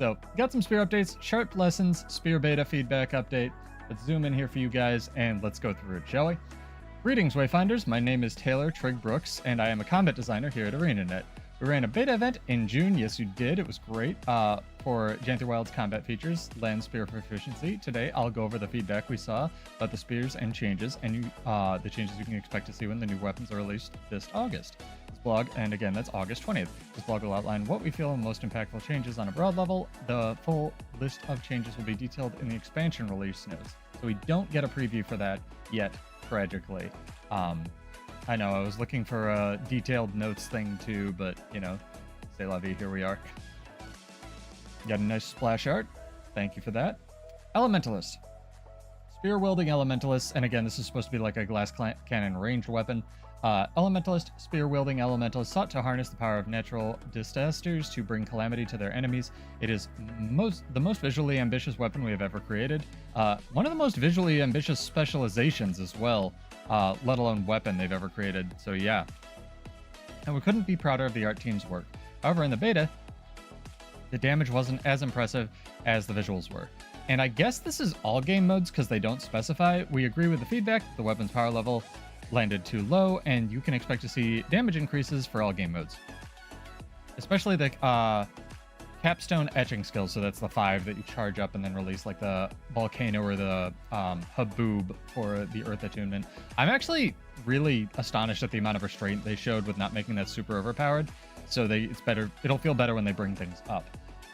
So, got some spear updates, sharp lessons, spear beta feedback update. Let's zoom in here for you guys and let's go through it, shall we? Greetings, Wayfinders. My name is Taylor Trigg Brooks, and I am a combat designer here at ArenaNet. We ran a beta event in June. Yes, you did. It was great for Janther Wild's combat features, land spear proficiency. Today, I'll go over the feedback we saw about the spears and changes, and the changes you can expect to see when the new weapons are released this August. This blog, and again, that's August 20th. This blog will outline what we feel are the most impactful changes on a broad level. The full list of changes will be detailed in the expansion release notes, so we don't get a preview for that yet, tragically. I know I was looking for a detailed notes thing too, but you know, c'est la vie, here we are. Got a nice splash art. Thank you for that. Elementalist. Spear wielding elementalist, and again, this is supposed to be like a glass cannon ranged weapon. Elementalist, spear wielding elementalist sought to harness the power of natural disasters to bring calamity to their enemies. It is the most visually ambitious weapon we have ever created. One of the most visually ambitious specializations as well, let alone weapon they've ever created. So yeah. And we couldn't be prouder of the art team's work. However, in the beta, the damage wasn't as impressive as the visuals were. And I guess this is all game modes because they don't specify. We agree with the feedback. The weapon's power level landed too low, and you can expect to see damage increases for all game modes. Especially the capstone etching skills, so that's the 5 that you charge up and then release, like the volcano or the haboob for the earth attunement. I'm actually really astonished at the amount of restraint they showed with not making that super overpowered, so it'll feel better when they bring things up.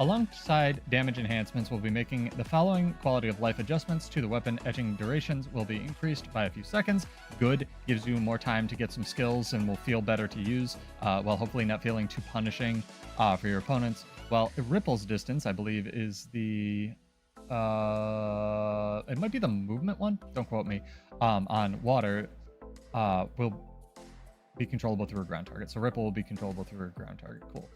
Alongside damage enhancements, we'll be making the following quality of life adjustments to the weapon. Etching durations will be increased by a few seconds. Good, gives you more time to get some skills and will feel better to use, while hopefully not feeling too punishing for your opponents. While it ripples distance, I believe, is the... it might be the movement one? Don't quote me. On water, will be controllable through a ground target. So ripple will be controllable through a ground target. Cool.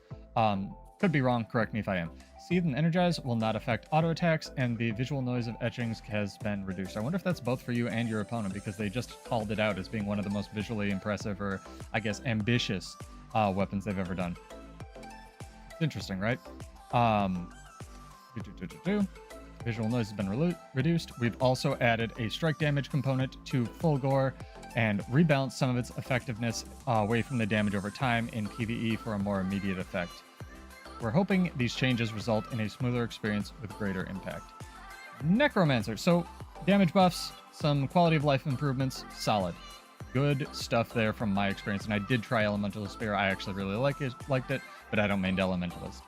Could be wrong, correct me if I am. Seethe and Energize will not affect auto attacks, and the visual noise of etchings has been reduced. I wonder if that's both for you and your opponent, because they just called it out as being one of the most visually impressive, or I guess ambitious weapons they've ever done. It's interesting, right? Visual noise has been reduced. We've also added a strike damage component to full gore and rebalanced some of its effectiveness away from the damage over time in PvE for a more immediate effect. We're hoping these changes result in a smoother experience with greater impact. Necromancer. So, damage buffs, some quality of life improvements, solid. Good stuff there from my experience. And I did try Elementalist Spear. I actually really liked it, but I don't main Elementalist.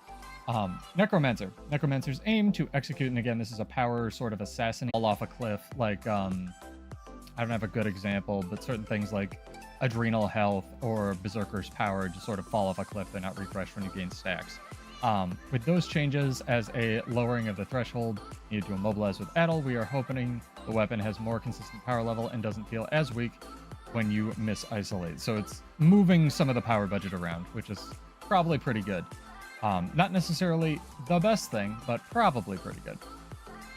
Necromancer. Necromancer's aim to execute, and again, this is a power sort of assassin fall off a cliff. Like, I don't have a good example, but certain things like Adrenal Health or Berserker's Power just sort of fall off a cliff. They're not refreshed when you gain stacks. With those changes as a lowering of the threshold needed to immobilize with Addle, we are hoping the weapon has more consistent power level and doesn't feel as weak when you miss isolate. So it's moving some of the power budget around, which is probably pretty good. Not necessarily the best thing, but probably pretty good.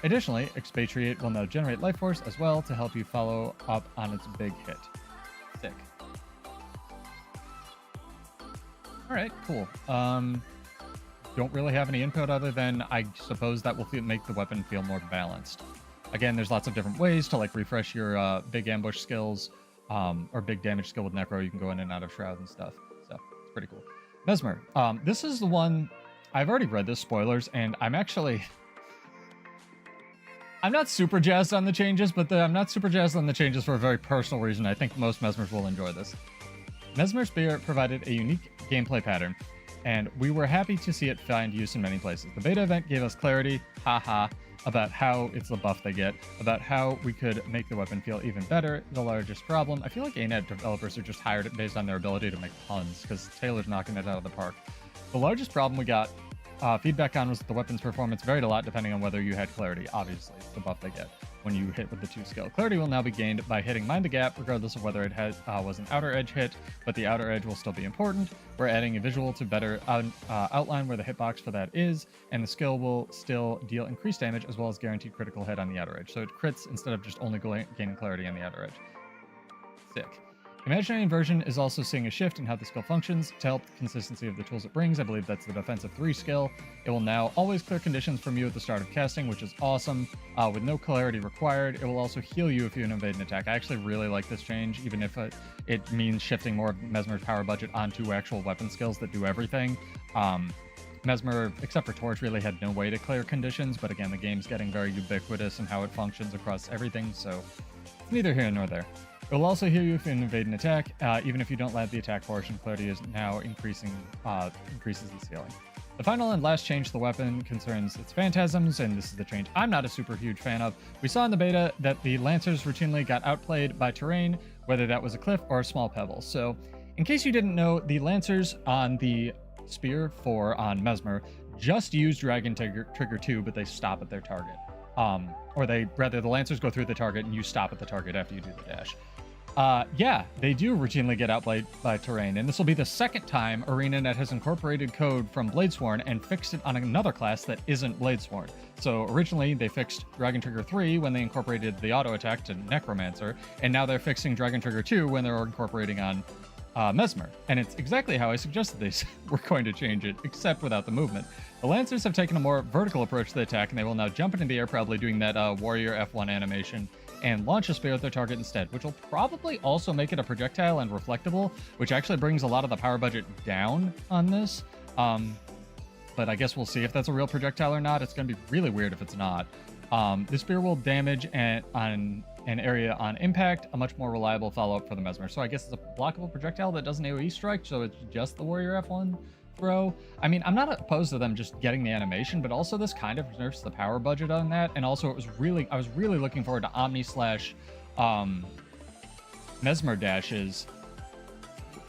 Additionally, Expatriate will now generate life force as well to help you follow up on its big hit. Sick. Alright, cool. Don't really have any input other than I suppose that will make the weapon feel more balanced. Again, there's lots of different ways to like refresh your big ambush skills or big damage skill with Necro. You can go in and out of Shroud and stuff. So it's pretty cool. Mesmer. This is the one... I've already read this, spoilers, and I'm not super jazzed on the changes, but I'm not super jazzed on the changes for a very personal reason. I think most Mesmers will enjoy this. Mesmer Spear provided a unique gameplay pattern, and we were happy to see it find use in many places. The beta event gave us clarity, haha, about how it's the buff they get, about how we could make the weapon feel even better. The largest problem, I feel like ArenaNet developers are just hired based on their ability to make puns, because Taylor's knocking it out of the park. The largest problem we got feedback on was that the weapon's performance varied a lot depending on whether you had clarity. Obviously, it's the buff they get when you hit with the 2 skill. Clarity will now be gained by hitting Mind the Gap, regardless of whether it was an outer edge hit, but the outer edge will still be important. We're adding a visual to better outline where the hitbox for that is, and the skill will still deal increased damage as well as guaranteed critical hit on the outer edge. So it crits instead of just only gaining clarity on the outer edge. Sick. Imaginary Inversion is also seeing a shift in how the skill functions to help the consistency of the tools it brings. I believe that's the defensive 3 skill. It will now always clear conditions from you at the start of casting, which is awesome, with no clarity required. It will also heal you if you invade an attack. I actually really like this change, even if it means shifting more of Mesmer's power budget onto actual weapon skills that do everything. Mesmer, except for Torch, really had no way to clear conditions, but again, the game's getting very ubiquitous in how it functions across everything, so it's neither here nor there. It will also heal you if you invade an attack, even if you don't land the attack portion. Clarity is now increases the ceiling. The final and last change to the weapon concerns its phantasms, and this is the change I'm not a super huge fan of. We saw in the beta that the Lancers routinely got outplayed by terrain, whether that was a cliff or a small pebble. So, in case you didn't know, the Lancers on the Spear 4 on Mesmer just use Dragon Trigger 2, but they stop at their target. The Lancers go through the target and you stop at the target after you do the dash. Yeah, they do routinely get outplayed by terrain, and this will be the second time ArenaNet has incorporated code from Bladesworn and fixed it on another class that isn't Bladesworn. So originally they fixed Dragon Trigger 3 when they incorporated the auto attack to Necromancer, and now they're fixing Dragon Trigger 2 when they're incorporating on Mesmer. And it's exactly how I suggested they were going to change it, except without the movement. The Lancers have taken a more vertical approach to the attack, and they will now jump into the air, probably doing that Warrior F1 animation, and launch a spear at their target instead, which will probably also make it a projectile and reflectable, which actually brings a lot of the power budget down on this. But I guess we'll see if that's a real projectile or not. It's going to be really weird if it's not. The spear will damage on an area on impact, a much more reliable follow-up for the Mesmer. So I guess it's a blockable projectile that doesn't AoE strike, so it's just the Warrior F1 throw. I mean, I'm not opposed to them just getting the animation, but also this kind of nerfs the power budget on that. And also I was really looking forward to Omni / Mesmer dashes.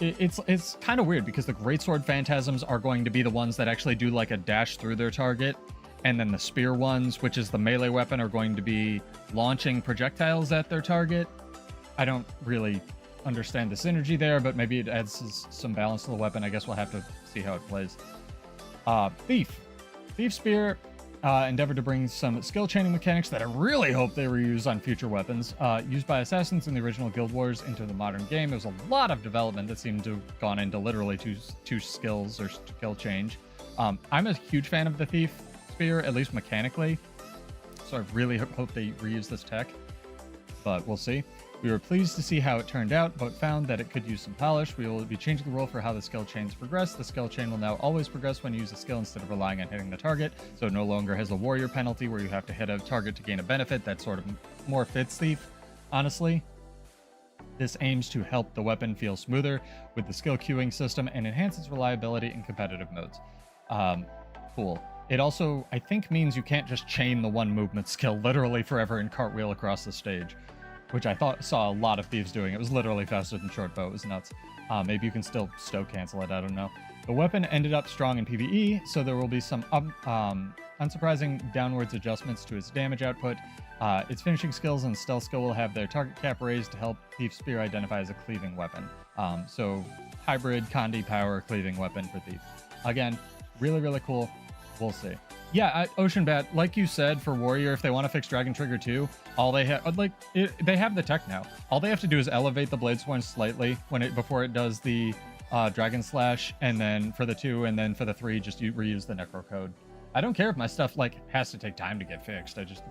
It's kind of weird because the Greatsword Phantasms are going to be the ones that actually do like a dash through their target. And then the spear ones, which is the melee weapon, are going to be launching projectiles at their target. I don't really understand the synergy there, but maybe it adds some balance to the weapon. I guess we'll have to see how it plays. Thief Spear endeavored to bring some skill chaining mechanics that I really hope they reuse on future weapons. Used by assassins in the original Guild Wars into the modern game. There was a lot of development that seemed to have gone into literally two skills or skill change. I'm a huge fan of the Thief Spear, at least mechanically, so I really hope they reuse this tech, but we'll see. We were pleased to see how it turned out, but found that it could use some polish. We will be changing the rule for how the skill chains progress. The skill chain will now always progress when you use a skill instead of relying on hitting the target, so it no longer has a warrior penalty where you have to hit a target to gain a benefit. That sort of more fits Thief, honestly. This aims to help the weapon feel smoother with the skill queuing system and enhance its reliability in competitive modes. Cool. It also, I think, means you can't just chain the one movement skill literally forever and cartwheel across the stage, which I saw a lot of thieves doing. It was literally faster than short bow. It was nuts. Maybe you can still stow cancel it. I don't know. The weapon ended up strong in PvE, so there will be some unsurprising downwards adjustments to its damage output. Its finishing skills and stealth skill will have their target cap raised to help Thief Spear identify as a cleaving weapon. So hybrid Condi power cleaving weapon for Thief. Again, really, really cool. We'll see. Yeah, Ocean Bat, like you said, for Warrior, if they want to fix Dragon Trigger 2, all they have, they have the tech now. All they have to do is elevate the Bladesworn slightly before it does the Dragon Slash, and then for the 2, and then for the 3, just reuse the Necro code. I don't care if my stuff has to take time to get fixed. I just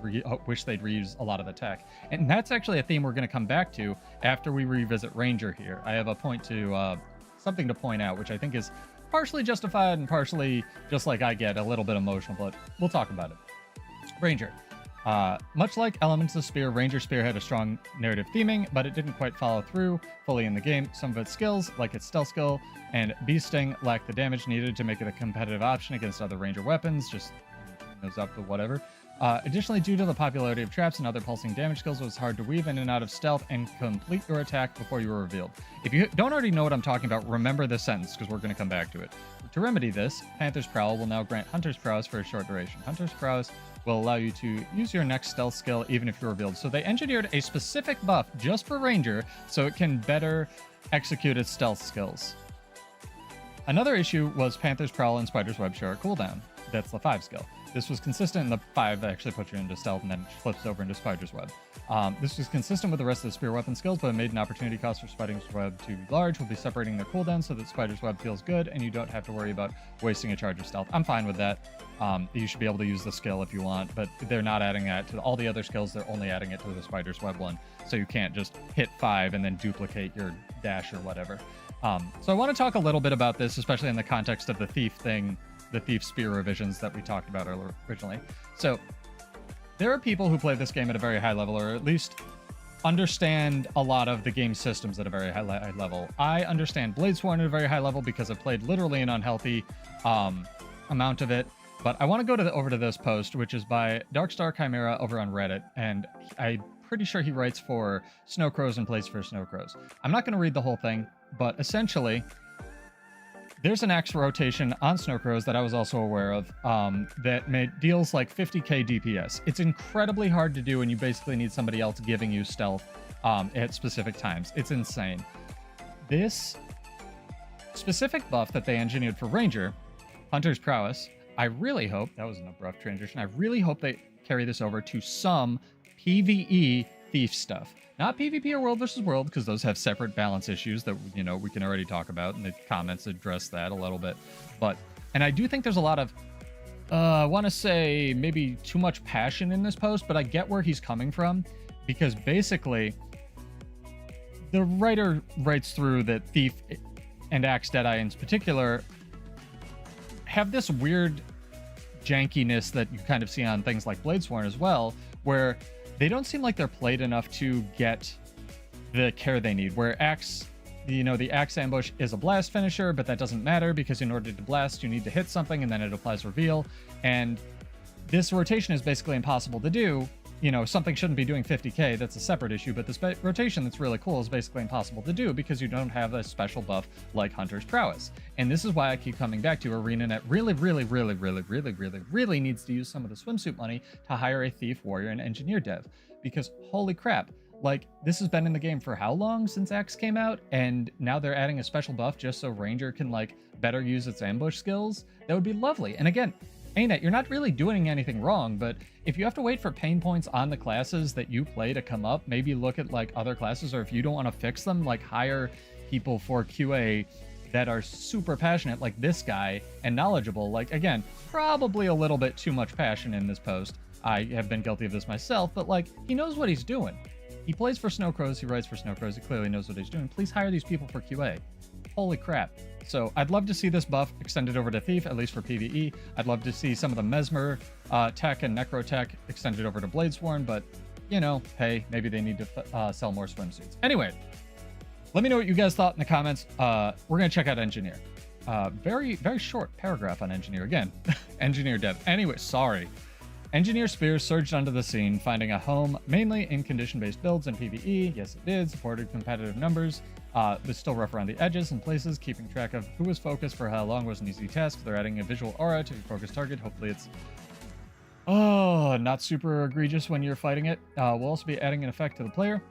wish they'd reuse a lot of the tech. And that's actually a theme we're going to come back to after we revisit Ranger here. I have a point to, something to point out, which I think is partially justified and partially just like I get a little bit emotional, but we'll talk about it. Ranger. Much like Elements of Spear, Ranger Spear had a strong narrative theming, but it didn't quite follow through fully in the game. Some of its skills, like its stealth skill and Beast Sting, lacked the damage needed to make it a competitive option against other Ranger weapons, just goes up to whatever. Additionally, due to the popularity of traps and other pulsing damage skills, it was hard to weave in and out of stealth and complete your attack before you were revealed. If you don't already know what I'm talking about, remember this sentence, because we're going to come back to it. To remedy this, Panther's Prowl will now grant Hunter's Prowess for a short duration. Hunter's Prowess will allow you to use your next stealth skill even if you're revealed. So they engineered a specific buff just for Ranger so it can better execute its stealth skills. Another issue was Panther's Prowl and Spider's Web share a cooldown. That's the 5 skill. This was consistent, and the 5 actually puts you into stealth and then flips over into Spider's Web. This was consistent with the rest of the spear weapon skills, but it made an opportunity cost for Spider's Web too large. We'll be separating their cooldown so that Spider's Web feels good, and you don't have to worry about wasting a charge of stealth. I'm fine with that. You should be able to use the skill if you want, but they're not adding that to all the other skills. They're only adding it to the Spider's Web one, so you can't just hit 5 and then duplicate your dash or whatever. So I want to talk a little bit about this, especially in the context of the thief thing, the thief spear revisions that we talked about originally. So there are people who play this game at a very high level, or at least understand a lot of the game systems at a very high level. I understand Bladesworn at a very high level because I've played literally an unhealthy amount of it. But I want to go over to this post, which is by Darkstar Chimera over on Reddit, and I'm pretty sure he writes for Snowcrows and plays for Snowcrows. I'm not going to read the whole thing, but essentially, there's an axe rotation on Snowcrows that I was also aware of that deals like 50k DPS. It's incredibly hard to do, and you basically need somebody else giving you stealth at specific times. It's insane. This specific buff that they engineered for Ranger, Hunter's Prowess, I really hope, that was an abrupt transition, I really hope they carry this over to some PvE thief stuff. Not PvP or World versus World, because those have separate balance issues that, you know, we can already talk about, and the comments address that a little bit. But, and I do think there's a lot of, I want to say maybe too much passion in this post, but I get where he's coming from, because basically, the writer writes through that Thief and Axe Deadeye in particular have this weird jankiness that you kind of see on things like Bladesworn as well, where they don't seem like they're played enough to get the care they need. Where Axe, you know, the Axe Ambush is a blast finisher, but that doesn't matter because in order to blast, you need to hit something and then it applies reveal. And this rotation is basically impossible to do. You know, something shouldn't be doing 50k, that's a separate issue, but this rotation that's really cool is basically impossible to do because you don't have a special buff like Hunter's Prowess. And this is why I keep coming back to ArenaNet really needs to use some of the swimsuit money to hire a thief, warrior, and engineer dev. Because holy crap, like, this has been in the game for how long since Axe came out? And now they're adding a special buff just so Ranger can, like, better use its ambush skills? That would be lovely. And again, ArenaNet, you're not really doing anything wrong, but if you have to wait for pain points on the classes that you play to come up, maybe look at like other classes, or if you don't want to fix them, like hire people for QA that are super passionate like this guy and knowledgeable. Like, again, probably a little bit too much passion in this post. I have been guilty of this myself, but like, he knows what he's doing. He plays for Snowcrows, he writes for Snowcrows, he clearly knows what he's doing. Please hire these people for QA. Holy crap. So I'd love to see this buff extended over to Thief, at least for PvE. I'd love to see some of the Mesmer tech and Necro tech extended over to Bladesworn, but, you know, hey, maybe they need to sell more swimsuits. Anyway, let me know what you guys thought in the comments. We're going to check out Engineer. Very short paragraph on Engineer again. Engineer dev. Anyway, sorry. Engineer Spears surged onto the scene, finding a home mainly in condition-based builds and PvE. Yes, it did. Supported competitive numbers. But still rough around the edges and places. Keeping track of who was focused for how long was an easy task. They're adding a visual aura to your focus target. Hopefully it's not super egregious when you're fighting it. We'll also be adding an effect to the player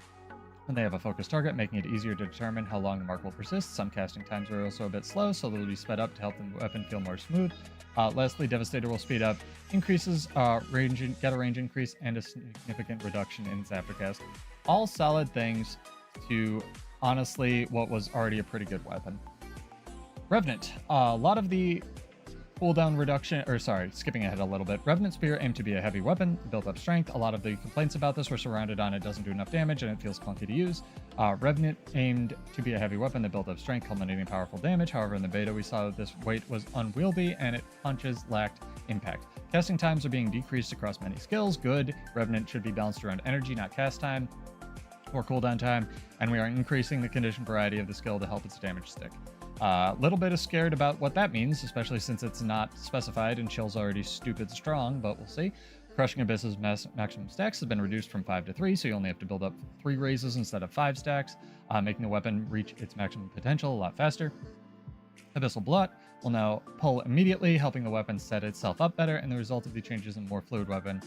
when they have a focus target, making it easier to determine how long the mark will persist. Some casting times are also a bit slow, so they'll be sped up to help the weapon feel more smooth. Lastly, Devastator will speed up, increases get a range increase, and a significant reduction in its aftercast. All solid things to, honestly, what was already a pretty good weapon. Revenant. A lot of the cooldown reduction, or sorry, skipping ahead a little bit. Revenant Spear aimed to be a heavy weapon, built up strength. A lot of the complaints about this were surrounded on it doesn't do enough damage and it feels clunky to use. Revenant aimed to be a heavy weapon that built up strength, culminating in powerful damage. However, in the beta, we saw that this weight was unwieldy and its punches lacked impact. Casting times are being decreased across many skills. Good. Revenant should be balanced around energy, not cast time or cooldown time, and we are increasing the condition variety of the skill to help its damage stick. Little bit of scared about what that means, especially since it's not specified and Chill's already stupid strong, but we'll see. Crushing Abyss's maximum stacks has been reduced from 5 to 3, so you only have to build up 3 raises instead of 5 stacks, making the weapon reach its maximum potential a lot faster. Abyssal Blot will now pull immediately, helping the weapon set itself up better, and the result of the changes in more fluid weapon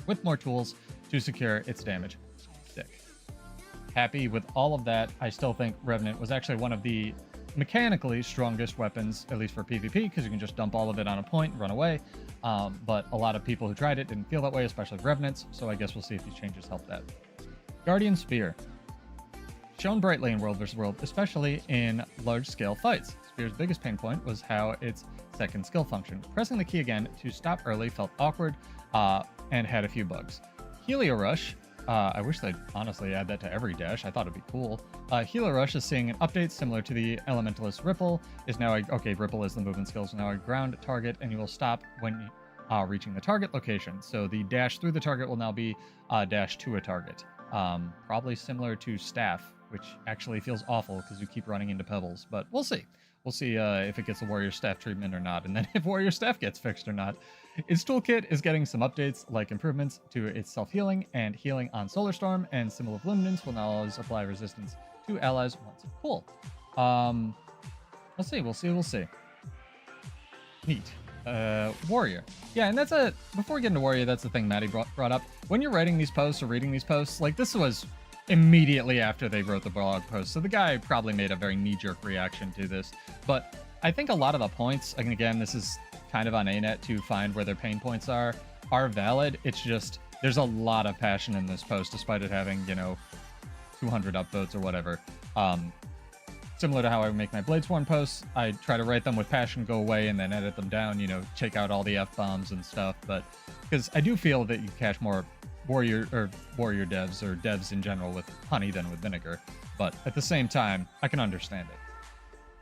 with more tools to secure its damage stick. Happy with all of that. I still think Revenant was actually one of the mechanically strongest weapons, at least for PvP, because you can just dump all of it on a point and run away. But a lot of people who tried it didn't feel that way, especially revenants, so I guess we'll see if these changes help that. Guardian Spear. Shown brightly in World vs. World, especially in large-scale fights. Spear's biggest pain point was how its second skill function. Pressing the key again to stop early felt awkward and had a few bugs. Helio Rush. I wish they'd honestly add that to every dash. I thought it'd be cool. Helio Rush is seeing an update similar to the elementalist Ripple. Is now Ripple is the movement skills, now a ground target, and you will stop when reaching the target location. So the dash through the target will now be dash to a target. Probably similar to Staff, which actually feels awful because you keep running into pebbles, but we'll see. We'll see if it gets a Warrior Staff treatment or not, and then if Warrior Staff gets fixed or not. Its toolkit is getting some updates, like improvements to its self-healing and healing on Solar Storm, and Symbol of Luminance will now always apply resistance to allies once. Cool. We'll see. Neat. Warrior. Yeah, and before we get into Warrior, that's the thing Maddie brought up. When you're writing these posts or reading these posts, like this was immediately after they wrote the blog post, so the guy probably made a very knee-jerk reaction to this. But I think a lot of the points, and again, this is kind of on ArenaNet to find where their pain points are valid. It's just, there's a lot of passion in this post, despite it having, 200 upvotes or whatever. Similar to how I make my Bladesworn posts, I try to write them with passion, go away, and then edit them down, take out all the F-bombs and stuff. But because I do feel that you catch more warrior devs or devs in general with honey than with vinegar, but at the same time, I can understand it.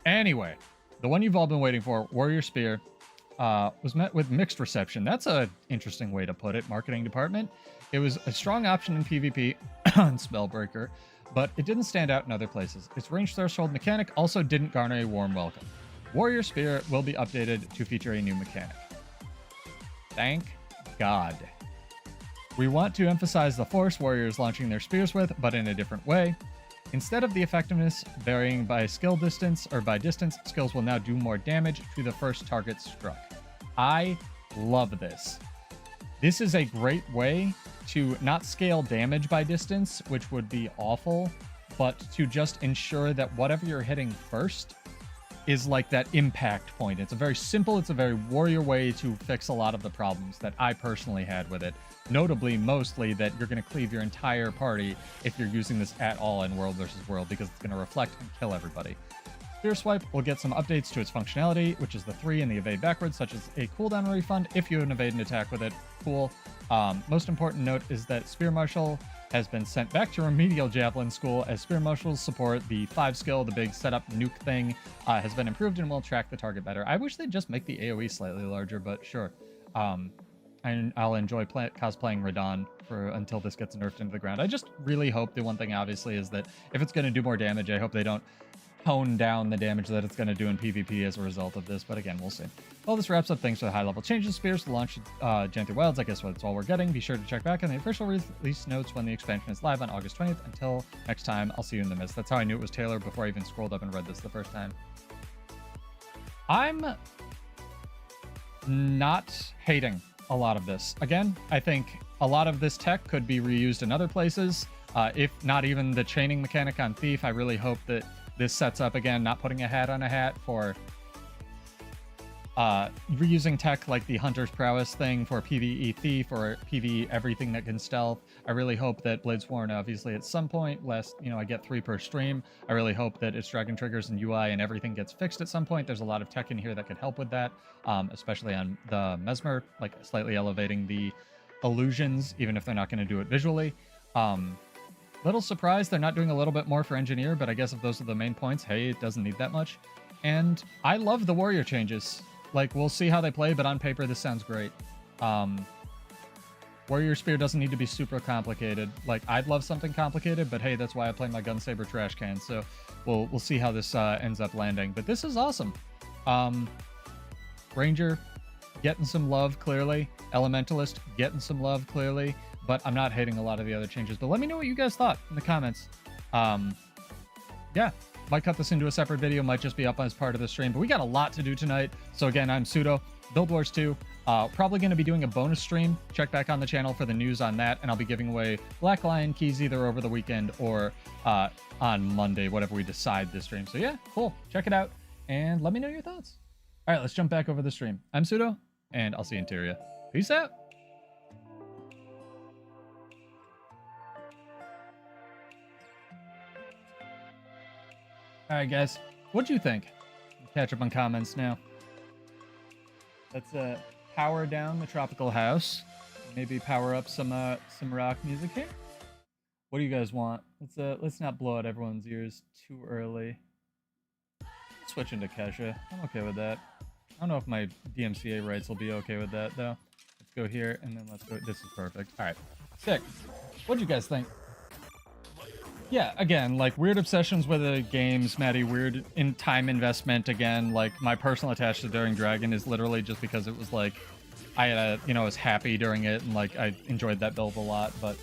Anyway, the one you've all been waiting for, Warrior Spear, was met with mixed reception. That's a interesting way to put it, marketing department. It was a strong option in PvP on Spellbreaker, but it didn't stand out in other places. Its range threshold mechanic also didn't garner a warm welcome. Warrior Spear will be updated to feature a new mechanic. Thank God. We want to emphasize the force warriors launching their spears with, but in a different way. Instead of the effectiveness varying by skill distance or by distance, skills will now do more damage to the first target struck. I love this. This is a great way to not scale damage by distance, which would be awful, but to just ensure that whatever you're hitting first is like that impact point. It's a very simple, it's a very warrior way to fix a lot of the problems that I personally had with it. Notably, mostly that you're going to cleave your entire party if you're using this at all in World vs. World, because it's going to reflect and kill everybody. Spear Swipe will get some updates to its functionality, which is the 3 and the evade backwards, such as a cooldown refund if you evade an attack with it. Cool. Most important note is that Spear Marshal has been sent back to Remedial Javelin School, as Spear Marshals support the 5 skill, the big setup nuke thing, has been improved and will track the target better. I wish they'd just make the AoE slightly larger, but sure. And I'll enjoy cosplaying Radon until this gets nerfed into the ground. I just really hope, the one thing obviously is that if it's going to do more damage, I hope they don't tone down the damage that it's going to do in PvP as a result of this, but again, we'll see. Well, this wraps up things for the high-level changes. Spears to launch Gen 3 Wilds. I guess that's all we're getting. Be sure to check back on the official release notes when the expansion is live on August 20th. Until next time, I'll see you in the mist. That's how I knew it was Taylor before I even scrolled up and read this the first time. I'm not hating a lot of this. Again, I think a lot of this tech could be reused in other places. If not even the chaining mechanic on Thief, I really hope that this sets up, again, not putting a hat on a hat, for reusing tech like the Hunter's Prowess thing for PvE Thief or PvE everything that can stealth. I really hope that Bladesworn, obviously, at some point, I get 3 per stream. I really hope that its Dragon Triggers and UI and everything gets fixed at some point. There's a lot of tech in here that could help with that, especially on the Mesmer, like slightly elevating the illusions, even if they're not going to do it visually. Little surprised they're not doing a little bit more for Engineer, but I guess if those are the main points, hey, it doesn't need that much. And I love the Warrior changes. Like, we'll see how they play, but on paper, this sounds great. Warrior Spear doesn't need to be super complicated. Like, I'd love something complicated, but hey, that's why I play my Gunsaber trash can, so we'll see how this ends up landing. But this is awesome. Ranger, getting some love, clearly. Elementalist, getting some love, clearly. But I'm not hating a lot of the other changes. But let me know what you guys thought in the comments. Yeah, might cut this into a separate video. Might just be up as part of the stream. But we got a lot to do tonight. So again, I'm Pseudo, Build Wars 2. Probably going to be doing a bonus stream. Check back on the channel for the news on that, and I'll be giving away Black Lion keys either over the weekend or on Monday, whatever we decide this stream. So yeah, cool. Check it out, and let me know your thoughts. All right, let's jump back over the stream. I'm Pseudo, and I'll see you in Tyria. Peace out. All right, guys, what'd you think? Catch up on comments now. Let's power down the tropical house. Maybe power up some rock music here. What do you guys want? Let's not blow out everyone's ears too early. Switch into Kesha. I'm okay with that. I don't know if my DMCA rights will be okay with that though. Let's go here and then let's go. This is perfect. All right, sick. What'd you guys think? Yeah, again, like weird obsessions with the games, Maddie, weird in time investment again. Like my personal attachment to Daring Dragon is literally just because it was like I had a, was happy during it and like I enjoyed that build a lot, but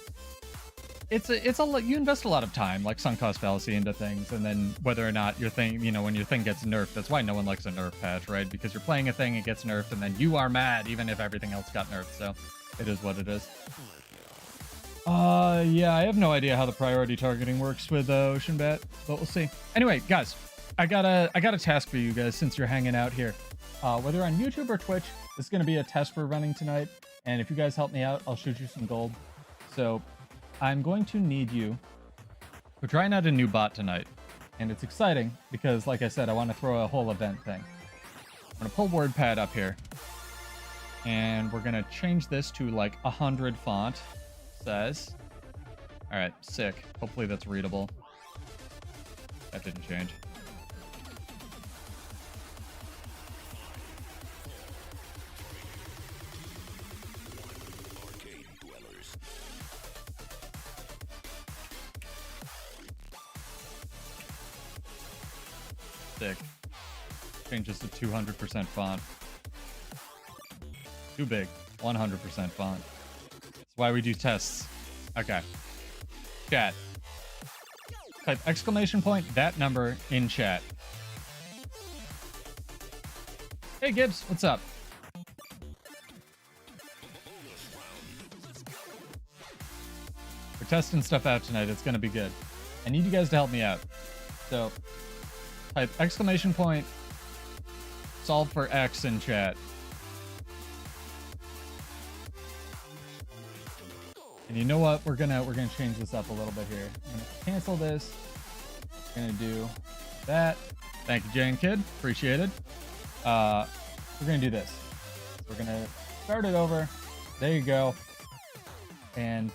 it's a lot, you invest a lot of time, like sunk cost fallacy into things, and then whether or not your thing, when your thing gets nerfed, that's why no one likes a nerf patch, right? Because you're playing a thing, it gets nerfed, and then you are mad even if everything else got nerfed, so it is what it is. Yeah, I have no idea how the priority targeting works with Ocean Bat, but we'll see. Anyway, guys, I got a task for you guys since you're hanging out here. Whether on YouTube or Twitch, this is going to be a test we're running tonight, and if you guys help me out, I'll shoot you some gold. So I'm going to need you. We're trying out a new bot tonight, and it's exciting because, like I said, I want to throw a whole event thing. I'm going to pull WordPad up here, and we're going to change this to like 100 font. Says. All right, sick. Hopefully that's readable. That didn't change. Sick. Changes to 200% font. Too big. 100% font. That's why we do tests. Okay. Chat. Type exclamation point, that number in chat. Hey Gibbs, what's up? We're testing stuff out tonight. It's going to be good. I need you guys to help me out. So, type exclamation point, solve for X in chat. And you know what? We're gonna change this up a little bit here. I'm gonna cancel this. We're gonna do that. Thank you, Jane Kid. Appreciate it. We're gonna do this. So we're gonna start it over. There you go. And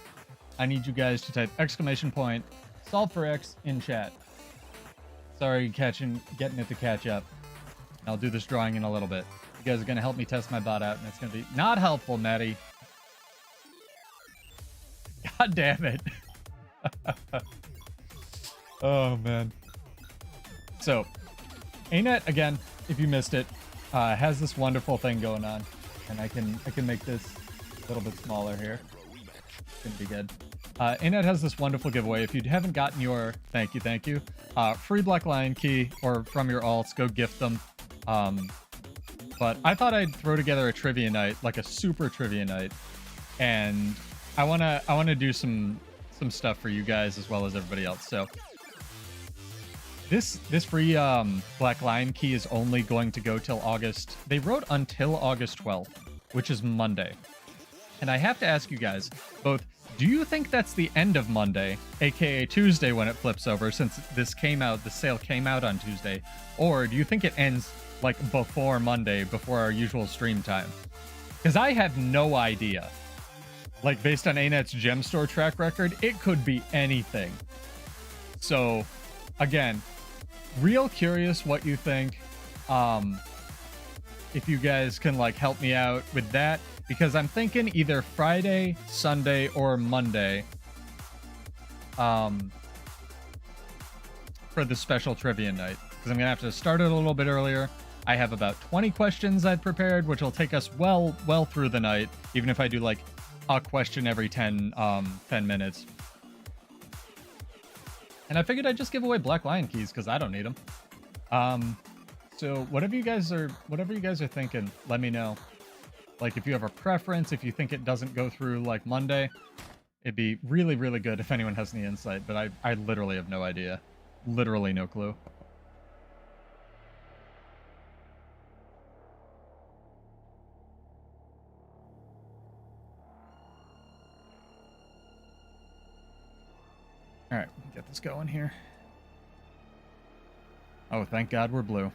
I need you guys to type exclamation point, solve for X in chat. Sorry, getting it to catch up. I'll do this drawing in a little bit. You guys are gonna help me test my bot out, and it's gonna be not helpful, Maddie. God damn it. Oh man. So ArenaNet, again, if you missed it, has this wonderful thing going on, and I can make this a little bit smaller here. It's gonna be good. ArenaNet has this wonderful giveaway. If you haven't gotten your thank you, free Black Lion key or from your alts, go gift them. But I thought I'd throw together a trivia night, like a super trivia night, and I wanna do some stuff for you guys as well as everybody else. So this free Black Lion key is only going to go till August. They wrote until August 12th, which is Monday. And I have to ask you guys both, do you think that's the end of Monday, aka Tuesday when it flips over, since the sale came out on Tuesday, or do you think it ends like before Monday, before our usual stream time? Because I have no idea. Like, based on ArenaNet's gem store track record, it could be anything. So, again, real curious what you think. If you guys can, like, help me out with that. Because I'm thinking either Friday, Sunday, or Monday. For the special trivia night. Because I'm going to have to start it a little bit earlier. I have about 20 questions I've prepared, which will take us well through the night. Even if I do, like, a question every 10 minutes. And I figured I'd just give away Black Lion keys because I don't need them. So whatever you guys are thinking, let me know. Like, if you have a preference, if you think it doesn't go through, like, Monday, it'd be really, really good if anyone has any insight, but I literally have no idea. Literally no clue. Alright, we can get this going here. Oh, thank God we're blue.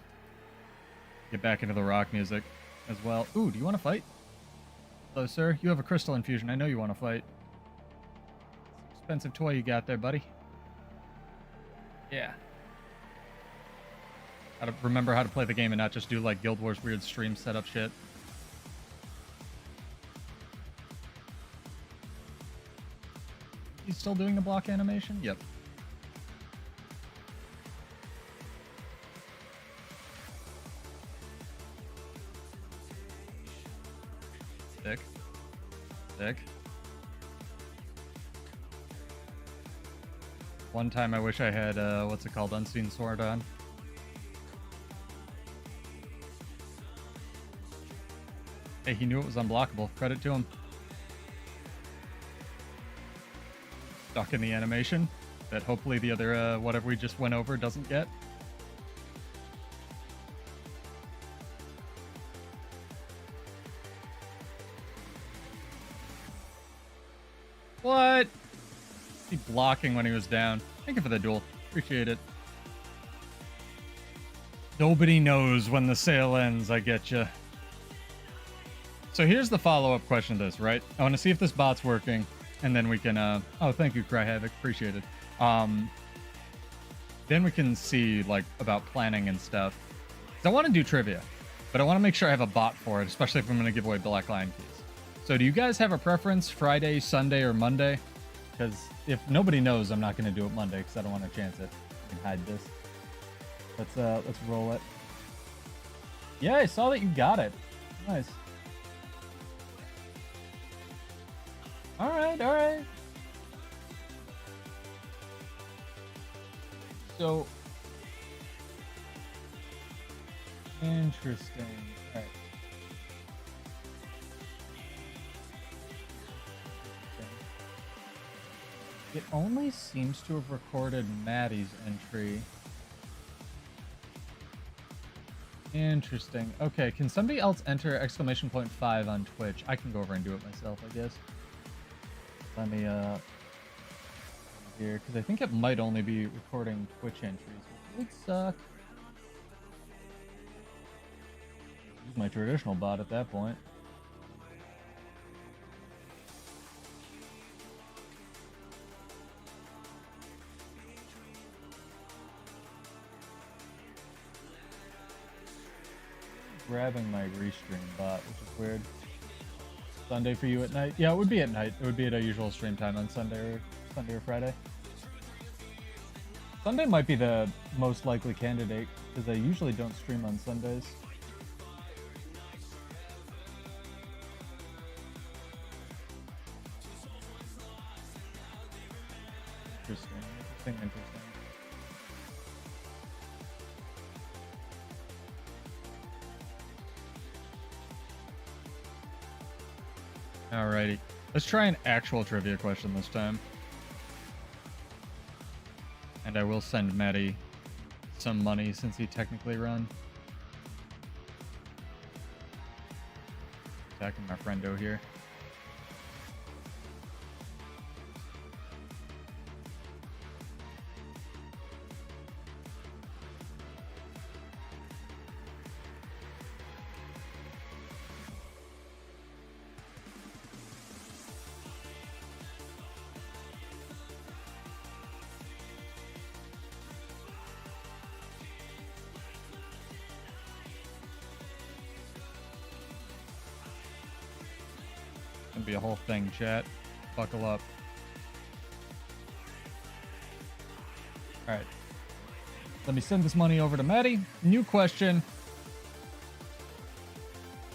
Get back into the rock music as well. Ooh, do you want to fight? Hello, sir. You have a crystal infusion. I know you want to fight. Expensive toy you got there, buddy. Yeah. Gotta remember how to play the game and not just do, like, Guild Wars weird stream setup shit. He's still doing the block animation? Yep. Sick. Sick. One time I wish I had, what's it called, Unseen Sword on. Hey, he knew it was unblockable. Credit to him. Stuck in the animation that hopefully the other, whatever we just went over doesn't get. What? He blocking when he was down. Thank you for the duel. Appreciate it. Nobody knows when the sale ends. I get you. So here's the follow-up question to this, right? I want to see if this bot's working, and then we can, oh, thank you, Cry Havoc. Appreciate it. Then we can see, like, about planning and stuff. 'Cause I want to do trivia, but I want to make sure I have a bot for it, especially if I'm going to give away Black Lion keys. So do you guys have a preference, Friday, Sunday, or Monday? Because if nobody knows, I'm not going to do it Monday because I don't want to chance it. I can hide this. Let's roll it. Yeah, I saw that you got it. Nice. All right, all right. So interesting. All right. It only seems to have recorded Maddie's entry. Interesting. Okay, can somebody else enter !5 on Twitch? I can go over and do it myself, I guess. Let me, here, because I think it might only be recording Twitch entries, which would suck. Use my traditional bot at that point. Grabbing my restream bot, which is weird. Sunday for you at night? Yeah, it would be at night. It would be at our usual stream time on Sunday or Friday. Sunday might be the most likely candidate because I usually don't stream on Sundays. Interesting. Alrighty. Let's try an actual trivia question this time. And I will send Maddie some money since he technically run. Attacking my friendo here. Be a whole thing, chat. Buckle up. Alright. Let me send this money over to Maddie. New question.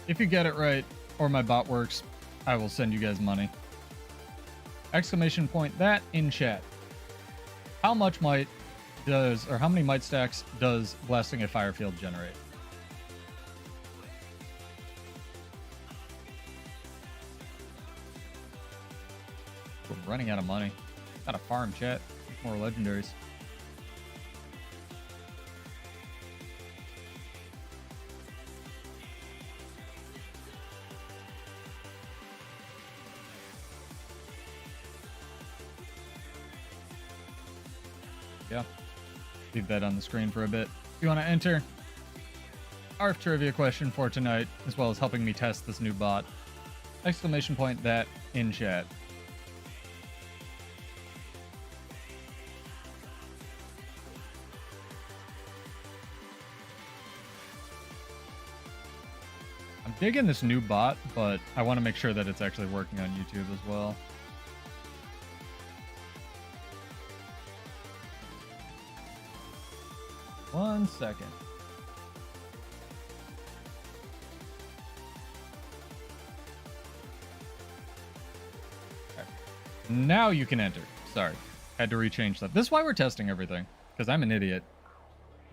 If you get it right, or my bot works, I will send you guys money. ! That in chat. How much might does, or how many might stacks does blasting a fire field generate? We're running out of money. Got a farm, chat. More legendaries. Yeah. Leave that on the screen for a bit. If you want to enter ARF trivia question for tonight, as well as helping me test this new bot, exclamation point that in chat. I'm digging this new bot, but I want to make sure that it's actually working on YouTube as well. One second. Now you can enter. Sorry. Had to rechange that. This is why we're testing everything, because I'm an idiot.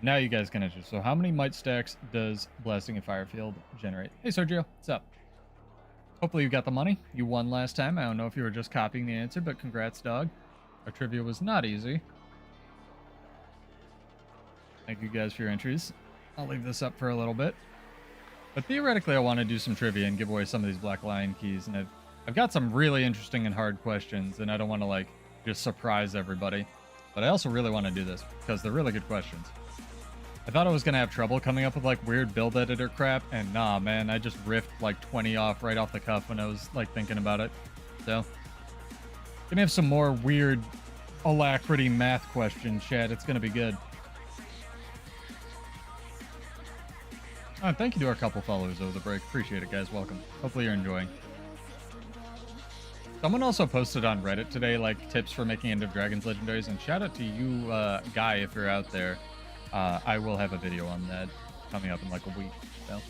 Now you guys can enter. So how many might stacks does Blasting a Firefield generate? Hey, Sergio. What's up? Hopefully you got the money. You won last time. I don't know if you were just copying the answer, but congrats, dog. Our trivia was not easy. Thank you guys for your entries. I'll leave this up for a little bit. But theoretically, I want to do some trivia and give away some of these Black Lion keys, and I've got some really interesting and hard questions, and I don't want to, like, just surprise everybody. But I also really want to do this, because they're really good questions. I thought I was going to have trouble coming up with, like, weird build editor crap, and nah, man, I just riffed, like, 20 off right off the cuff when I was, like, thinking about it. So, gonna have some more weird alacrity math questions, chat. It's gonna be good. Thank you to our couple followers over the break. Appreciate it, guys. Welcome. Hopefully you're enjoying. Someone also posted on Reddit today, like, tips for making End of Dragons legendaries, and shout out to you, Guy, if you're out there. I will have a video on that coming up in, like, a week, so.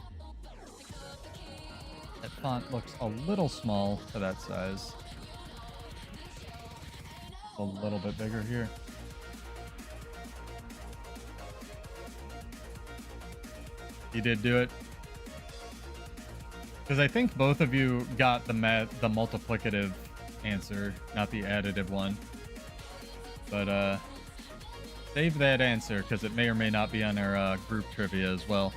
That font looks a little small for that size. A little bit bigger here. You did do it. Because I think both of you got the multiplicative answer, not the additive one. But save that answer, because it may or may not be on our group trivia as well.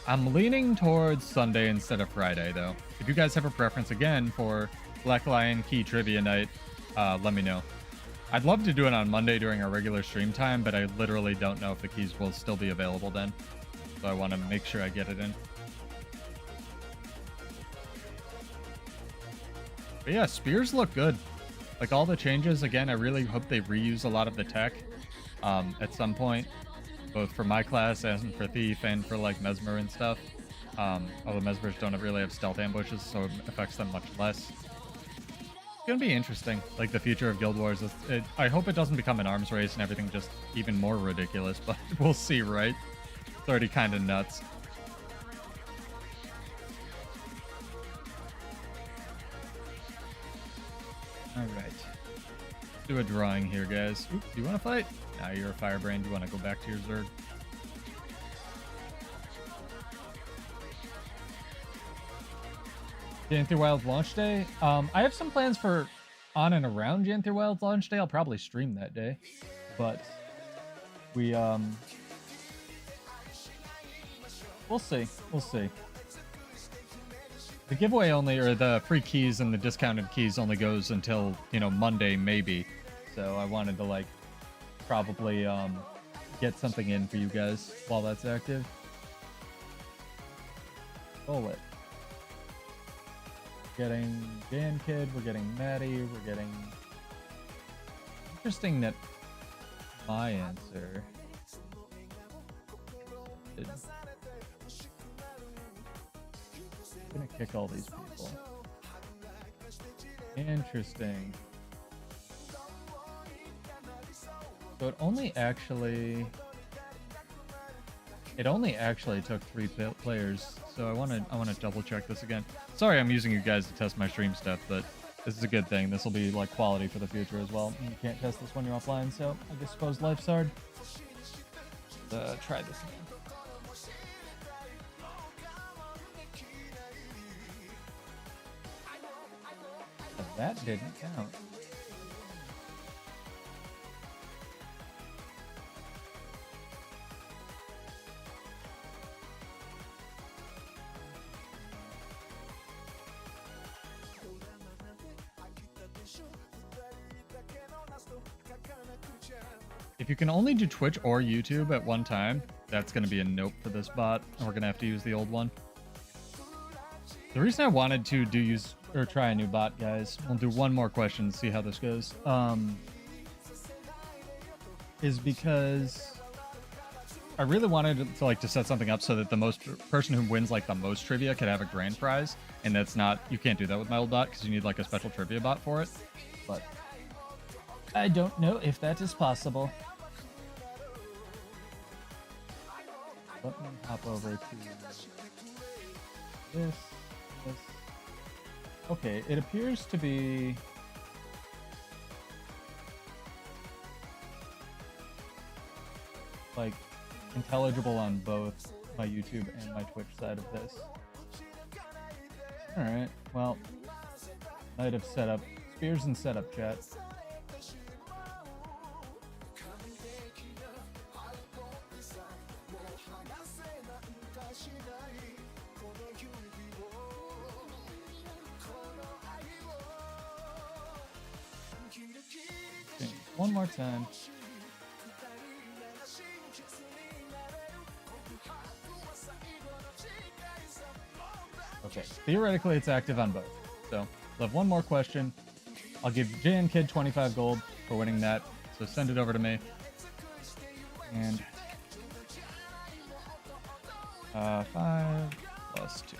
I'm leaning towards Sunday instead of Friday, though. If you guys have a preference, again, for Black Lion Key Trivia Night, let me know. I'd love to do it on Monday during our regular stream time, but I literally don't know if the keys will still be available then. So I want to make sure I get it in. But yeah, spears look good. Like, all the changes, again, I really hope they reuse a lot of the tech at some point. Both for my class and for Thief and for, like, Mesmer and stuff. Although Mesmers don't really have stealth ambushes, so it affects them much less. It's gonna be interesting, like, the future of Guild Wars. I hope it doesn't become an arms race and everything just even more ridiculous, but we'll see, right? It's already kind of nuts. All right. Let's do a drawing here, guys. Oop, do you want to fight? Nah, you're a firebrand. You want to go back to your Zerg? Janther Wild launch day. I have some plans for on and around Janther Wild launch day. I'll probably stream that day, but we we'll see. We'll see. The giveaway only, or the free keys and the discounted keys only goes until, you know, Monday maybe. So I wanted to, like, probably get something in for you guys while that's active. Bullet. We're getting Dan Kid, we're getting Maddie, we're getting... Interesting that my answer... I'm gonna kick all these people. Interesting. So it only actually took 3 players. So I want to double check this again. Sorry, I'm using you guys to test my stream stuff, but this is a good thing. This will be, like, quality for the future as well. You can't test this when you're offline, so I just suppose life's hard. Try this again. That didn't count. If you can only do Twitch or YouTube at one time, that's going to be a nope for this bot, and we're going to have to use the old one. The reason I wanted to try a new bot, guys, we'll do one more question to see how this goes, is because I really wanted to set something up so that the person who wins like the most trivia could have a grand prize, and that's not, you can't do that with my old bot because you need like a special trivia bot for it, but I don't know if that is possible. Let me hop over to this. Okay, it appears to be like intelligible on both my YouTube and my Twitch side of this. Alright, well, might have set up spears and setup chat. One more time. Okay, theoretically it's active on both. So, we'll have one more question. I'll give JNKid 25 gold for winning that. So send it over to me. And 5 plus 2.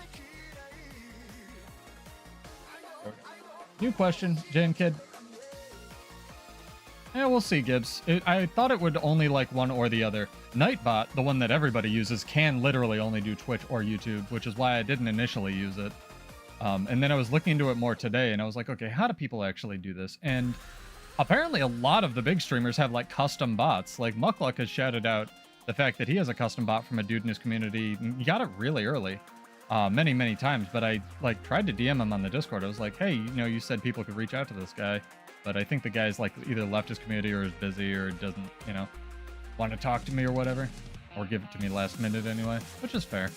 Okay. New question, JNKid. Yeah, we'll see, Gibbs. I thought it would only like one or the other. Nightbot, the one that everybody uses, can literally only do Twitch or YouTube, which is why I didn't initially use it. And then I was looking into it more today, and I was like, okay, how do people actually do this? And apparently a lot of the big streamers have like custom bots. Like Muckluck has shouted out the fact that he has a custom bot from a dude in his community. He got it really early, many times, but I like tried to DM him on the Discord. I was like, hey, you said people could reach out to this guy. But I think the guy's like either left his community or is busy or doesn't, want to talk to me or whatever. Or give it to me last minute anyway, which is fair.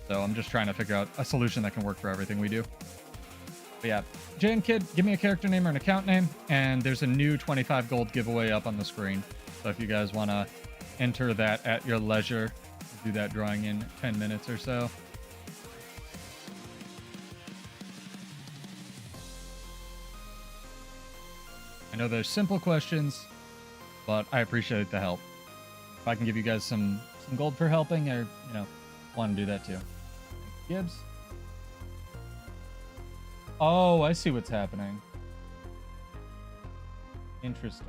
So I'm just trying to figure out a solution that can work for everything we do. But yeah, JNKid, give me a character name or an account name. And there's a new 25 gold giveaway up on the screen. So if you guys want to enter that at your leisure, do that drawing in 10 minutes or so. I know there's simple questions, but I appreciate the help. If I can give you guys some gold for helping, or want to do that too. Gibbs. Oh, I see what's happening. Interesting.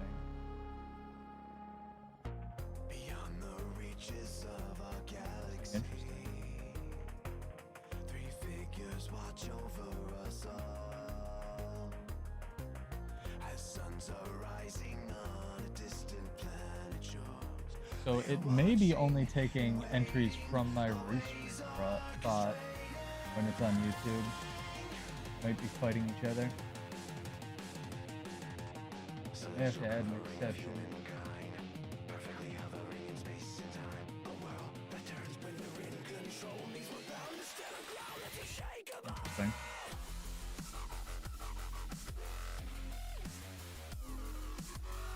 Beyond the reaches of our galaxy, three figures watch over us all. As suns are rising on a distant planet shores. So it may be only taking entries from my restream bot when it's on YouTube. Might be fighting each other. I have to add an exception. Interesting.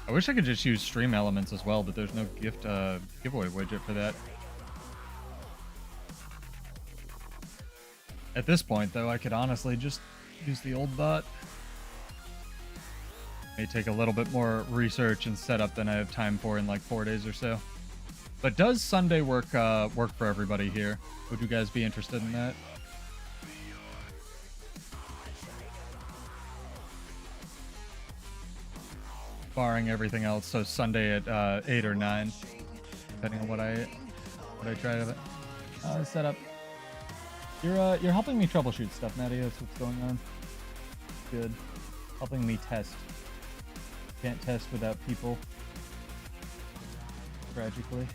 I wish I could just use stream elements as well, but there's no giveaway widget for that. At this point, though, I could honestly just use the old bot. May take a little bit more research and setup than I have time for in like 4 days or so. But does Sunday work for everybody here? Would you guys be interested in that? Barring everything else, so Sunday at 8 or 9, depending on what I try of it. Setup. You're helping me troubleshoot stuff, Maddie. That's what's going on. Good. Helping me test. Can't test without people. Tragically.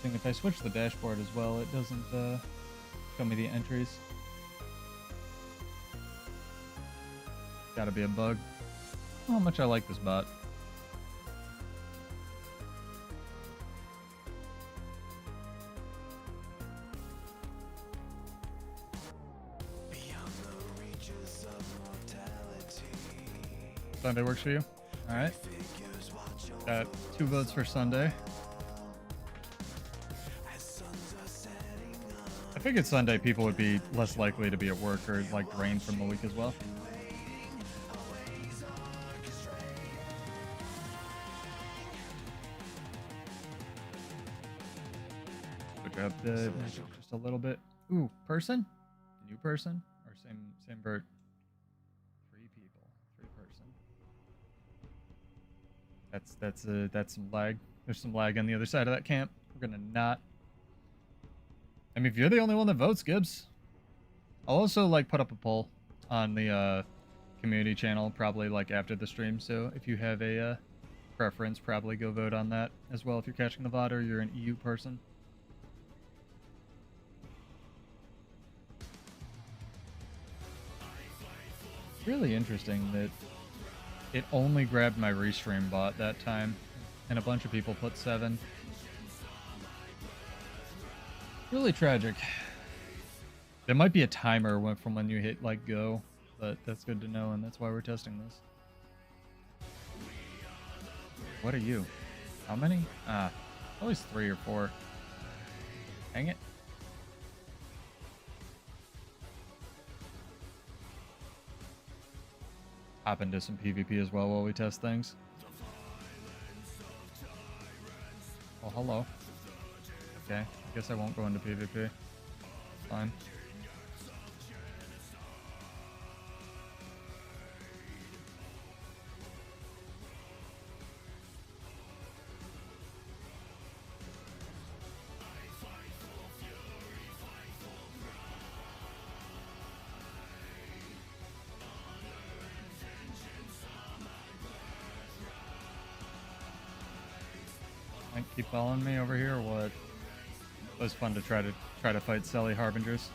interesting. If I switch the dashboard as well, it doesn't show me the entries. Gotta be a bug. Oh, how much I like this bot. Sunday works for you? Alright. Got 2 votes for Sunday. I figured Sunday people would be less likely to be at work or like drained from the week as well. Switch up the just a little bit. Ooh, person? New person? Or same bird? 3 people. 3 person. That's some lag. There's some lag on the other side of that camp. We're gonna not. I mean, if you're the only one that votes, Gibbs. I'll also like put up a poll on the community channel probably like after the stream. So if you have a preference, probably go vote on that as well if you're catching the VOD or you're an EU person. Really interesting that it only grabbed my restream bot that time, and a bunch of people put 7. Really tragic. There might be a timer from when you hit like go, but that's good to know, and that's why we're testing this. What are you? How many? Always 3 or 4. Dang it. Hop into some PvP as well while we test things. Oh, hello. Okay, I guess I won't go into PvP. Fine. Keep following me over here or what? It was fun to try to fight Selly Harbingers.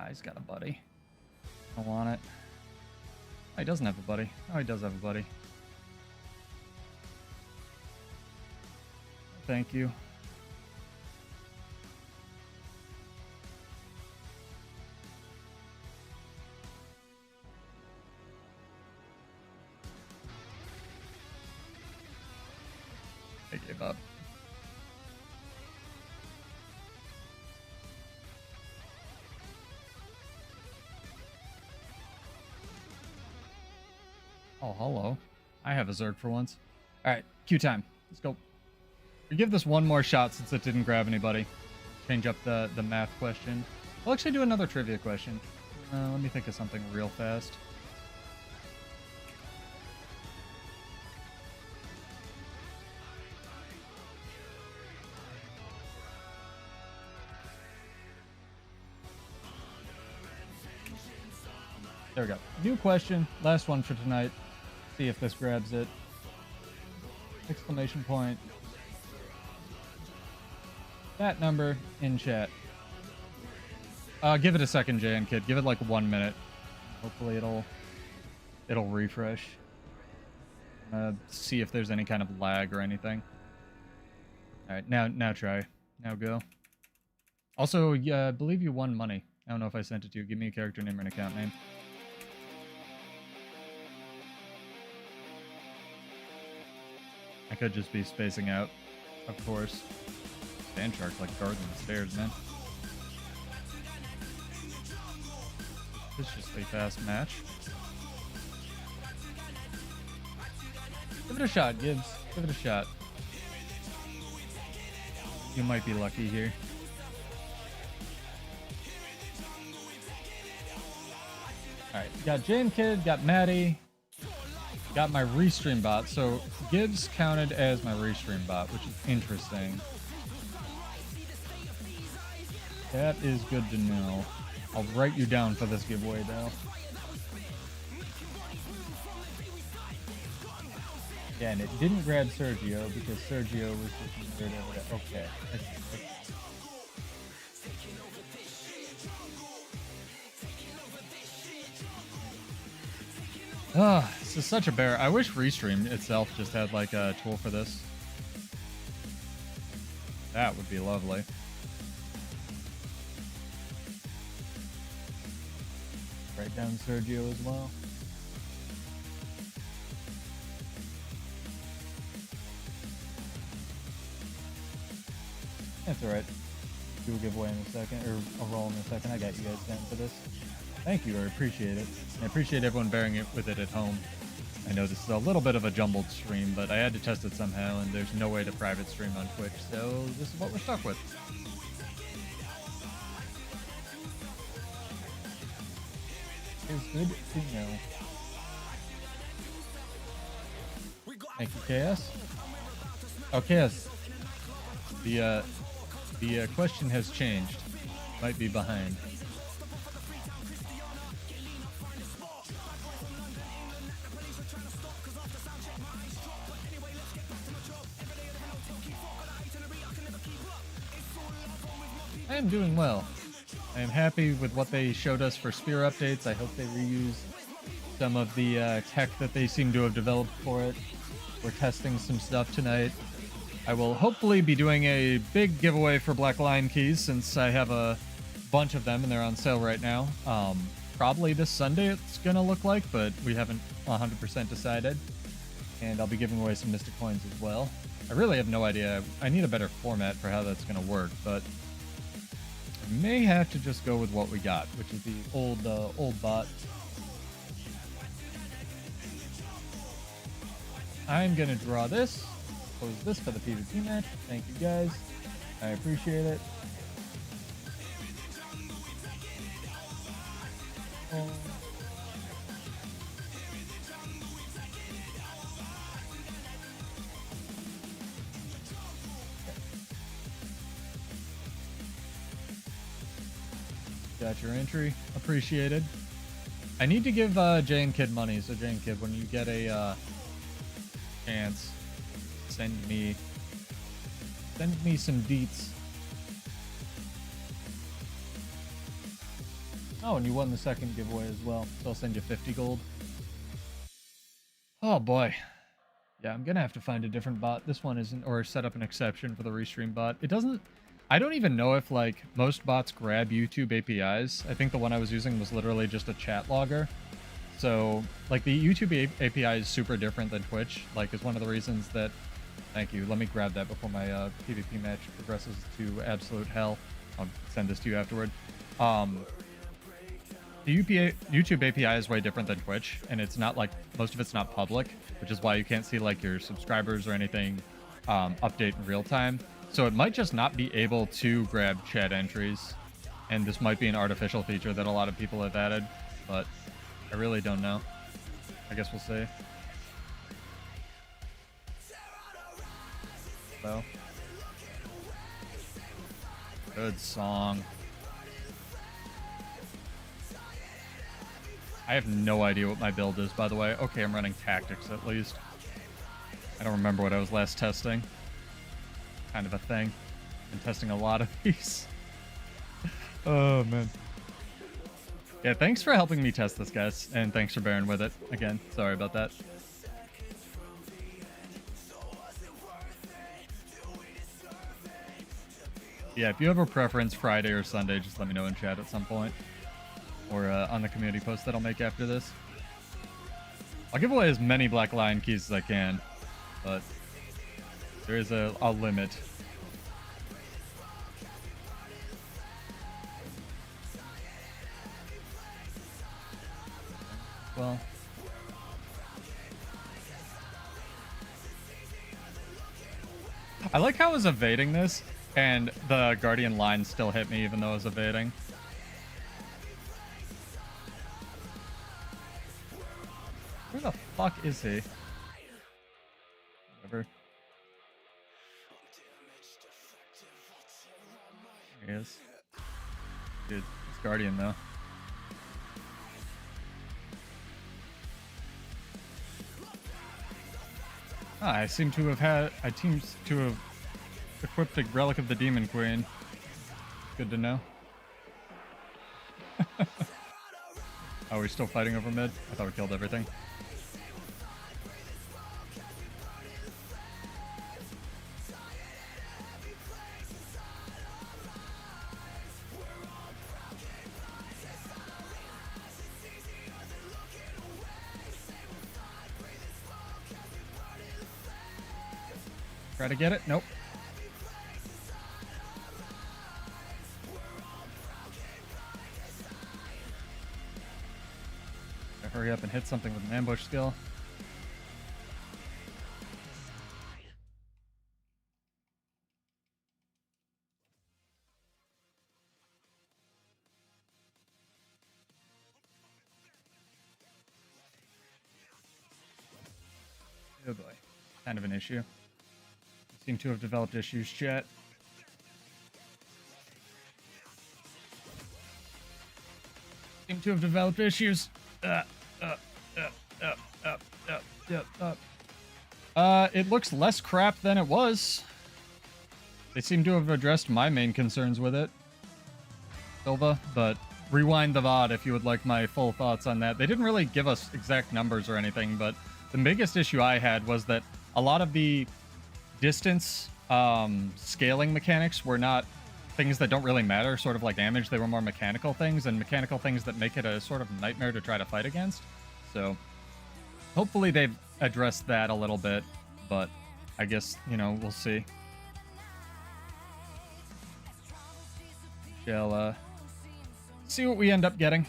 He's got a buddy. I want it. Oh, he doesn't have a buddy. Oh, he does have a buddy. Thank you. I gave up. Oh, hello. I have a Zerg for once. Alright, Q time. Let's go. We give this one more shot since it didn't grab anybody. Change up the math question. I'll actually do another trivia question. Let me think of something real fast. There we go. New question. Last one for tonight. See if this grabs it. Exclamation point. That number in chat. Give it a second, JN Kid. Give it like 1 minute. Hopefully it'll refresh. See if there's any kind of lag or anything. All right, now try. Now go. Also, yeah, I believe you won money. I don't know if I sent it to you. Give me a character name or an account name. I could just be spacing out, of course. Sand sharks like guards on the stairs, man. It's just a fast match. Give it a shot, Gibbs. Give it a shot. You might be lucky here. Alright, got Jane Kid, got Maddie. got my restream bot. So Gibbs counted as my restream bot, which is interesting. That is good to know. I'll write you down for this giveaway, though. Yeah, and it didn't grab Sergio because Sergio was just weird over there. Okay. Ah, this is such a bear. I wish Restream itself just had like a tool for this. That would be lovely. Write down Sergio as well. That's alright. Do a giveaway in a second, or a roll in a second. I got you guys down for this. Thank you, I appreciate it. I appreciate everyone bearing it with it at home. I know this is a little bit of a jumbled stream, but I had to test it somehow, and there's no way to private stream on Twitch, so this is what we're stuck with. It's good to know. Thank you, KS. Oh, KS. The question has changed. Might be behind. I am doing well. I am happy with what they showed us for spear updates. I hope they reuse some of the tech that they seem to have developed for it. We're testing some stuff tonight. I will hopefully be doing a big giveaway for Black Lion keys since I have a bunch of them and they're on sale right now. Probably this Sunday it's gonna look like, but we haven't 100% decided. And I'll be giving away some Mystic Coins as well. I really have no idea. I need a better format for how that's gonna work, but I may have to just go with what we got, which is the old bot. I'm gonna draw this. Close this for the PvP match. Thank you guys. I appreciate it. Got your entry. Appreciated. I need to give Jay and Kid money. So Jay and Kid, when you get a chance, send me some deets. Oh, and you won the second giveaway as well, so I'll send you 50 gold. Oh boy. Yeah, I'm gonna have to find a different bot. This one isn't, or set up an exception for the restream bot. It doesn't, I don't even know if like most bots grab YouTube APIs. I think the one I was using was literally just a chat logger. So like the YouTube API is super different than Twitch. Like is one of the reasons that, thank you. Let me grab that before my PvP match progresses to absolute hell. I'll send this to you afterward. The YouTube API is way different than Twitch, and it's not like, most of it's not public, which is why you can't see like your subscribers or anything update in real time. So it might just not be able to grab chat entries, and this might be an artificial feature that a lot of people have added, but I really don't know. I guess we'll see. So, good song. I have no idea what my build is, by the way. Okay, I'm running tactics at least. I don't remember what I was last testing. Kind of a thing. Been testing a lot of these. Oh, man. Yeah, thanks for helping me test this, guys. And thanks for bearing with it. Again, sorry about that. Yeah, if you have a preference, Friday or Sunday, just let me know in chat at some point. Or on the community post that I'll make after this. I'll give away as many Black Lion keys as I can, but there is a limit. Well, I like how I was evading this, and the Guardian line still hit me even though I was evading. Where the fuck is he? Whatever. There he is. Dude, it's Guardian though. I seem to have equipped a relic of the Demon Queen. Good to know. Oh, we're still fighting over mid? I thought we killed everything. Try to get it? Nope. Hurry up and hit something with an ambush skill. Oh boy. Kind of an issue. Seem to have developed issues, chat. Seem to have developed issues. It looks less crap than it was. They seem to have addressed my main concerns with it, Silva, but rewind the VOD if you would like my full thoughts on that. They didn't really give us exact numbers or anything, but the biggest issue I had was that a lot of the distance scaling mechanics were not things that don't really matter, sort of like damage. They were more mechanical things, and mechanical things that make it a sort of nightmare to try to fight against. So hopefully they've addressed that a little bit, but I guess, you know, we'll see. Shall see what we end up getting.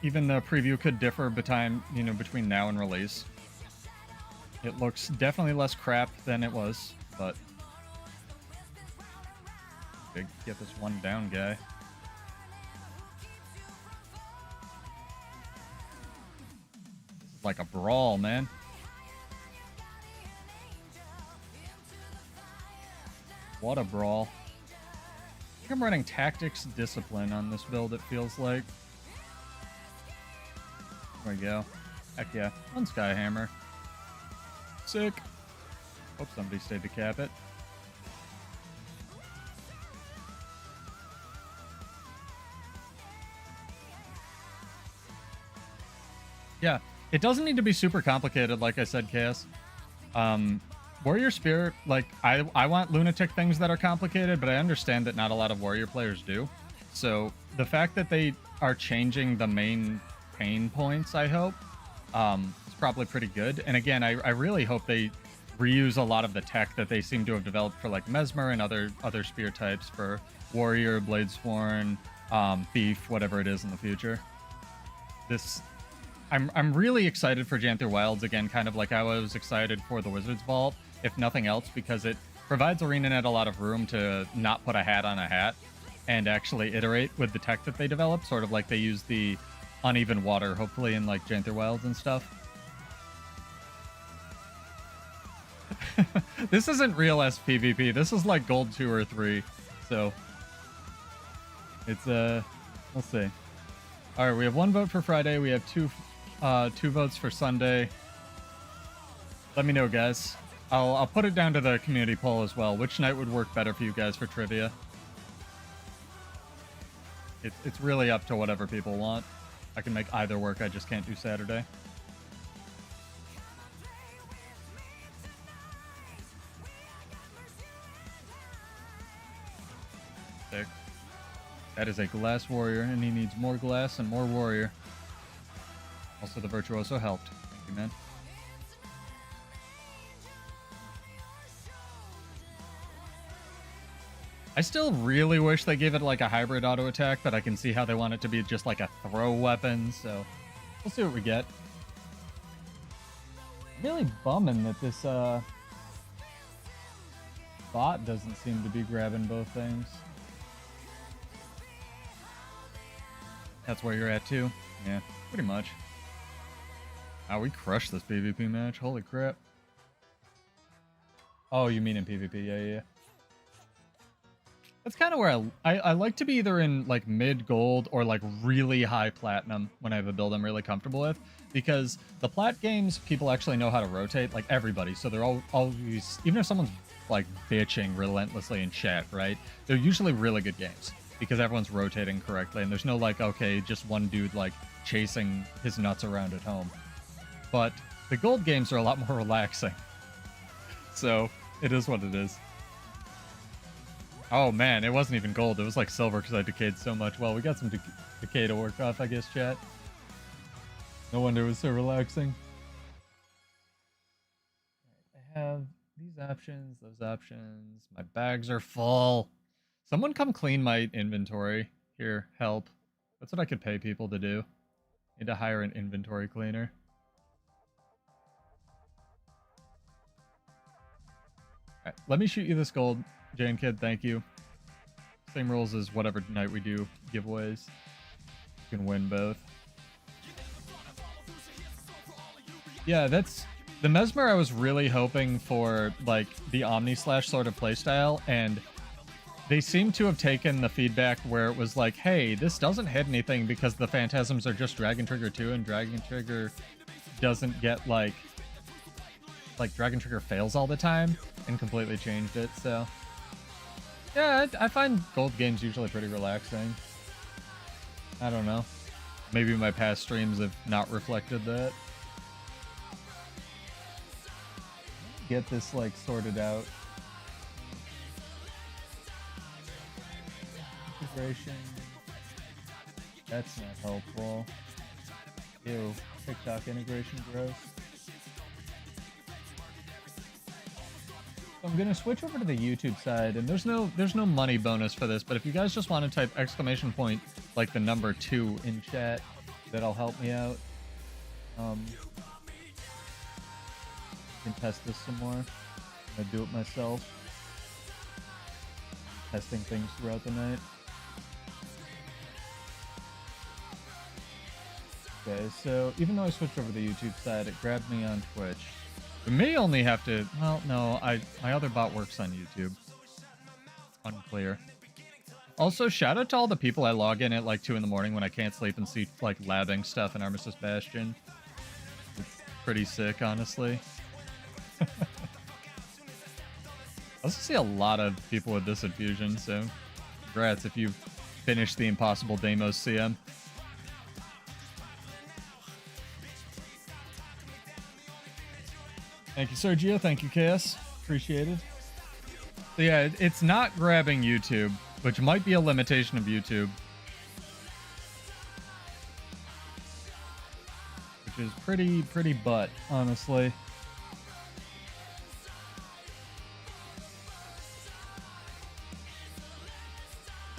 Even the preview could differ between now and release. It looks definitely less crap than it was, but big get this one down guy. This is like a brawl, man. What a brawl. I think I'm running tactics discipline on this build, it feels like. There we go. Heck yeah. One Skyhammer. Sick. Hope somebody stayed to cap it. Yeah, it doesn't need to be super complicated, like I said, Chaos. Warrior Spirit, like, I want lunatic things that are complicated, but I understand that not a lot of warrior players do. So the fact that they are changing the main pain points, I hope, is probably pretty good. And again, I really hope they reuse a lot of the tech that they seem to have developed for like mesmer and other spear types for warrior, bladesworn, thief, whatever it is in the future. I'm really excited for Janther Wilds again, kind of like I was excited for the Wizard's Vault, if nothing else, because it provides ArenaNet a lot of room to not put a hat on a hat and actually iterate with the tech that they develop, sort of like they use the uneven water, hopefully, in like Janther Wilds and stuff. This isn't real SPVP. This is like gold 2 or 3, so it's we'll see. All right, we have 1 vote for Friday. We have 2 votes for Sunday. Let me know, guys. I'll put it down to the community poll as well. Which night would work better for you guys for trivia? It's really up to whatever people want. I can make either work. I just can't do Saturday. Sick. That is a glass warrior, and he needs more glass and more warrior. Also, the Virtuoso helped. Thank you, man. I still really wish they gave it like a hybrid auto attack, but I can see how they want it to be just like a throw weapon, so we'll see what we get. Really bumming that this bot doesn't seem to be grabbing both things. That's where you're at too? Yeah, pretty much. Wow, we crushed this PvP match. Holy crap. Oh, you mean in PvP? Yeah. That's kind of where I like to be either in like mid gold or like really high platinum when I have a build I'm really comfortable with, because the plat games people actually know how to rotate, like everybody, so they're always, even if someone's like bitching relentlessly in chat, right, they're usually really good games because everyone's rotating correctly and there's no like, okay, just one dude like chasing his nuts around at home. But the gold games are a lot more relaxing, so it is what it is. Oh man, it wasn't even gold. It was like silver because I decayed so much. Well, we got some decay to work off, I guess, chat. No wonder it was so relaxing. I have these options, those options. My bags are full. Someone come clean my inventory. Here, help. That's what I could pay people to do. Need to hire an inventory cleaner. Alright, let me shoot you this gold. Jane Kid, thank you. Same rules as whatever night we do giveaways. You can win both. Yeah, that's the mesmer. I was really hoping for like the Omni Slash sort of playstyle, and they seem to have taken the feedback where it was like, hey, this doesn't hit anything because the phantasms are just Dragon Trigger 2 and Dragon Trigger doesn't get like Dragon Trigger fails all the time, and completely changed it. So yeah, I find gold games usually pretty relaxing. I don't know. Maybe my past streams have not reflected that. Get this like sorted out. Integration. That's not helpful. Ew, TikTok integration gross. So I'm gonna switch over to the YouTube side, and there's no money bonus for this, but if you guys just want to type exclamation point like the number 2 in chat, that'll help me out. Can test this some more. I'm gonna do it myself. Testing things throughout the night. Okay, so even though I switched over to the YouTube side, it grabbed me on Twitch. We may only have to, well, no, my other bot works on YouTube. It's unclear. Also, shout out to all the people I log in at like 2 in the morning when I can't sleep and see like labbing stuff in Armistice Bastion. It's pretty sick, honestly. I also see a lot of people with this infusion, so congrats if you've finished the Impossible Deimos CM. Thank you, Sergio. Thank you, KS. Appreciate it. So yeah, it's not grabbing YouTube, which might be a limitation of YouTube. Which is pretty butt, honestly.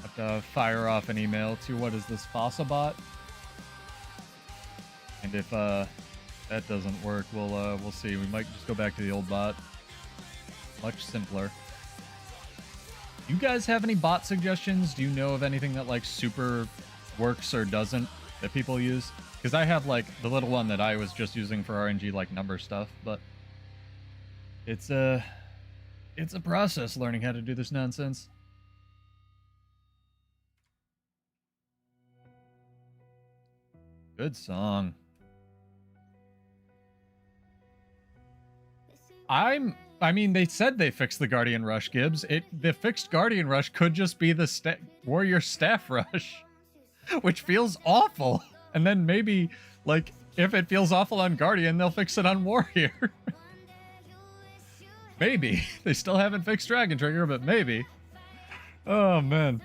Have to fire off an email to what is this Fossabot? And if that doesn't work, we'll see. We might just go back to the old bot. Much simpler. You guys have any bot suggestions? Do you know of anything that like super works or doesn't that people use? Because I have like the little one that I was just using for RNG like number stuff, but it's a process learning how to do this nonsense. Good song. I mean, they said they fixed the Guardian Rush, Gibbs. The fixed Guardian Rush could just be the Warrior Staff Rush, which feels awful. And then maybe, like, if it feels awful on Guardian, they'll fix it on Warrior. Maybe. They still haven't fixed Dragon Trigger, but maybe. Oh, man.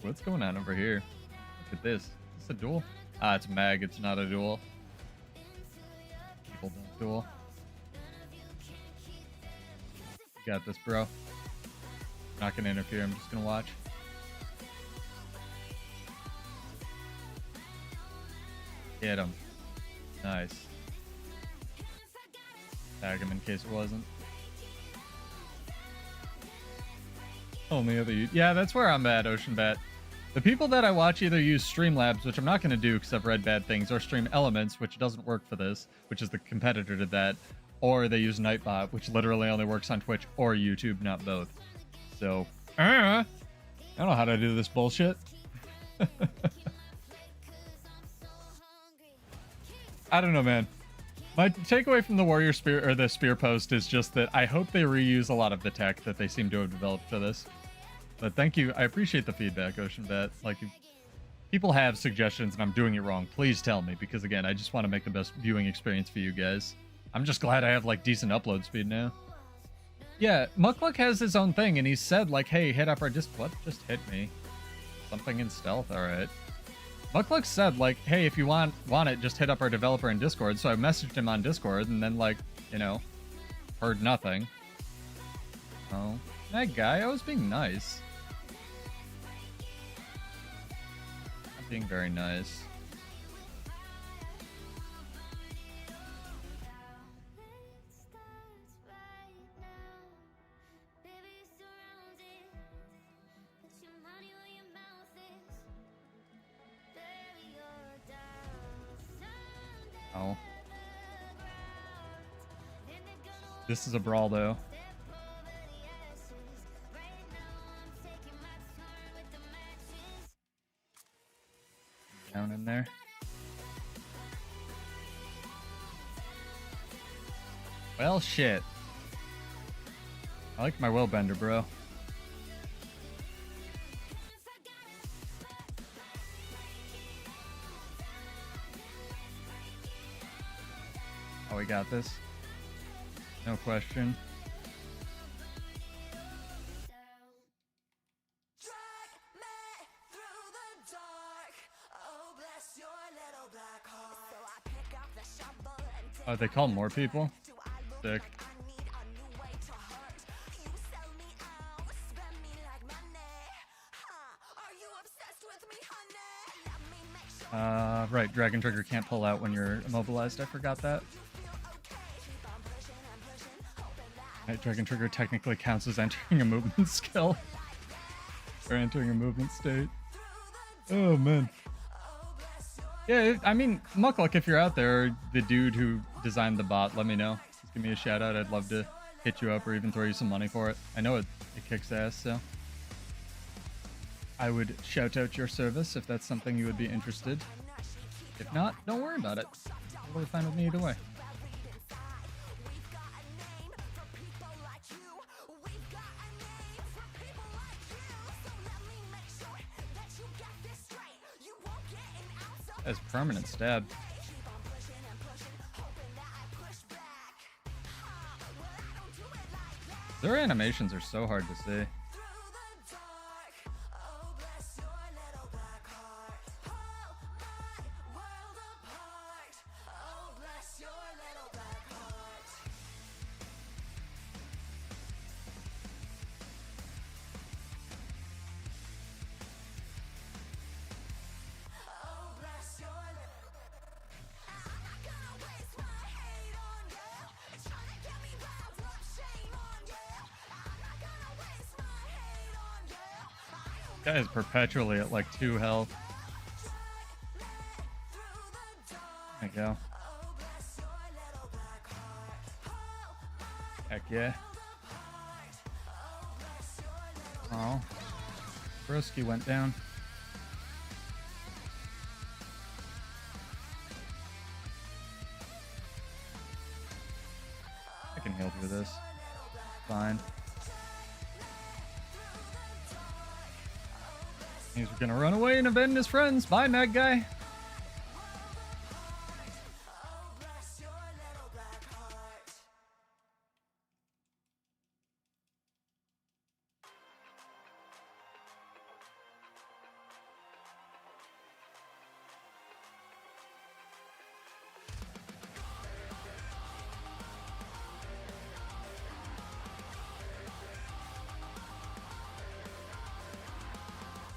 What's going on over here? Look at this. Is this a duel? Ah, it's mag. It's not a duel. People don't duel. You got this, bro. I'm not gonna interfere. I'm just gonna watch. Get him. Nice. Tag him in case it wasn't. Only other... Yeah, that's where I'm at, Ocean Bat. The people that I watch either use Streamlabs, which I'm not going to do because I've read bad things, or Stream Elements, which doesn't work for this, which is the competitor to that, or they use Nightbot, which literally only works on Twitch or YouTube, not both. So, I don't know how to do this bullshit. I don't know, man. My takeaway from the warrior spear or the spear post is just that I hope they reuse a lot of the tech that they seem to have developed for this. But thank you. I appreciate the feedback, Ocean Bet. Like, if people have suggestions and I'm doing it wrong, please tell me. Because, again, I just want to make the best viewing experience for you guys. I'm just glad I have, like, decent upload speed now. Yeah, Mukluk has his own thing, and he said, like, hey, hit up our What just hit me? Something in stealth, alright. Mukluk said, like, hey, if you want it, just hit up our developer in Discord. So I messaged him on Discord, and then, like, you know, heard nothing. Oh, that guy, I was being nice. Being very nice. Oh. This is a brawl though. Down in there. Well, shit. I like my Willbender, bro. Oh, we got this. No question. Oh, they call more people? Sick. Right, Dragon Trigger can't pull out when you're immobilized. I forgot that. Right, Dragon Trigger technically counts as entering a movement skill. Or entering a movement state. Oh, man. Yeah, I mean, Mukluk, if you're out there, the dude who designed the bot, let me know. Just give me a shout out. I'd love to hit you up or even throw you some money for it. I know it kicks ass, so I would shout out your service if that's something you would be interested. If not, don't worry about it. Totally fine with me either way. That's permanent stab. Their animations are so hard to see. Guy is perpetually at like 2 health. There you go. Heck yeah. Oh. Broski went down. I can heal through this. Fine. He's gonna run away and abandon his friends. Bye, Mad Guy.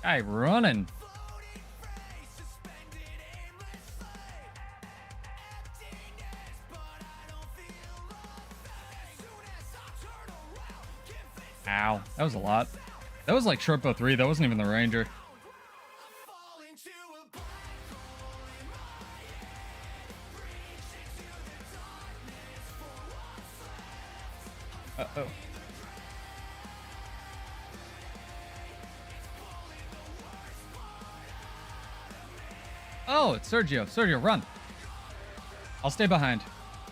Guy running. Ow. That was a lot. That was like short bow 3. That wasn't even the ranger. Uh-oh. Oh, it's Sergio. Sergio, run. I'll stay behind.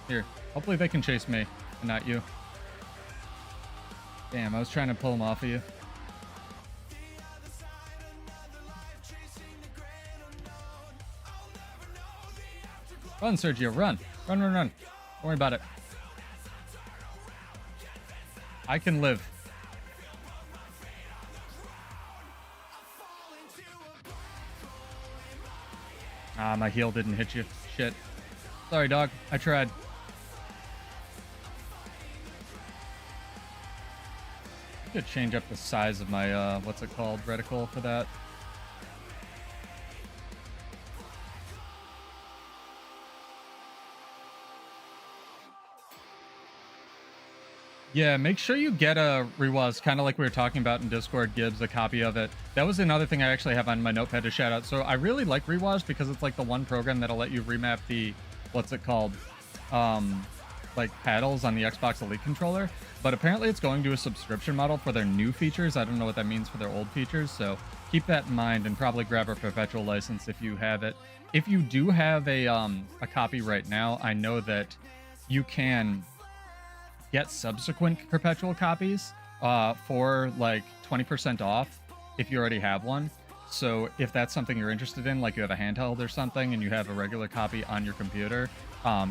Here. Hopefully they can chase me and not you. Damn, I was trying to pull him off of you. Run, Sergio, run. Run, run, run. Don't worry about it. I can live. Ah, my heal didn't hit you. Shit. Sorry, dog. I tried. I could change up the size of my, what's it called, reticle for that. Yeah, make sure you get a Rewas, kind of like we were talking about in Discord, Gibbs, a copy of it. That was another thing I actually have on my notepad to shout out. So I really like Rewas because it's like the one program that'll let you remap the, what's it called, like paddles on the Xbox Elite controller. But apparently it's going to a subscription model for their new features. I don't know what that means for their old features. So keep that in mind and probably grab a perpetual license if you have it. If you do have a copy right now, I know that you can get subsequent perpetual copies for like 20% off if you already have one. So if that's something you're interested in, like you have a handheld or something and you have a regular copy on your computer,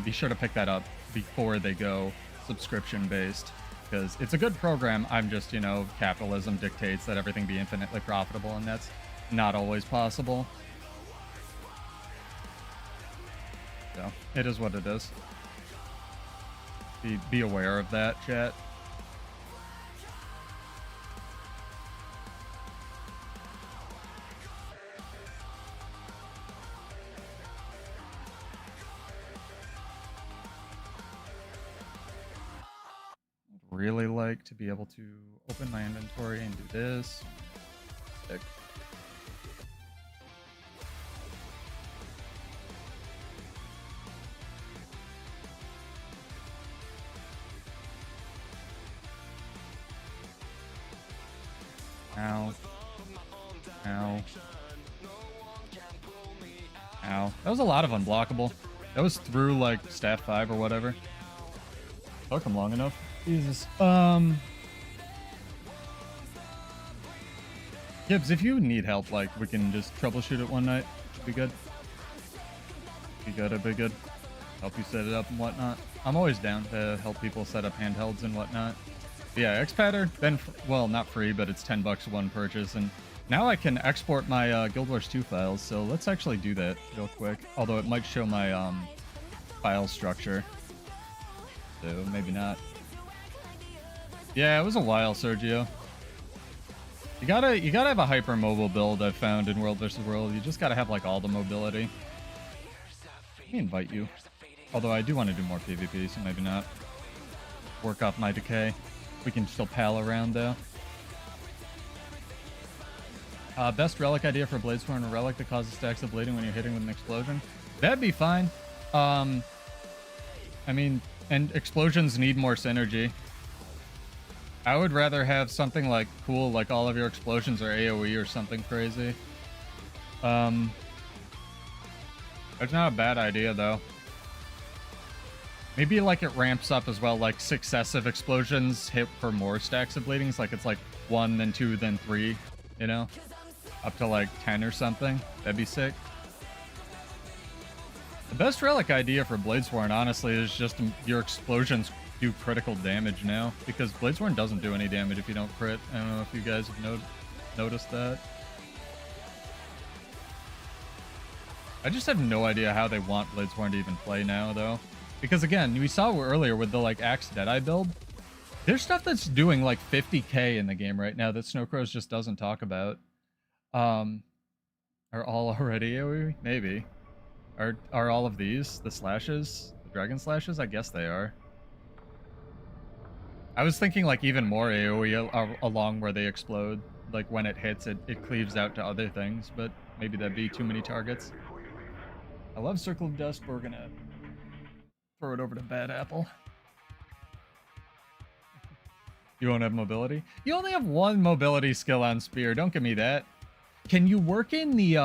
be sure to pick that up before they go subscription based, because it's a good program. I'm just, you know, capitalism dictates that everything be infinitely profitable, and that's not always possible. So it is what it is. Be aware of that, chat. I'd really like to be able to open my inventory and do this. Sick. Ow. Ow. Ow. That was a lot of unblockable. That was through, like, staff 5 or whatever. Took him long enough. Jesus. Gibbs, if you need help, like, we can just troubleshoot it one night. Should be good. Be good, it'd be good. Help you set it up and whatnot. I'm always down to help people set up handhelds and whatnot. Yeah, Xpadder, then, well, not free, but it's $10 one purchase, and now I can export my Guild Wars 2 files, so let's actually do that real quick, although it might show my file structure, so maybe not. Yeah, it was a while, Sergio. You gotta have a hyper mobile build, I've found, in World vs. World. You just gotta have, like, all the mobility. Let me invite you. Although I do want to do more PvP, so maybe not. Work off my decay. We can still pal around, though. Best relic idea for Bladesworn, a relic that causes stacks of bleeding when you're hitting with an explosion. That'd be fine. I mean, and explosions need more synergy. I would rather have something like cool, like all of your explosions are AoE or something crazy. That's not a bad idea, though. Maybe like it ramps up as well, like successive explosions hit for more stacks of bleedings. Like it's like 1, then 2, then 3, you know? Up to like 10 or something. That'd be sick. The best relic idea for Bladesworn, honestly, is just your explosions do critical damage now. Because Bladesworn doesn't do any damage if you don't crit. I don't know if you guys have noticed that. I just have no idea how they want Bladesworn to even play now, though. Because again, we saw earlier with the like Axe Deadeye build, there's stuff that's doing like 50k in the game right now that Snowcrows just doesn't talk about. Are all already AoE? Maybe. Are all of these the slashes? The dragon slashes? I guess they are. I was thinking like even more AoE along where they explode. Like when it hits, it cleaves out to other things, but maybe that'd be too many targets. I love Circle of Dust, but we're gonna throw it over to Bad Apple. You won't have mobility? You only have one mobility skill on spear. Don't give me that. Can you work in the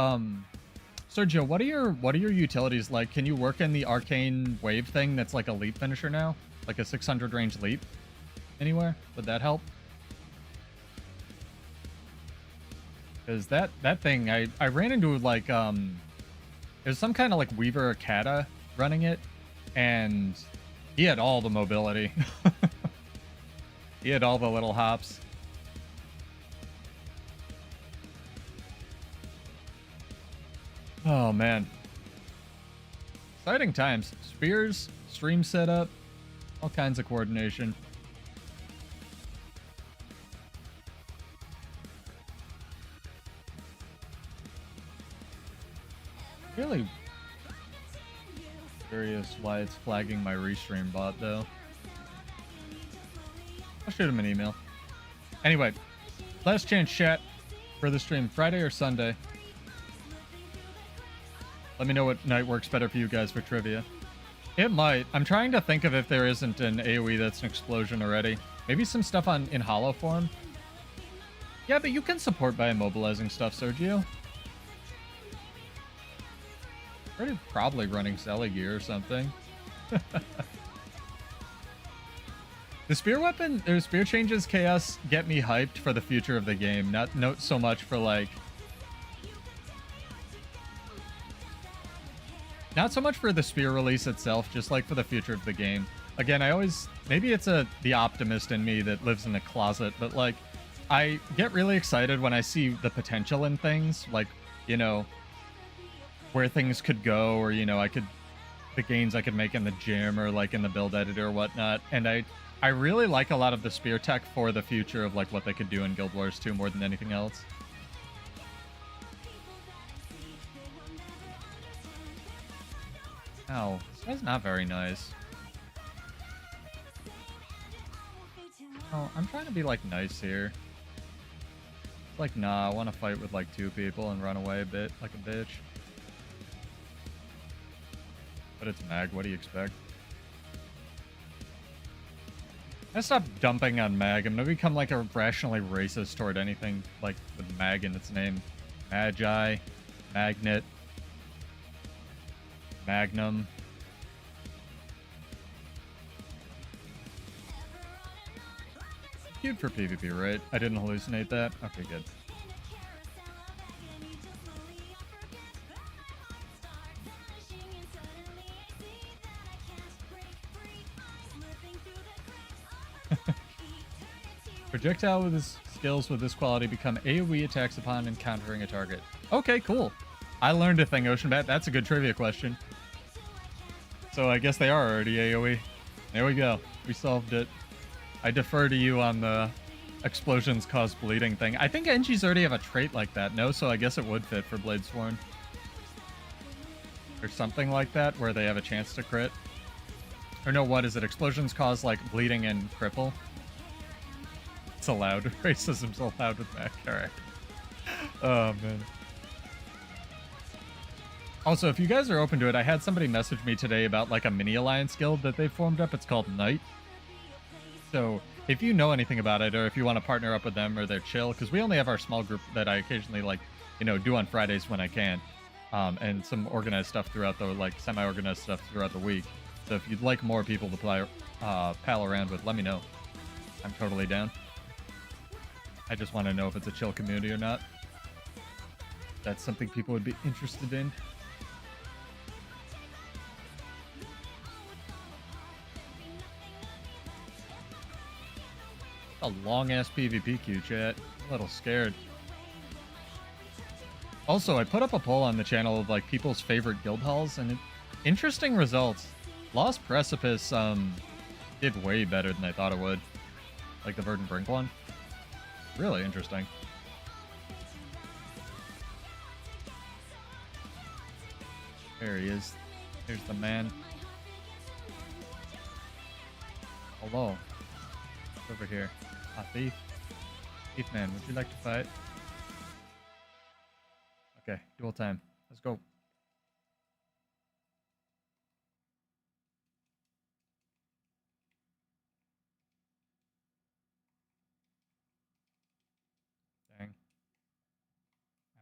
Sergio, what are your utilities like? Can you work in the arcane wave thing that's like a leap finisher now? Like a 600 range leap? Anywhere? Would that help? Because that thing, I ran into like there's some kind of like Weaver or Kata running it, and he had all the mobility. He had all the little hops. Oh man. Exciting times. Spears, stream setup, all kinds of coordination. Really curious why it's flagging my restream bot though. I'll shoot him an email. Anyway, last chance chat for the stream, Friday or Sunday. Let me know what night works better for you guys for trivia. It might. I'm trying to think of if there isn't an AoE that's an explosion already. Maybe some stuff in hollow form. Yeah, but you can support by immobilizing stuff, Sergio. Probably running Zelly gear or something. The spear weapon, or spear changes chaos get me hyped for the future of the game. Not so much for like... Not so much for the spear release itself, just like for the future of the game. Again, I always... Maybe it's the optimist in me that lives in a closet, but like, I get really excited when I see the potential in things. Like, you know, where things could go, or, you know, the gains I could make in the gym or like in the build editor or whatnot. And I really like a lot of the spear tech for the future of like what they could do in Guild Wars 2 more than anything else. Ow, this guy's not very nice. Oh, I'm trying to be like nice here. Like, nah, I want to fight with like 2 people and run away a bit like a bitch. But it's mag, what do you expect? I stop dumping on mag. I'm gonna become like a rationally racist toward anything like with mag in its name. Magi, magnet, magnum. Cute for PvP, right? I didn't hallucinate that? Okay, good. Projectile with his skills with this quality become AoE attacks upon encountering a target. Okay, cool. I learned a thing, Ocean Bat. That's a good trivia question. So I guess they are already AoE. There we go. We solved it. I defer to you on the explosions cause bleeding thing. I think Engies already have a trait like that, no? So I guess it would fit for Bladesworn. Or something like that, where they have a chance to crit. Or no, what is it? Explosions cause, like, bleeding and cripple? It's allowed. Racism's allowed with that character. Oh, man. Also, if you guys are open to it, I had somebody message me today about, like, a mini-alliance guild that they formed up. It's called Knight. So, if you know anything about it, or if you want to partner up with them, or they're chill, because we only have our small group that I occasionally, like, you know, do on Fridays when I can. And some organized stuff throughout the, like, semi-organized stuff throughout the week. So if you'd like more people to play, pal around with, let me know. I'm totally down. I just want to know if it's a chill community or not. That's something people would be interested in. A long-ass PvP queue, chat. I'm a little scared. Also, I put up a poll on the channel of, like, people's favorite guild halls, and interesting results. Lost Precipice, did way better than I thought it would. Like the Verdant Brink one. Really interesting. There he is. Here's the man. Hello. Over here. Ah, thief. Thief man, would you like to fight? Okay, dual time. Let's go.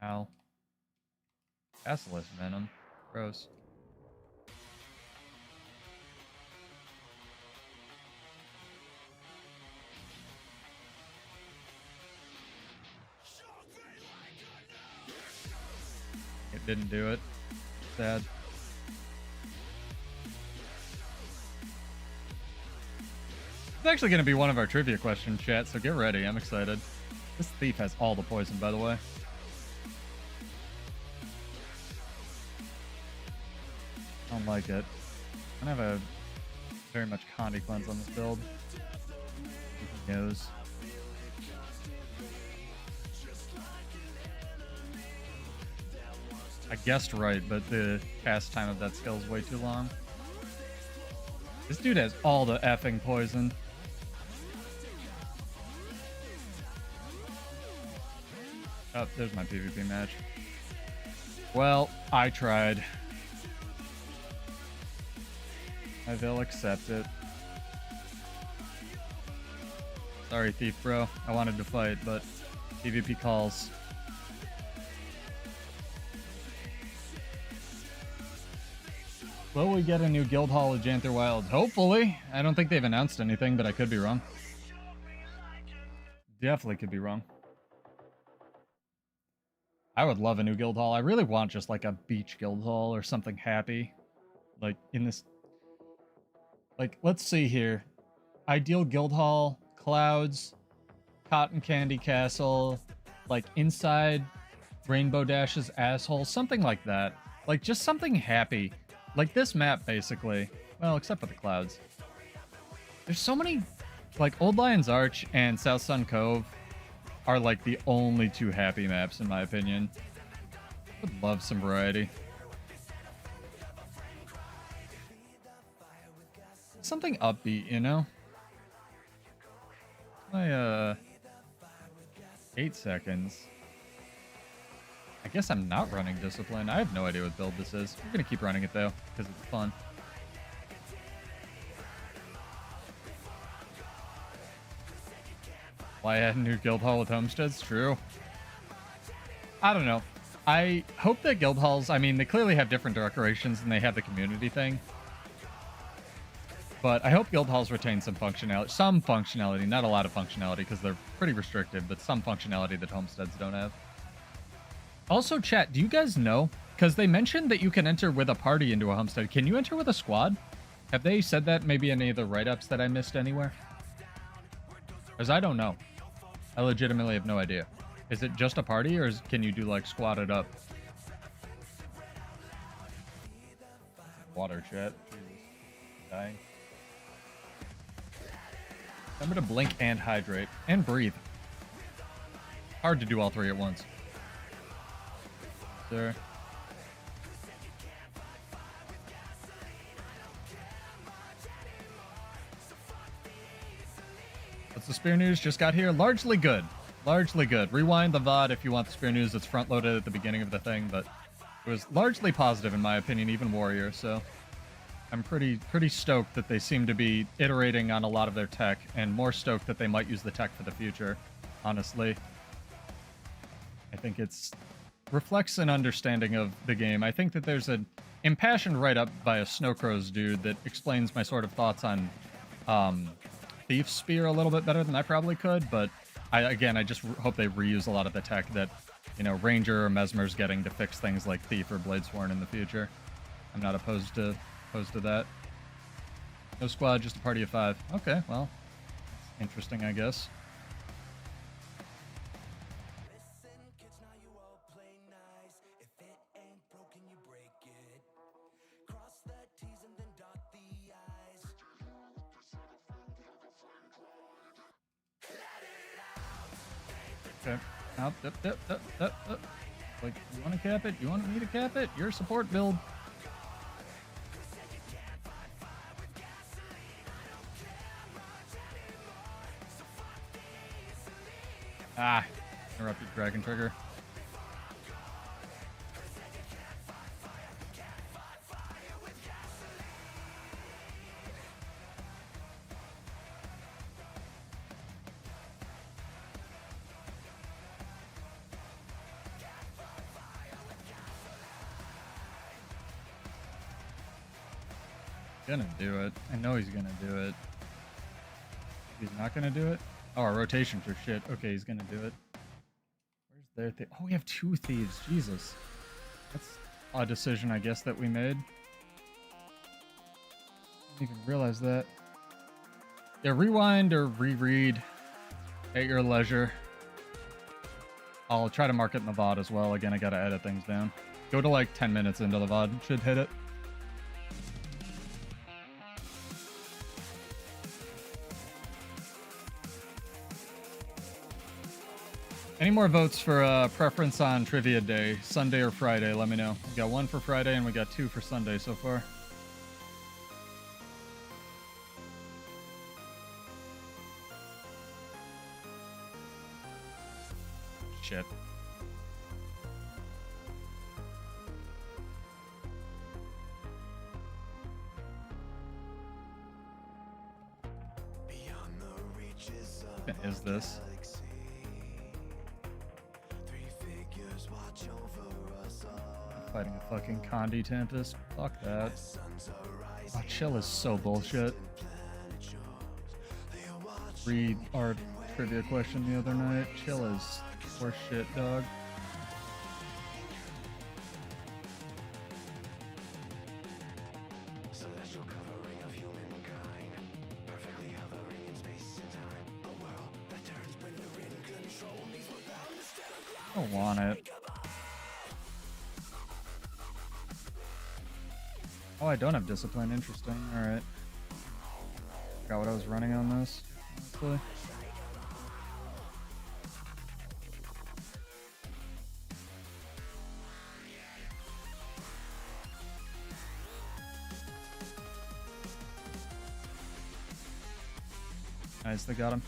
Ow. Basilisk venom. Gross. It didn't do it. Sad. It's actually going to be one of our trivia questions, chat, so get ready. I'm excited. This thief has all the poison, by the way. I don't like it. I don't have a very much Condi cleanse on this build. Who knows? I guessed right, but the cast time of that skill is way too long. This dude has all the effing poison. Oh, there's my PvP match. Well, I tried. I will accept it. Sorry, thief bro. I wanted to fight, but PvP calls. Will we get a new guild hall of Janther Wilds? Hopefully. I don't think they've announced anything, but I could be wrong. Definitely could be wrong. I would love a new guild hall. I really want just like a beach guild hall or something happy. Like in this... Like, let's see here. Ideal guild hall, clouds, cotton candy castle, like inside Rainbow Dash's asshole, something like that. Like just something happy. Like this map, basically. Well, except for the clouds. There's so many... Like, Old Lion's Arch and South Sun Cove are, like, the only two happy maps, in my opinion. Would love some variety. Something upbeat, you know? My, 8 seconds. I guess I'm not running Discipline. I have no idea what build this is. We're gonna keep running it, though, because it's fun. Why add a new guild hall with homesteads? True. I don't know. I hope that guild halls, I mean, they clearly have different decorations and they have the community thing. But I hope guild halls retain some functionality. Some functionality, not a lot of functionality because they're pretty restricted, but some functionality that homesteads don't have. Also, chat, do you guys know? Because they mentioned that you can enter with a party into a homestead. Can you enter with a squad? Have they said that maybe in any of the write-ups that I missed anywhere? Because I don't know. I legitimately have no idea. Is it just a party, or can you do, like, squatted up? Water, chat. Jesus. Dying. Remember to blink and hydrate. And breathe. Hard to do all three at once. Sir. What's the spear news? Just got here. Largely good. Largely good. Rewind the VOD if you want the spear news. It's front loaded at the beginning of the thing, but it was largely positive in my opinion, even Warrior, so I'm pretty stoked that they seem to be iterating on a lot of their tech, and more stoked that they might use the tech for the future, honestly. I think it's reflects an understanding of the game. I think that there's an impassioned write-up by a Snowcrows dude that explains my sort of thoughts on Thief Spear a little bit better than I probably could, but I just hope they reuse a lot of the tech that, you know, Ranger or Mesmer's getting to fix things like Thief or Bladesworn in the future. I'm not opposed to that. No squad, just a party of 5. Okay, well, interesting, I guess. Okay. Up. Like, you want to cap it? You want me to cap it? Your support build. Ah, interrupted dragon trigger. Gonna do it. I know he's gonna do it. He's not gonna do it? Oh, our rotations are shit. Okay, he's gonna do it. Where's their thief? Oh, we have 2 thieves. Jesus. That's a decision, I guess, that we made. Didn't even realize that. Yeah, rewind or reread at your leisure. I'll try to mark it in the VOD as well. Again, I gotta edit things down. Go to like 10 minutes into the VOD. Should hit it. Any more votes for preference on trivia day, Sunday or Friday? Let me know. We got 1 for Friday and we got 2 for Sunday so far. Shit. What is this? Fighting a fucking Condi Tempest. Fuck that. Oh, chill is so bullshit. Read our trivia question the other night. Chill is horse shit, dog. I don't want it. Oh, I don't have discipline. Interesting. Alright. Forgot what I was running on this, honestly. Nice, they got him.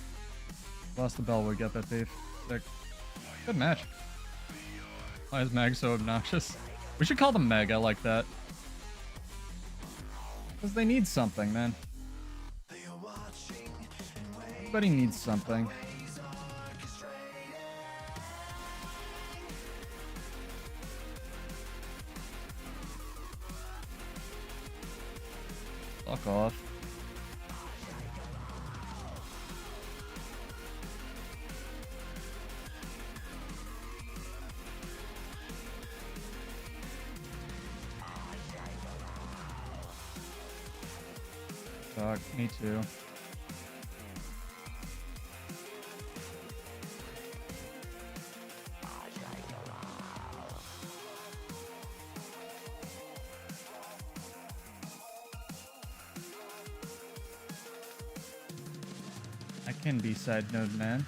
Lost the bell, we got that thief. Sick. Good match. Why is Mag so obnoxious? We should call them Meg, I like that. Because they need something, man. Everybody needs something. Fuck off. Fuck, me too. I can be side node man.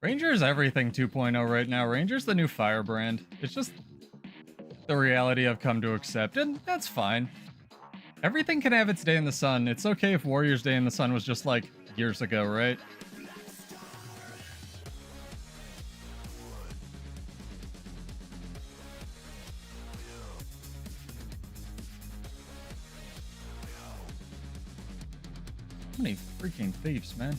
Ranger's everything 2.0 right now. Ranger's the new firebrand. It's just the reality I've come to accept, and that's fine. Everything can have its day in the sun. It's okay if Warrior's Day in the Sun was just like years ago, right? How many freaking thieves, man?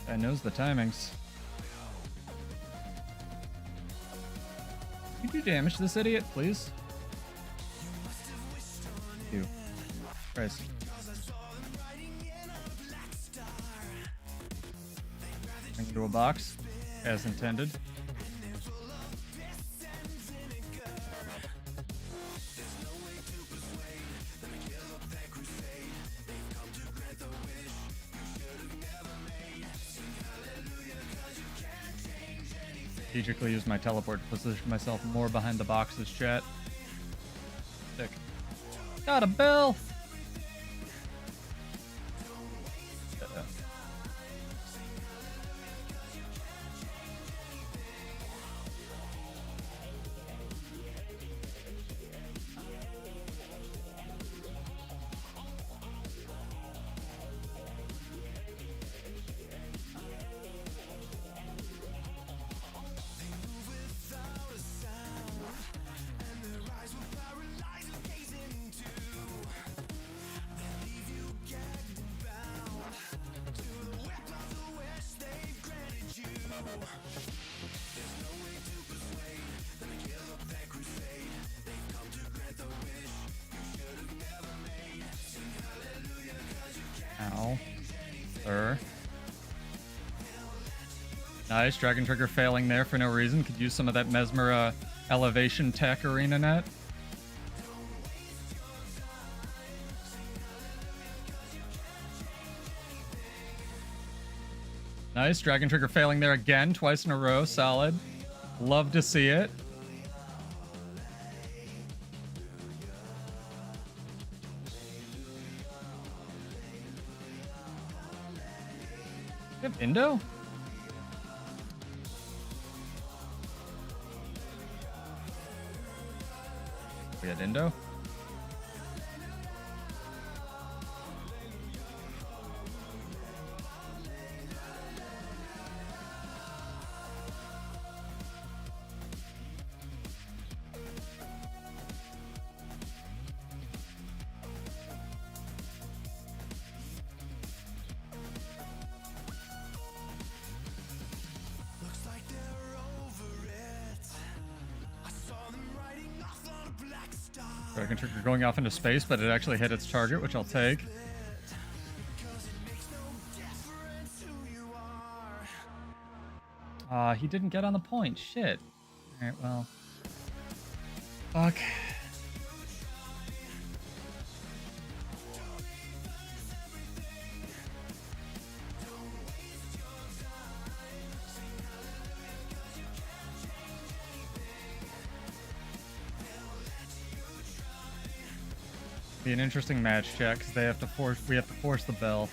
Guy knows the timings. Could you damage this idiot, please? Thank you. Christ. Into a box, as intended. Strategically use my teleport to position myself more behind the boxes, chat. Sick. Got a bell! sir. Nice. Dragon Trigger failing there for no reason. Could use some of that Mesmer elevation tech ArenaNet. Nice. Dragon Trigger failing there again. Twice in a row. Solid. Love to see it. You have Indo? We had Indo? Dragon Trigger going off into space, but it actually hit its target, which I'll take. He didn't get on the point. Shit. Alright, well. Fuck. Be an interesting match, chat, because we have to force the bell.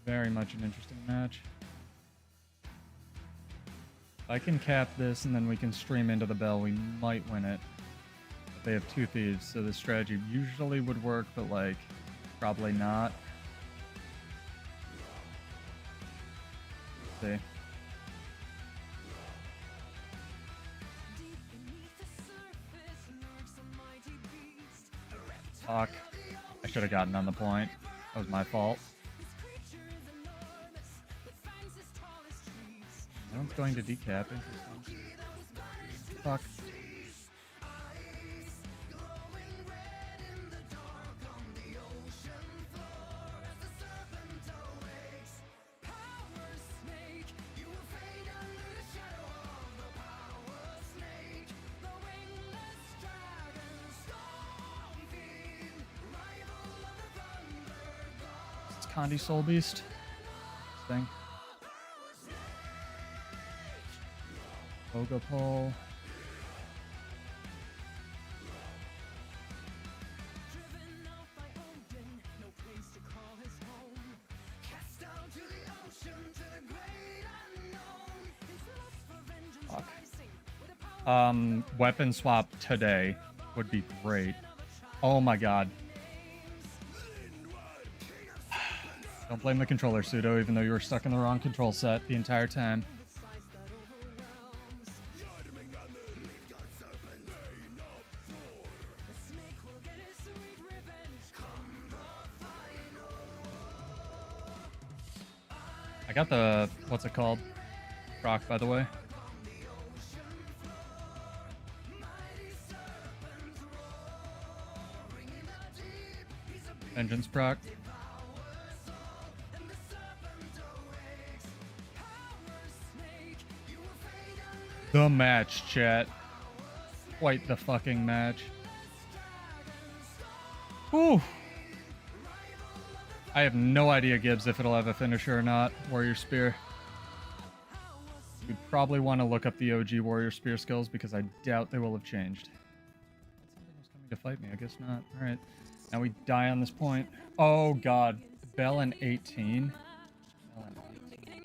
Very much an interesting match. If I can cap this and then we can stream into the bell, we might win it. But they have two thieves, so this strategy usually would work, but like, probably not. Let's see. Fuck. I should have gotten on the point. That was my fault. No one's going to decap. Interesting. Fuck. It's Condi Soul Beast. This thing. Ogopole. Fuck. Weapon swap today would be great. Oh my god. Don't blame the controller, Pseudo, even though you were stuck in the wrong control set the entire time. I got the, what's it called? Proc, by the way. Vengeance proc. The match, chat. Quite the fucking match. Whew. I have no idea, Gibbs, if it'll have a finisher or not. Warrior Spear. You'd probably want to look up the OG Warrior Spear skills because I doubt they will have changed. Something was coming to fight me. I guess not. Alright. Now we die on this point. Oh, God. Bell in 18. Bell in 18.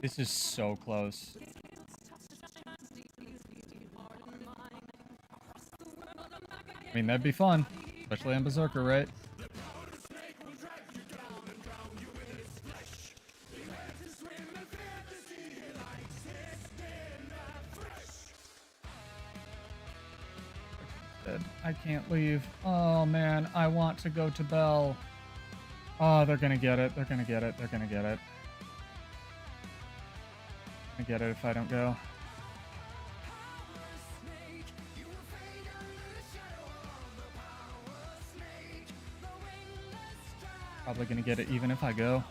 This is so close. I mean, that'd be fun. Especially on Berserker, right? I can't leave. Oh, man. I want to go to Bell. Oh, they're going to get it. They're going to get it. They're going to get it. I get it if I don't go. Probably going to get it even if I go.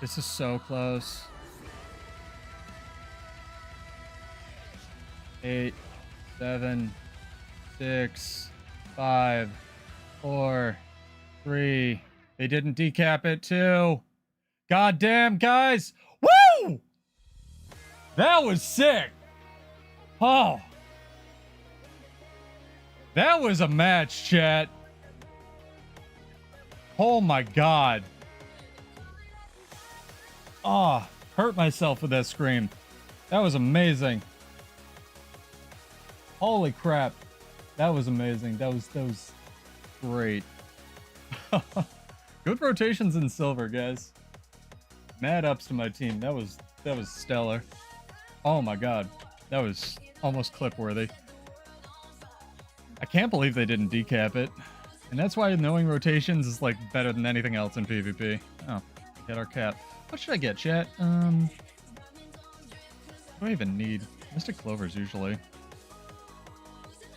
This is so close. 8, 7, 6, 5, 4, 3. They didn't decap it too. God damn, guys. Woo! That was sick. Oh. That was a match, chat. Oh my god. Oh, hurt myself with that scream. That was amazing. Holy crap. That was amazing. That was great. Good rotations in silver, guys. Mad ups to my team. That was stellar. Oh my god. That was almost clip worthy. I can't believe they didn't decap it. And that's why knowing rotations is like better than anything else in PvP. Oh, get our cap. What should I get, chat? What do I even need? Mystic Clovers usually.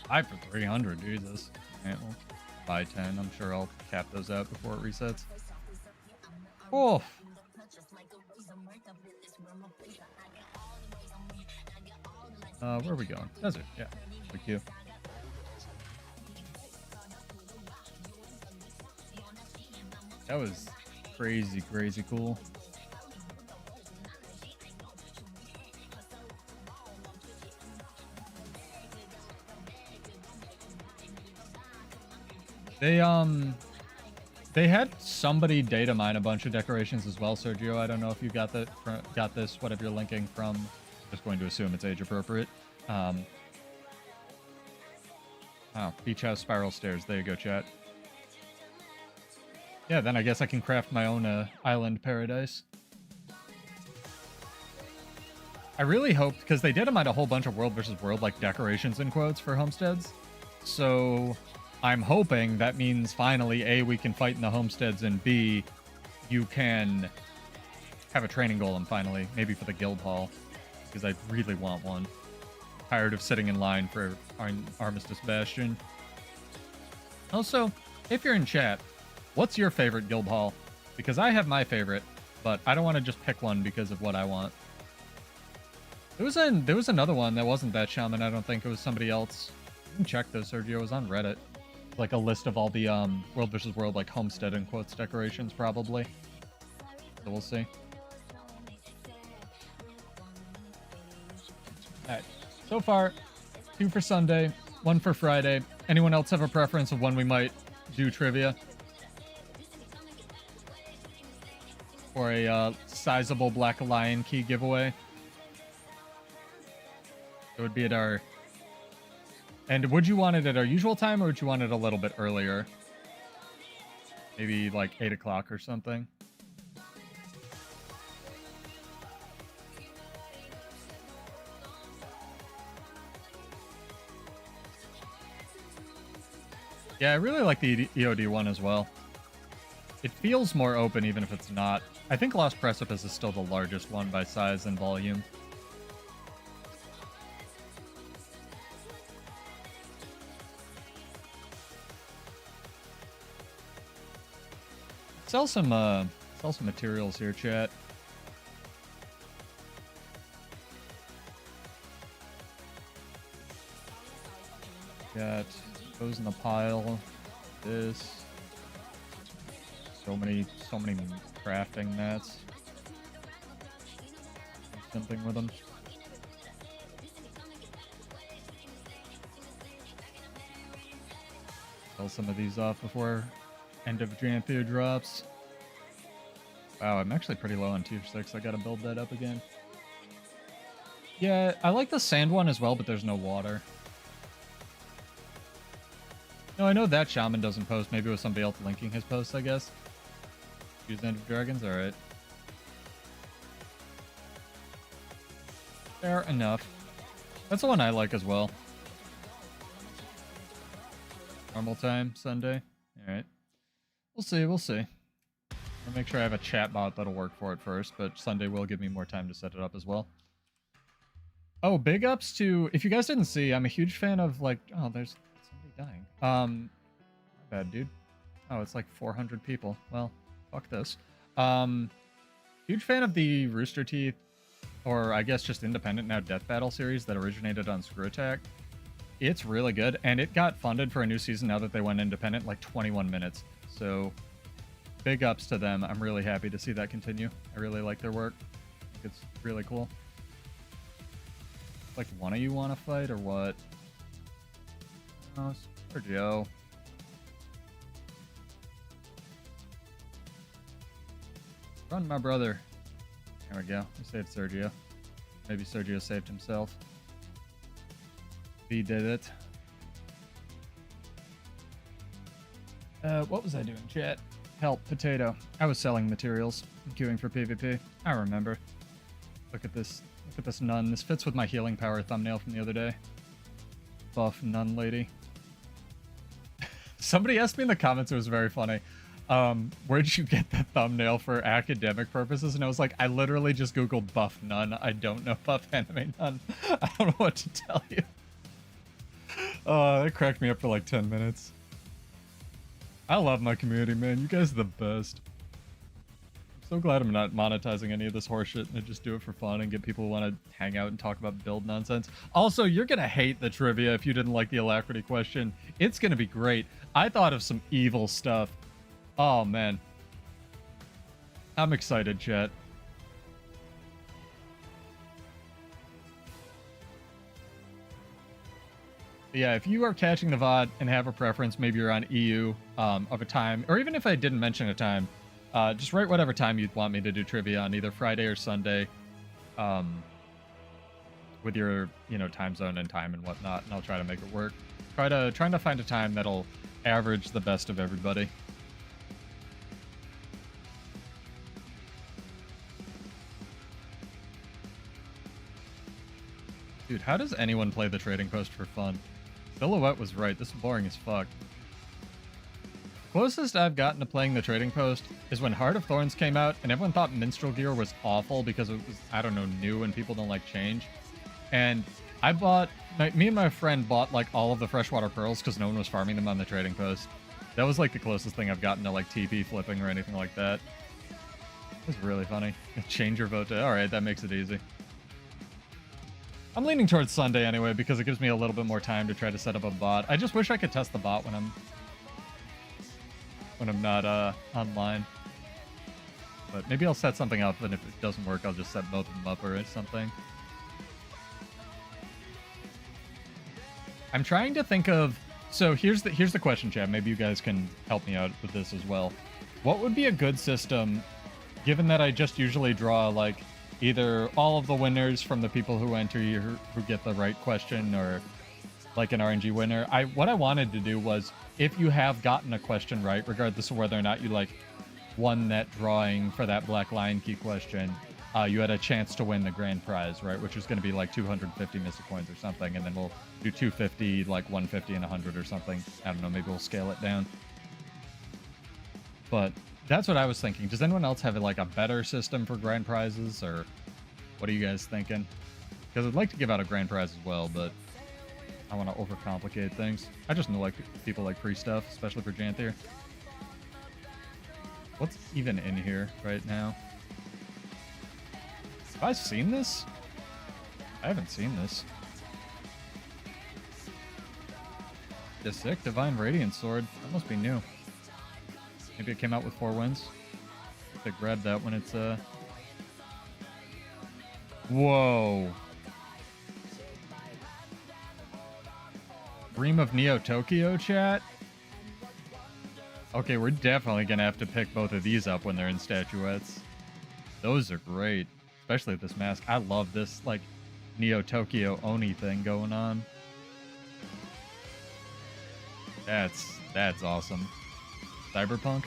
5 for 300, Jesus. Alright, we'll buy 10. I'm sure I'll cap those out before it resets. Oh! Where are we going? Desert, yeah. Thank you. That was crazy, crazy cool. They had somebody data mine a bunch of decorations as well, Sergio. I don't know if you got this, whatever you're linking from. I'm just going to assume it's age appropriate. Oh, beach house spiral stairs. There you go, chat. Yeah, then I guess I can craft my own island paradise. I really hope, because they did mine a whole bunch of world versus world like decorations in quotes for homesteads. So I'm hoping that means finally, A, we can fight in the homesteads, and B, you can have a training golem finally, maybe for the guild hall, because I really want one. Tired of sitting in line for Armistice Bastion. Also, if you're in chat, what's your favorite guild hall? Because I have my favorite, but I don't want to just pick one because of what I want. There was another one that wasn't that shaman, I don't think. It was somebody else. You can check those, Sergio. It was on Reddit. Like a list of all the world versus world like homestead in quotes decorations probably. So we'll see. Alright. So far, 2 for Sunday, 1 for Friday. Anyone else have a preference of when we might do trivia? Or a sizable Black Lion key giveaway? It would be at our... And would you want it at our usual time, or would you want it a little bit earlier? Maybe like 8 o'clock or something? Yeah, I really like the EOD one as well. It feels more open even if it's not. I think Lost Precipice is still the largest one by size and volume. Sell some materials here, chat. Got those in the pile. This. So many crafting mats. Do something with them. Sell some of these off before end of Janthir drops. Wow, I'm actually pretty low on tier 6. I gotta build that up again. Yeah, I like the sand one as well, but there's no water. No, I know that shaman doesn't post. Maybe it was somebody else linking his post, I guess. Use End of Dragons? Alright. Fair enough. That's the one I like as well. Normal time, Sunday. Alright. We'll see, we'll see. I'll make sure I have a chat bot that'll work for it first, but Sunday will give me more time to set it up as well. Oh, big ups to... If you guys didn't see, I'm a huge fan of, like... Oh, there's somebody dying. Not bad, dude. Oh, it's like 400 people. Well, fuck this. Huge fan of the Rooster Teeth, or I guess just independent now, Death Battle series that originated on Screw Attack. It's really good, and it got funded for a new season now that they went independent, like 21 minutes. So, big ups to them. I'm really happy to see that continue. I really like their work. I think it's really cool. Like, one of you want to fight, or what? Oh, Sergio. Run, my brother. There we go. We saved Sergio. Maybe Sergio saved himself. He did it. What was I doing, chat? Help, potato. I was selling materials, queuing for PvP. I remember. Look at this. Look at this nun. This fits with my healing power thumbnail from the other day. Buff nun lady. Somebody asked me in the comments, it was very funny. Where'd you get that thumbnail for academic purposes? And I was like, I literally just googled buff nun. I don't know buff anime nun. I don't know what to tell you. That cracked me up for like 10 minutes. I love my community, man. You guys are the best. I'm so glad I'm not monetizing any of this horseshit and I just do it for fun and get people who want to hang out and talk about build nonsense. Also, you're gonna hate the trivia if you didn't like the alacrity question. It's gonna be great. I thought of some evil stuff. Oh, man. I'm excited, chat. Yeah, if you are catching the VOD and have a preference, maybe you're on EU of a time, or even if I didn't mention a time, just write whatever time you'd want me to do trivia on, either Friday or Sunday, with your, time zone and time and whatnot, and I'll try to make it work. Trying to find a time that'll average the best of everybody. Dude, how does anyone play the trading post for fun? Silhouette was right. This is boring as fuck. Closest I've gotten to playing the trading post is when Heart of Thorns came out and everyone thought minstrel gear was awful because it was, I don't know, new and people don't like change. And I bought, me and my friend bought like all of the freshwater pearls because no one was farming them on the trading post. That was like the closest thing I've gotten to like TP flipping or anything like that. It was really funny. Change your vote to, alright, that makes it easy. I'm leaning towards Sunday anyway because it gives me a little bit more time to try to set up a bot. I just wish I could test the bot when I'm not online. But maybe I'll set something up, and if it doesn't work, I'll just set both of them up or something. I'm trying to think of... So here's the question, chat. Maybe you guys can help me out with this as well. What would be a good system, given that I just usually draw like either all of the winners from the people who enter who get the right question, or like an RNG winner. What I wanted to do was, if you have gotten a question right, regardless of whether or not you like won that drawing for that Black Lion Key question, you had a chance to win the grand prize, right? Which is going to be like 250 Mystic Coins or something, and then we'll do 250, like 150 and 100 or something. I don't know, maybe we'll scale it down. But that's what I was thinking. Does anyone else have like a better system for grand prizes, or what are you guys thinking? Because I'd like to give out a grand prize as well, but I want to overcomplicate things. I just know like people like free stuff, especially for Janthier. What's even in here right now? Have I seen this? I haven't seen this. The sick Divine Radiant Sword. That must be new. Maybe it came out with 4 wins. I grab that when it's Whoa. Dream of Neo Tokyo, chat? Okay, we're definitely gonna have to pick both of these up when they're in statuettes. Those are great. Especially with this mask. I love this, like, Neo Tokyo Oni thing going on. That's awesome. Cyberpunk?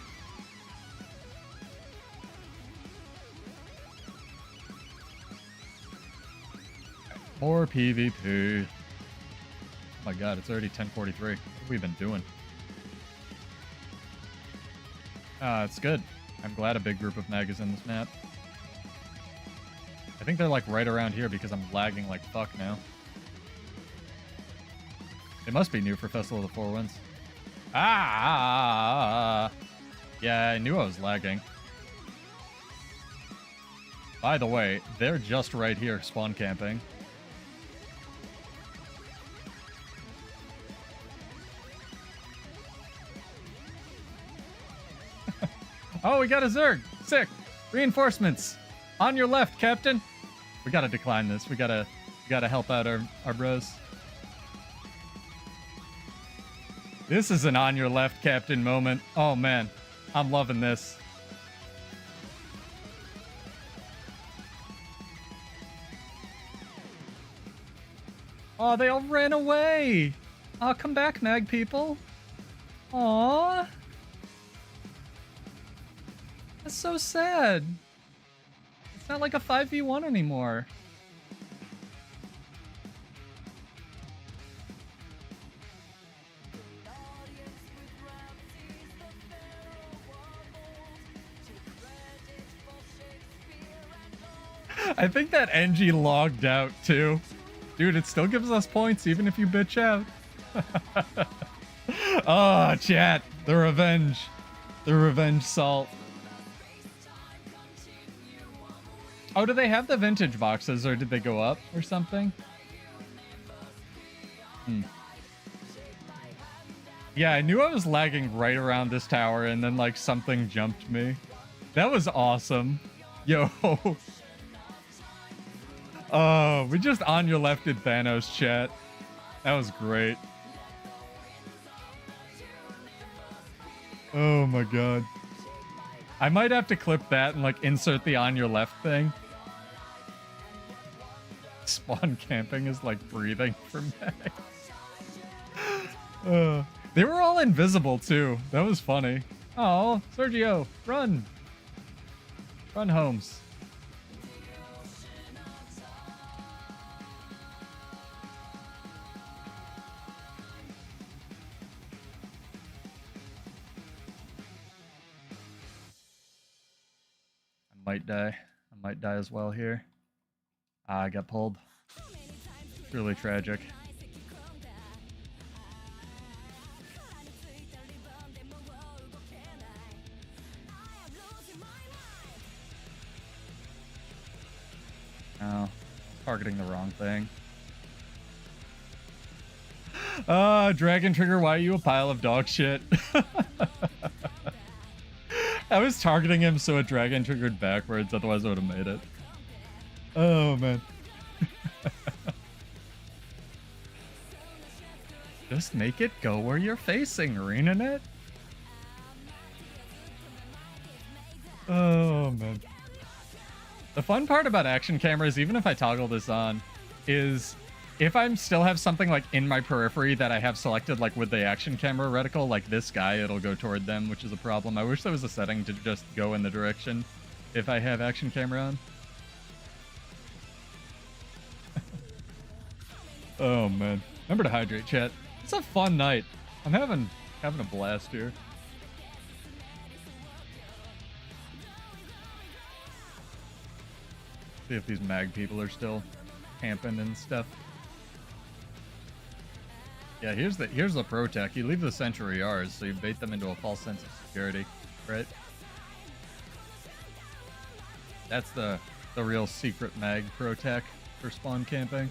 More PvP. Oh my god, it's already 10:43. What have we been doing? It's good. I'm glad a big group of mag is in this map. I think they're like right around here because I'm lagging like fuck now. It must be new for Festival of the Four Winds. Ah! Yeah, I knew I was lagging. By the way, they're just right here spawn camping. Oh, we got a Zerg. Sick. Reinforcements. On your left, Captain. We gotta decline this. We gotta help out our bros. This is an on your left, Captain moment. Oh man, I'm loving this. Oh, they all ran away. Oh, come back, mag people. Aww. That's so sad. It's not like a 5v1 anymore. I think that NG logged out too. Dude, it still gives us points even if you bitch out. Oh, chat. The revenge. The revenge salt. Oh, do they have the vintage boxes or did they go up or something? Yeah, I knew I was lagging right around this tower and then like something jumped me. That was awesome. Yo. Oh, we just on your left did Thanos, chat. That was great. Oh my god. I might have to clip that and like insert the on your left thing. Spawn camping is like breathing for Meg. They were all invisible too. That was funny. Oh, Sergio, run. Run, Holmes. Might die. I might die as well here. I got pulled. It's really tragic. Oh, targeting the wrong thing. Dragon Trigger, why are you a pile of dog shit? I was targeting him so it dragon triggered backwards, otherwise I would have made it. Oh, man. Just make it go where you're facing, ArenaNet. Oh, man. The fun part about action cameras, even if I toggle this on, is if I still have something like in my periphery that I have selected like with the action camera reticle, like this guy, it'll go toward them, which is a problem. I wish there was a setting to just go in the direction if I have action camera on. Oh man. Remember to hydrate, chat. It's a fun night. I'm having a blast here. See if these mag people are still camping and stuff. Yeah, here's the pro tech. You leave the sentry R's, so you bait them into a false sense of security, right? That's the real secret mag pro tech for spawn camping.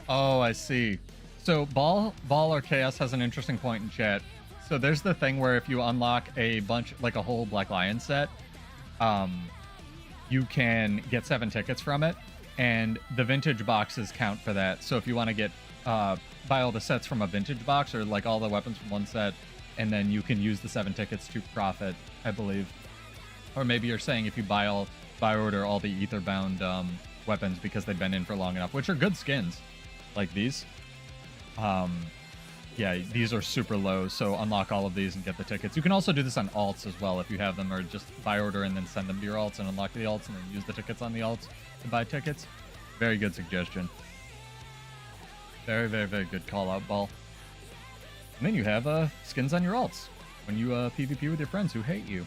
Oh, I see. So Ball or Chaos has an interesting point in chat. So there's the thing where if you unlock a bunch, like a whole Black Lion set, you can get 7 tickets from it, and the vintage boxes count for that. So if you want to get buy all the sets from a vintage box or like all the weapons from one set, and then you can use the 7 tickets to profit, I believe. Or maybe you're saying if you buy all buy order all the ether-bound weapons because they've been in for long enough, which are good skins, like these. Yeah, these are super low, so unlock all of these and get the tickets. You can also do this on alts as well if you have them, or just buy order and then send them to your alts and unlock the alts and then use the tickets on the alts to buy tickets. Very good suggestion. Very, very, very good call-out, Ball. And then you have skins on your alts when you PvP with your friends who hate you.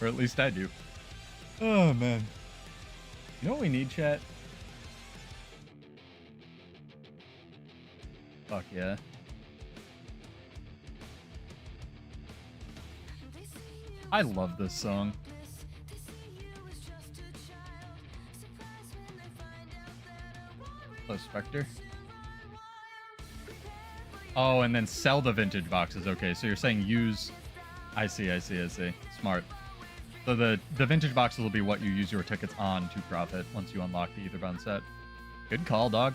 Or at least I do. Oh, man. You know what we need, chat? Fuck yeah. I love this song. Oh, Spectre. Oh, and then sell the vintage boxes. Okay, so you're saying use... I see. Smart. So the vintage boxes will be what you use your tickets on to profit once you unlock the Etherbound set. Good call, dog.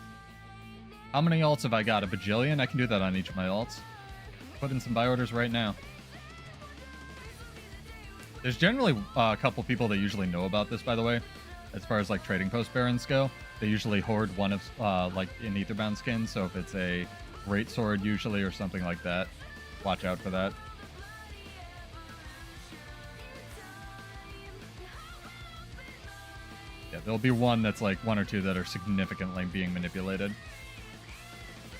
How many alts have I got? A bajillion? I can do that on each of my alts. Put in some buy orders right now. There's generally a couple people that usually know about this, by the way. As far as like trading post barons go, they usually hoard one of like an Etherbound skin. So if it's a great sword usually or something like that, watch out for that. Yeah, there'll be one that's like one or two that are significantly being manipulated.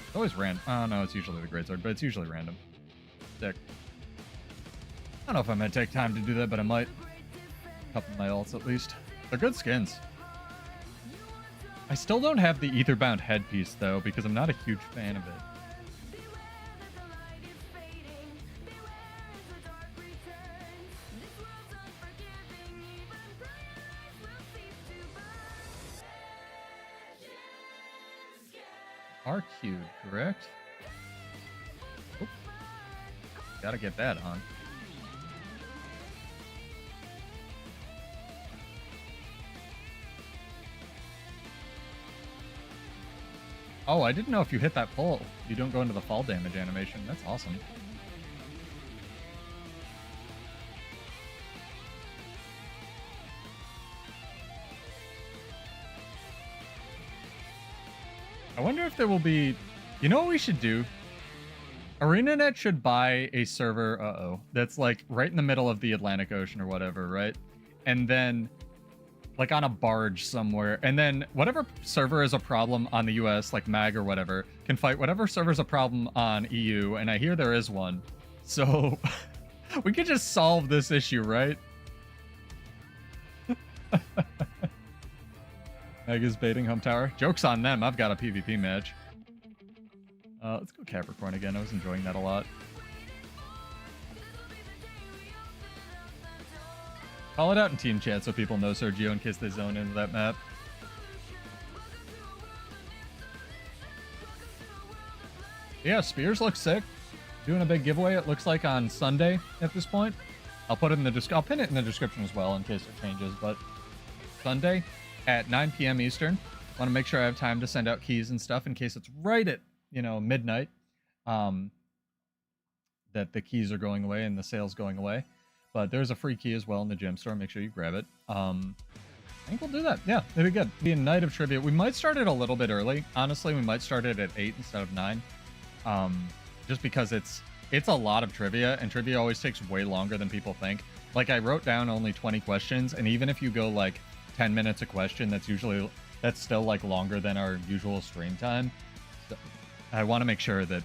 It's always random. Oh no, it's usually the greatsword, but it's usually random. Sick. I don't know if I'm gonna take time to do that, but I might. A couple of my alts at least. They're good skins. I still don't have the Etherbound headpiece though, because I'm not a huge fan of it. RQ, correct? Oh, gotta get that on. Oh, I didn't know if you hit that pull, you don't go into the fall damage animation. That's awesome. I wonder if there will be... You know what we should do? ArenaNet should buy a server, that's like right in the middle of the Atlantic Ocean or whatever, right? And then... like on a barge somewhere, and then whatever server is a problem on the US, like MAG or whatever, can fight whatever server's a problem on EU, and I hear there is one. So we could just solve this issue, right? MAG is baiting home tower. Joke's on them, I've got a PvP match. Let's go Capricorn again, I was enjoying that a lot. Call it out in team chat so people know Sergio in case they zone into that map. Yeah, spears look sick. Doing a big giveaway, it looks like on Sunday at this point. I'll put it in the I'll pin it in the description as well in case it changes, but Sunday at 9 p.m. Eastern. Want to make sure I have time to send out keys and stuff in case it's right at, you know, midnight. That the keys are going away and the sale's going away. But there's a free key as well in the gem store. Make sure you grab it. I think we'll do that. Yeah, it'll be good. Be a night of trivia. We might start it a little bit early. Honestly, we might start it at 8 instead of 9. Just because it's a lot of trivia, and trivia always takes way longer than people think. Like, I wrote down only 20 questions, and even if you go like 10 minutes a question, that's still like longer than our usual stream time. So I want to make sure that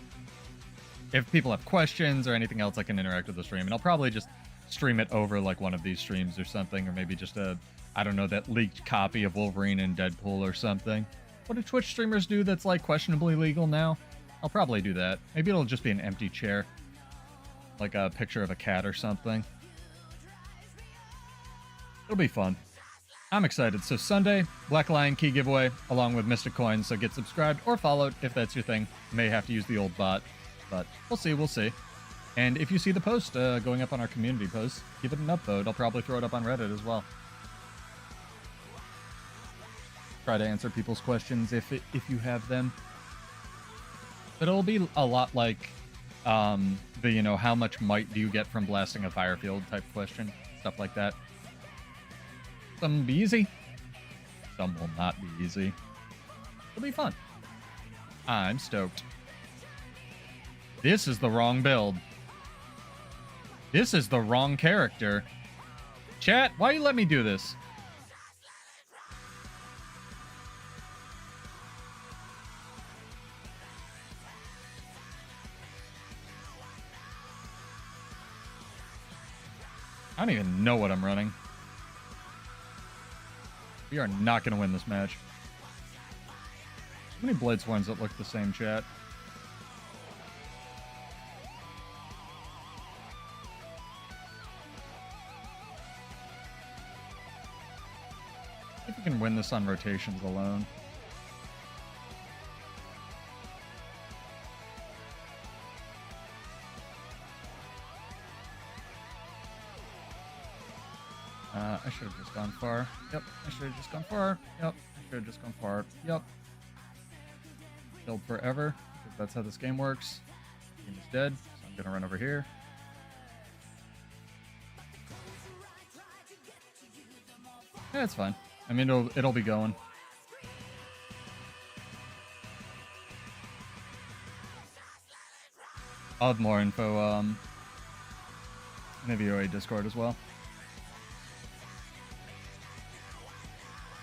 if people have questions or anything else, I can interact with the stream, and I'll probably just stream it over like one of these streams or something, or maybe just I don't know, that leaked copy of Wolverine and Deadpool or something. What do Twitch streamers do that's like questionably legal now? I'll probably do that. Maybe it'll just be an empty chair, like a picture of a cat or something. It'll be fun. I'm excited. So Sunday, Black Lion key giveaway along with Mystic Coins, so get subscribed or followed if that's your thing. May have to use the old bot, but we'll see. And if you see the post going up on our community post, give it an upvote. I'll probably throw it up on Reddit as well. Try to answer people's questions if you have them. But it'll be a lot like the, you know, how much might do you get from blasting a fire field type question, stuff like that. Some will be easy. Some will not be easy. It'll be fun. I'm stoked. This is the wrong build. This is the wrong character. Chat, why you let me do this? I don't even know what I'm running. We are not going to win this match. Too many Bladesworns that look the same, chat. I think we can win this on rotations alone. I should have just gone far. Yep, I should have just gone far. Yep, I should have just gone far. Yep. Build forever, because that's how this game works. Game is dead, so I'm gonna run over here. Yeah, it's fine. I mean, it'll be going. I'll have more info in the VOA Discord as well.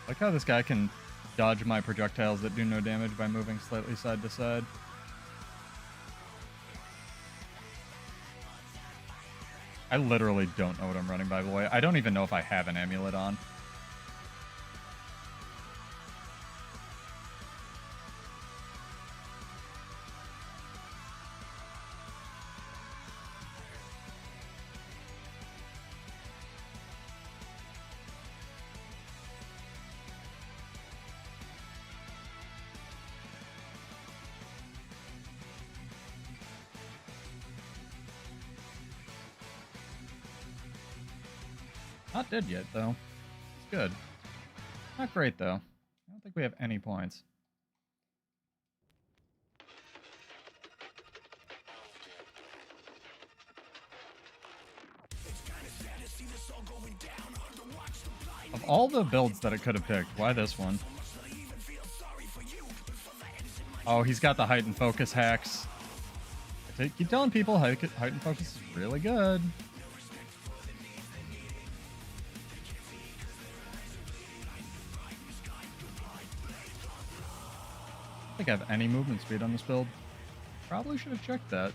Like how this guy can dodge my projectiles that do no damage by moving slightly side to side. I literally don't know what I'm running, by the way. I don't even know if I have an amulet on. Not dead yet, though. It's good. Not great, though. I don't think we have any points. Of all the builds that it could have picked, why this one? Oh, he's got the height and focus hacks. I keep telling people height and focus is really good. I don't think I have any movement speed on this build. Probably should have checked that.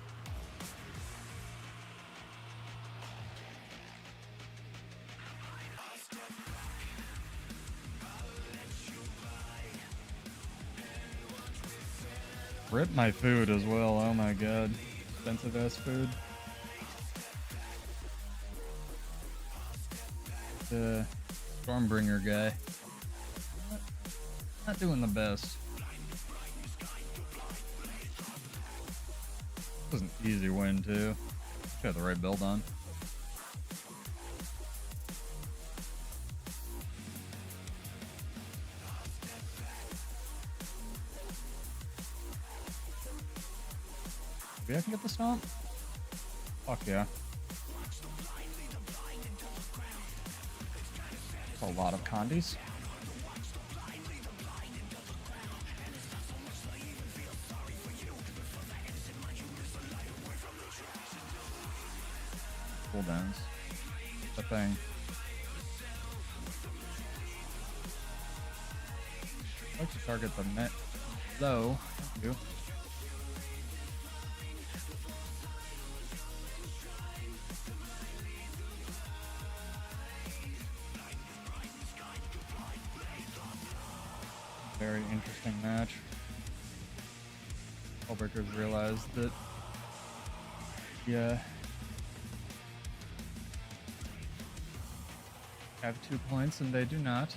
Rip my food as well. Oh my god. Expensive ass food. The Stormbringer guy. Not doing the best. This was an easy win too. Should have the right build on. Maybe I can get the stomp? Fuck yeah. That's a lot of condies. Cooldowns. The thing. I like to target the net low. Thank you. Very interesting match. Hullbreakers realized that, yeah, have 2 points and they do not.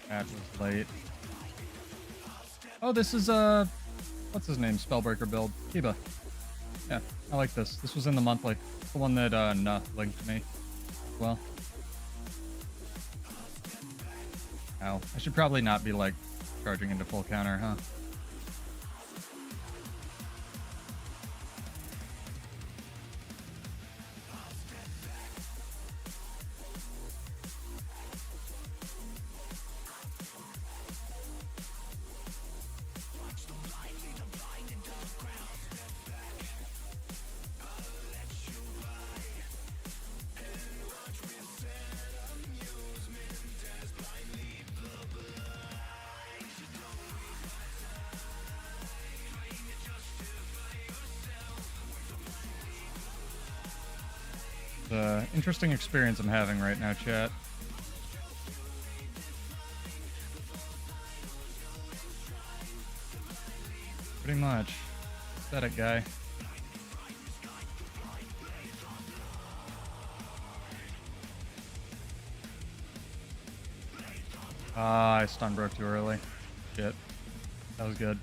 That was late. Oh, this is what's his name? Spellbreaker build. Kiba. Yeah, I like this. This was in the monthly. The one that Nah linked me. Well. Ow. I should probably not be, like, charging into full counter, huh? Interesting experience I'm having right now, chat. Pretty much. Aesthetic guy. Ah, I stun broke too early. Shit. That was good.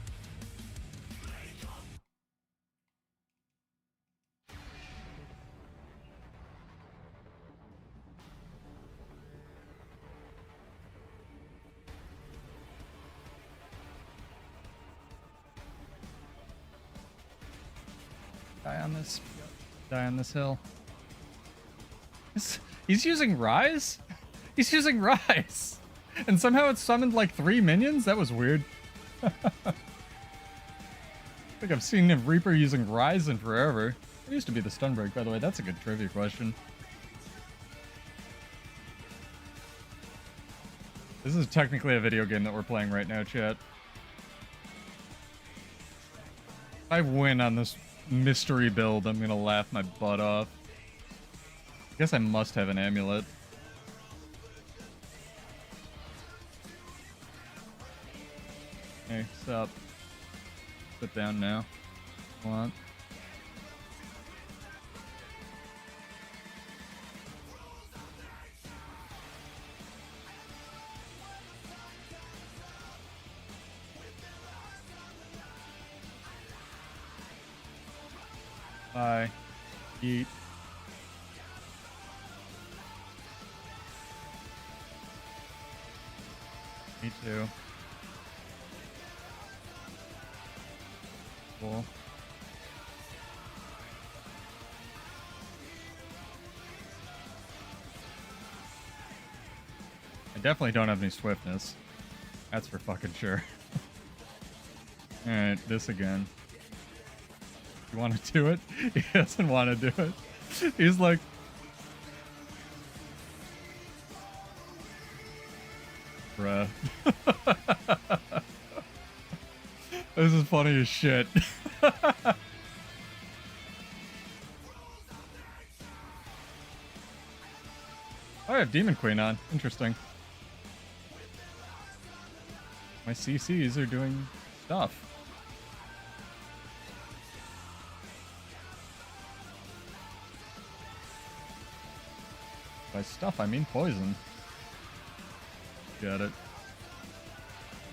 Die on this hill. He's using Rise? He's using Rise! And somehow it summoned like 3 minions? That was weird. I think I've seen a Reaper using Rise in forever. It used to be the stun break, by the way. That's a good trivia question. This is technically a video game that we're playing right now, chat. If I win on this mystery build, I'm gonna laugh my butt off. I guess I must have an amulet. Hey, sup? Sit down now. Come on. Bye. Eat. Me too. Cool. I definitely don't have any swiftness. That's for fucking sure. Alright, this again. You want to do it? He doesn't want to do it. He's like... Bruh. This is funny as shit. I have Demon Queen on. Interesting. My CCs are doing stuff. By stuff, I mean poison. Got it.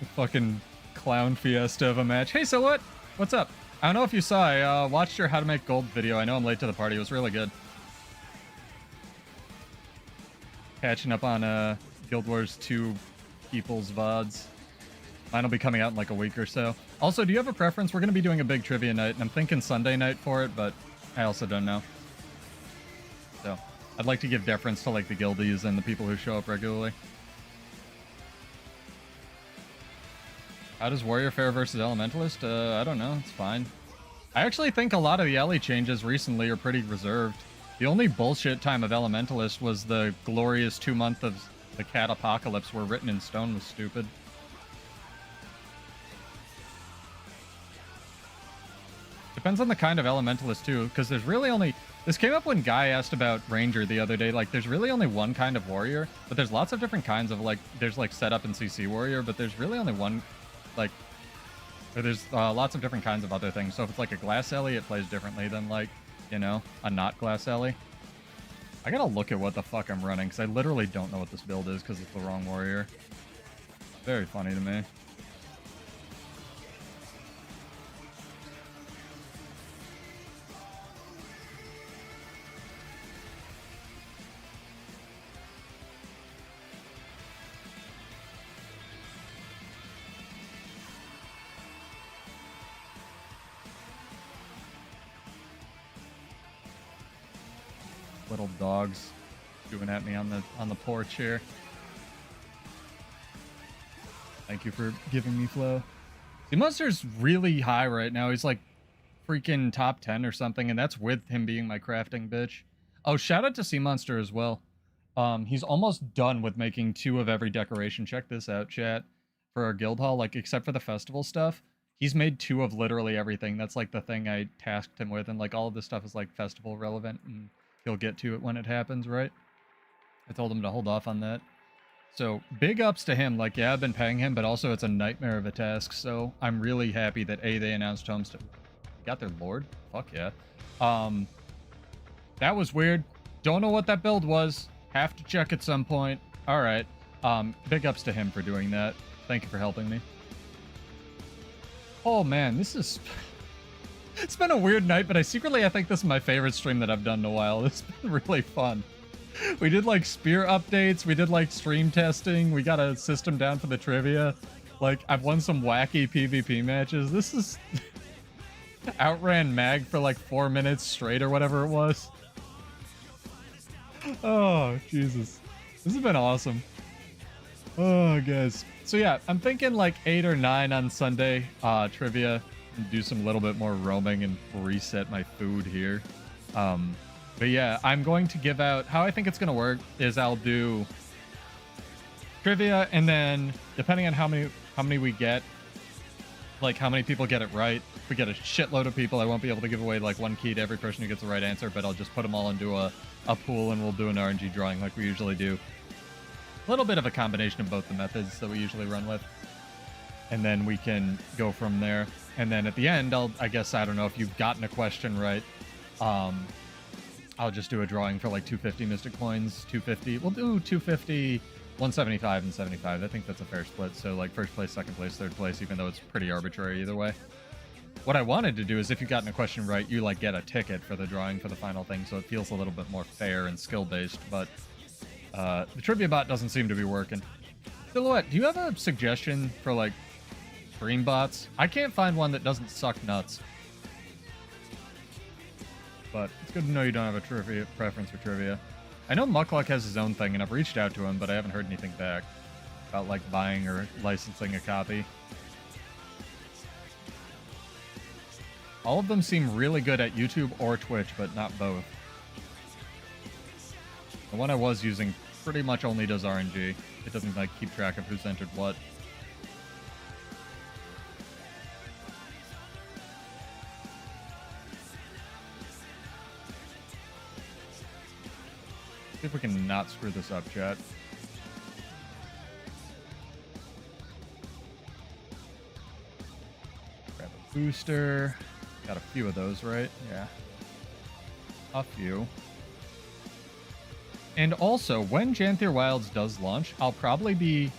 The fucking clown fiesta of a match. Hey, so what? What's up? I don't know if you saw, I watched your How to Make Gold video. I know I'm late to the party. It was really good. Catching up on Guild Wars 2 people's VODs. Mine will be coming out in like a week or so. Also, do you have a preference? We're going to be doing a big trivia night, and I'm thinking Sunday night for it, but I also don't know. So, I'd like to give deference to like the guildies and the people who show up regularly. How does Warrior fare versus Elementalist? I don't know. It's fine. I actually think a lot of the Ellie changes recently are pretty reserved. The only bullshit time of Elementalist was the glorious 2 month of the Cat Apocalypse where written in stone was stupid. Depends on the kind of Elementalist too, because there's really only... This came up when Guy asked about Ranger the other day. Like, there's really only one kind of Warrior, but there's lots of different kinds of, like... There's, like, Setup and CC Warrior, but there's really only one... Like, there's lots of different kinds of other things. So if it's like a glass Ellie, it plays differently than like, you know, a not glass Ellie. I gotta look at what the fuck I'm running, because I literally don't know what this build is, because it's the wrong warrior. Very funny to me. Little dogs chewing at me on the porch here. Thank you for giving me flow. The monster's really high right now. He's like freaking top 10 or something, and that's with him being my crafting bitch. Oh, shout out to Sea Monster as well. He's almost done with making 2 of every decoration. Check this out, chat. For our guild hall, like except for the festival stuff, he's made 2 of literally everything. That's like the thing I tasked him with, and like all of this stuff is like festival relevant, and he'll get to it when it happens, right? I told him to hold off on that. So big ups to him. Like, yeah, I've been paying him, but also it's a nightmare of a task. So I'm really happy that they announced Homestead. Got their Lord? Fuck yeah. That was weird. Don't know what that build was. Have to check at some point. All right. Big ups to him for doing that. Thank you for helping me. Oh man, this is... It's been a weird night, but I think this is my favorite stream that I've done in a while. It's been really fun. We did like spear updates. We did like stream testing. We got a system down for the trivia. Like, I've won some wacky PvP matches. This is... Outran Mag for like 4 minutes straight or whatever it was. Oh, Jesus. This has been awesome. Oh, guys. So yeah, I'm thinking like 8 or 9 on Sunday trivia. And do some little bit more roaming and reset my food here. But yeah, I'm going to give out... How I think it's going to work is I'll do trivia, and then depending on how many we get, like how many people get it right, if we get a shitload of people, I won't be able to give away like 1 key to every person who gets the right answer, but I'll just put them all into a pool and we'll do an RNG drawing like we usually do. A little bit of a combination of both the methods that we usually run with. And then we can go from there. And then at the end, I guess, I don't know, if you've gotten a question right, I'll just do a drawing for like 250 Mystic Coins, 250. We'll do 250, 175, and 75. I think that's a fair split. So like first place, second place, third place, even though it's pretty arbitrary either way. What I wanted to do is if you've gotten a question right, you like get a ticket for the drawing for the final thing. So it feels a little bit more fair and skill-based. But the trivia bot doesn't seem to be working. Silhouette, do you have a suggestion for like stream bots? I can't find one that doesn't suck nuts. But it's good to know you don't have a trivia preference for trivia. I know Muckluck has his own thing, and I've reached out to him, but I haven't heard anything back about like buying or licensing a copy. All of them seem really good at YouTube or Twitch, but not both. The one I was using pretty much only does RNG. It doesn't like keep track of who's entered what. See if we can not screw this up, chat. Grab a booster. Got a few of those, right? Yeah. A few. And also, when Janthier Wilds does launch, I'll probably be,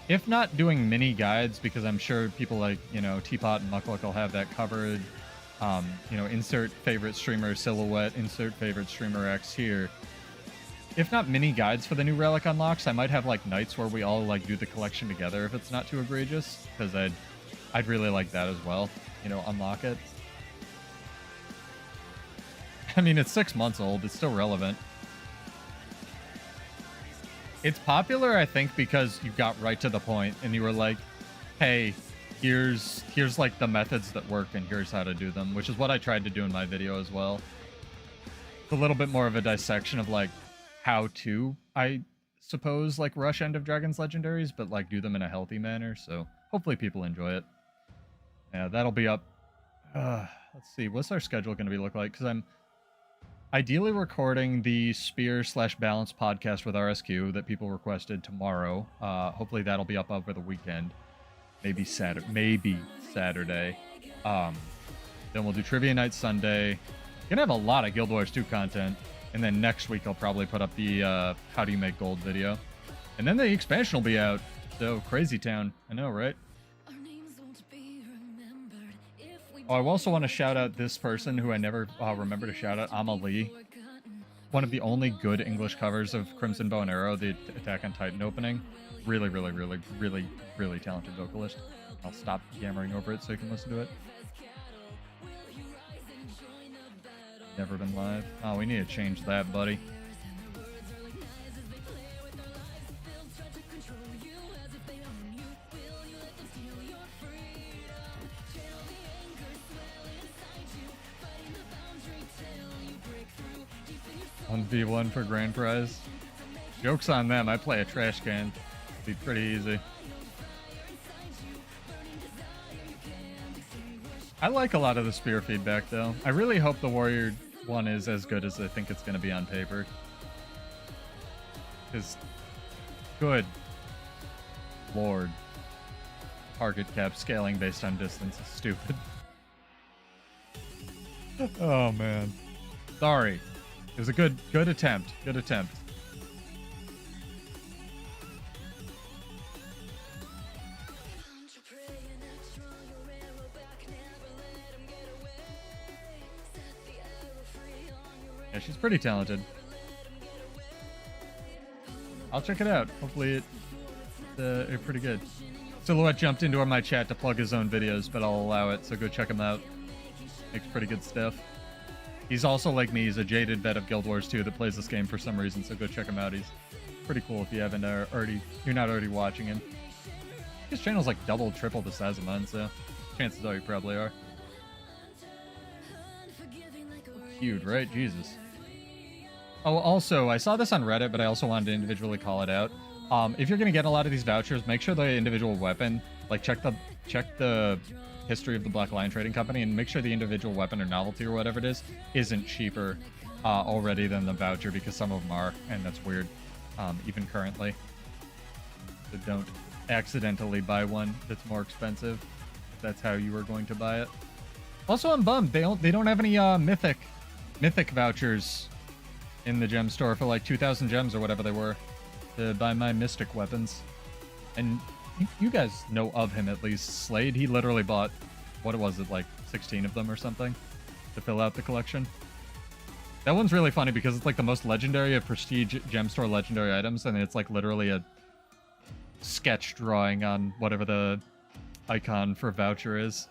if not doing mini guides, because I'm sure people like, you know, Teapot and Muckluck will have that covered. You know, insert favorite streamer Silhouette, insert favorite streamer X here. If not mini guides for the new relic unlocks, I might have like nights where we all like do the collection together if it's not too egregious, because I'd really like that as well. You know, unlock it. I mean, it's 6 months old. It's still relevant. It's popular, I think, because you got right to the point and you were like, hey, here's like the methods that work and here's how to do them, which is what I tried to do in my video as well. It's a little bit more of a dissection of like how to, I suppose, like rush End of Dragons legendaries, but like do them in a healthy manner. So hopefully people enjoy it. Yeah, that'll be up. Let's see, what's our schedule going to be look like? Because I'm ideally recording the Spear/Balance podcast with RSQ that people requested tomorrow. Hopefully that'll be up over the weekend. Maybe Saturday. Then we'll do Trivia Night Sunday. Gonna have a lot of Guild Wars 2 content. And then next week I'll probably put up the how do you make gold video. And then the expansion will be out. So Crazy Town. I know, right? Oh, I also want to shout out this person who I never remember to shout out, Amalie. One of the only good English covers of Crimson Bow and Arrow, the Attack on Titan opening. Really, really, really, really, really talented vocalist. I'll stop yammering over it so you can listen to it. Never been live. Oh, we need to change that, buddy. On V1 for grand prize. Joke's on them. I play a trash can. It'll be pretty easy. I like a lot of the spear feedback, though. I really hope the Warrior one is as good as I think it's going to be on paper. Because, good lord, target cap scaling based on distance is stupid. Oh man, sorry. It was a good attempt. Good attempt. Yeah, she's pretty talented. I'll check it out. Hopefully it's pretty good. Silhouette jumped into my chat to plug his own videos, but I'll allow it, so go check him out. Makes pretty good stuff. He's also like me. He's a jaded vet of Guild Wars 2 that plays this game for some reason, so go check him out. He's pretty cool if you haven't you're not already watching him. His channel's like double, triple the size of mine, so chances are you probably are. Cute, right? Jesus. Oh, also, I saw this on Reddit, but I also wanted to individually call it out. If you're gonna get a lot of these vouchers, make sure the individual weapon, like check the history of the Black Lion Trading Company and make sure the individual weapon or novelty or whatever it is isn't cheaper already than the voucher, because some of them are, and that's weird, even currently. So don't accidentally buy one that's more expensive if that's how you were going to buy it. Also, I'm bummed they don't have any mythic vouchers in the gem store for like 2,000 gems or whatever they were to buy my mystic weapons. And you guys know of him at least. Slade, he literally bought, what was it, like 16 of them or something to fill out the collection. That one's really funny because it's like the most legendary of prestige gem store legendary items, and it's like literally a sketch drawing on whatever the icon for voucher is.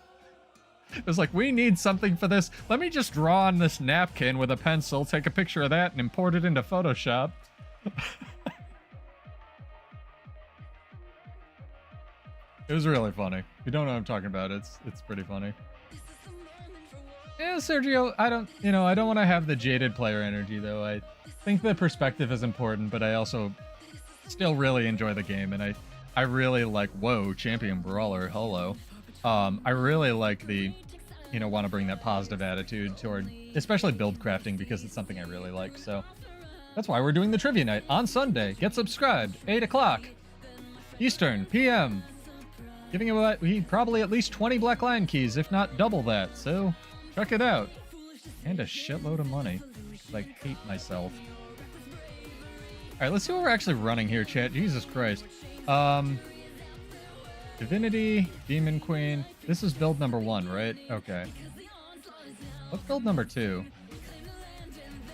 It was like, we need something for this. Let me just draw on this napkin with a pencil, take a picture of that, and import it into Photoshop. It was really funny. If you don't know what I'm talking about, it's pretty funny. Yeah, Sergio, I don't want to have the jaded player energy, though. I think the perspective is important, but I also still really enjoy the game, and I really like, whoa, champion brawler, hello. I really like the, want to bring that positive attitude toward, especially build crafting, because it's something I really like, so. That's why we're doing the trivia night on Sunday. Get subscribed, 8 o'clock Eastern, PM. Giving away probably at least 20 Black Lion keys, if not double that, so check it out. And a shitload of money, because I hate myself. Alright, let's see what we're actually running here, chat. Jesus Christ. Divinity, Demon Queen. This is build number 1, right? Okay. What's build number 2?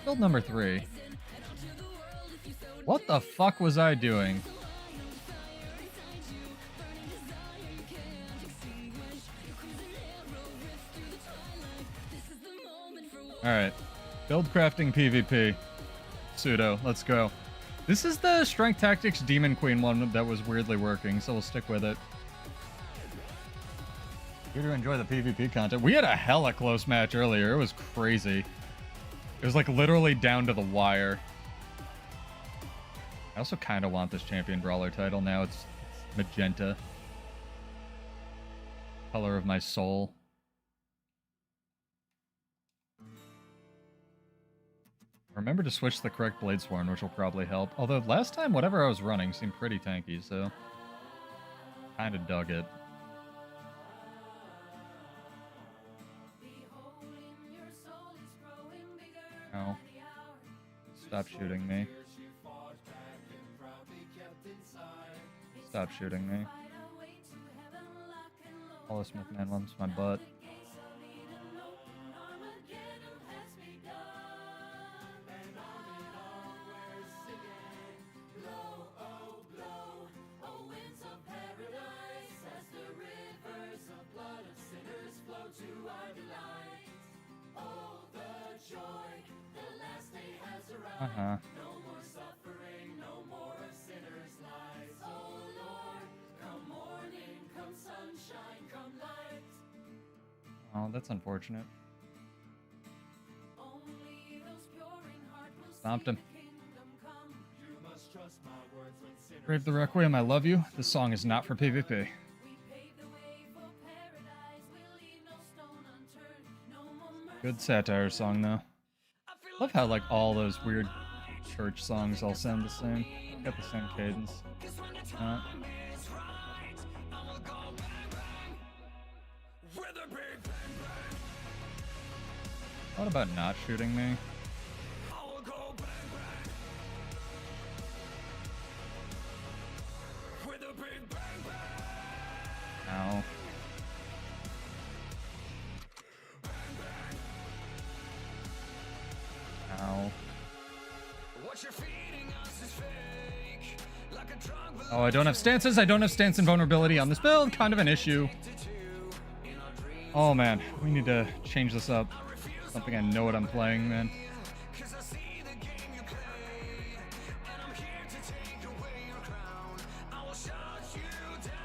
Build number 3. What the fuck was I doing? Alright. Build crafting PvP. Pseudo. Let's go. This is the Strength Tactics Demon Queen one that was weirdly working, so we'll stick with it. Here to enjoy the PvP content. We had a hella close match earlier. It was crazy. It was like literally down to the wire. I also kind of want this Champion Brawler title now. It's magenta. Color of my soul. Remember to switch the correct blade sworn, which will probably help. Although last time, whatever I was running seemed pretty tanky, so kind of dug it. No. Stop shooting me. Stop shooting me. Hollow Smith Man wants my butt. Uh-huh. Oh, that's unfortunate. Stomped him. Brave the Requiem, I love you. This song is not for PvP. Good satire song, though. Love how like all those weird church songs all sound the same. Got the same cadence. What about not shooting me? Ow. Ow. Oh, I don't have stances. I don't have stance and vulnerability on this build. Kind of an issue. Oh, man. We need to change this up. Something I know what I'm playing, man.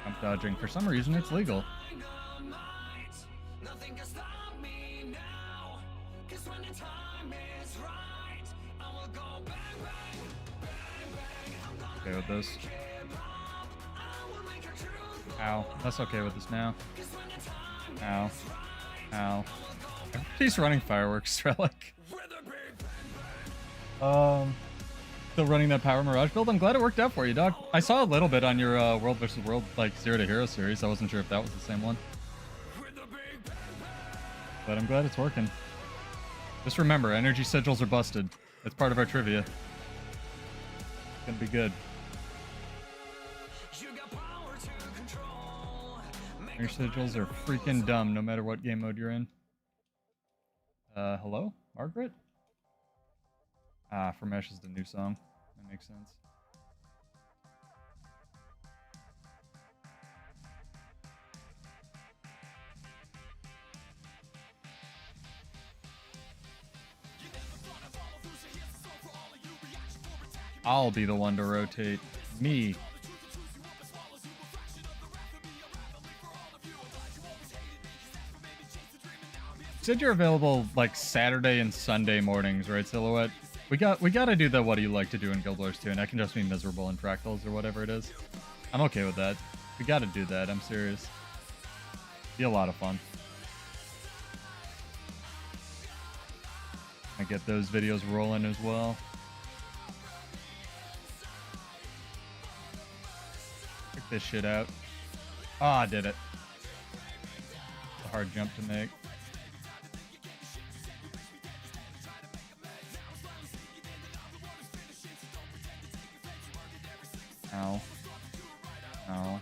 I'm dodging. For some reason, it's legal. Okay with this. Ow. That's okay with this now. Ow. Ow. He's running fireworks, Relic. Still running that power mirage build. I'm glad it worked out for you, dog. I saw a little bit on your World vs. World, like 0 to Hero series. I wasn't sure if that was the same one. But I'm glad it's working. Just remember, energy sigils are busted. It's part of our trivia. It's gonna be good. Energy sigils are freaking dumb no matter what game mode you're in. Hello? Margaret? Ah, Fremesh is the new song. That makes sense. I'll be the one to rotate. Me. You said you're available like Saturday and Sunday mornings, right, Silhouette? We gotta do the what do you like to do in Guild Wars 2, and I can just be miserable in fractals or whatever it is. I'm okay with that. We gotta do that, I'm serious. Be a lot of fun. I get those videos rolling as well. Check this shit out. Ah, I did it. It's a hard jump to make. Ow. Ow.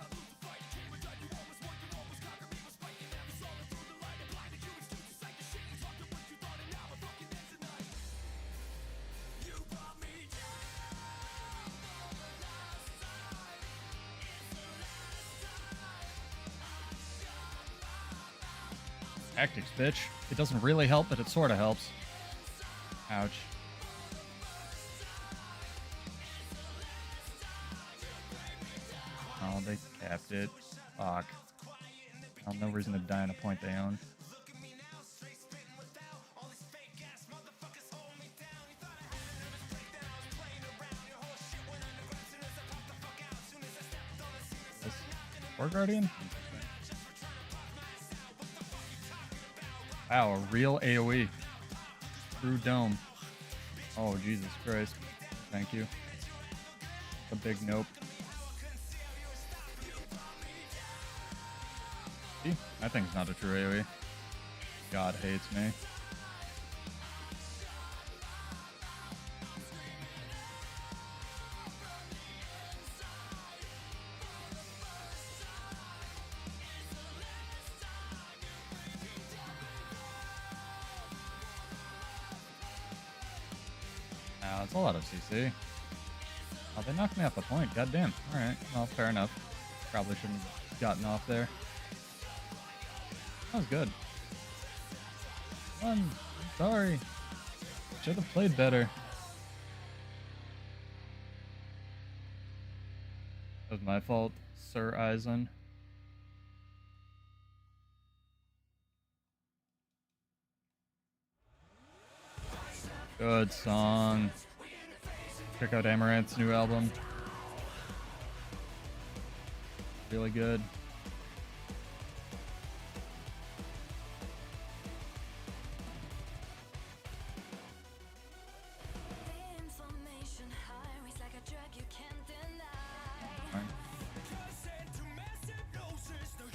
Tactics, bitch. It doesn't really help, but it sort of helps. Ouch. Oh, they capped it. Fuck. Well, no reason to die on a point they own. This War Guardian? Wow, a real AoE. True dome. Oh, Jesus Christ. Thank you. A big nope. See? That thing's not a true AoE. God hates me. Now, it's a lot of CC. Oh, they knocked me off the point. Goddamn. Alright. Well, fair enough. Probably shouldn't have gotten off there. That was good. I'm sorry. Should have played better. That was my fault, Sir Eisen. Good song. Check out Amaranth's new album. Really good.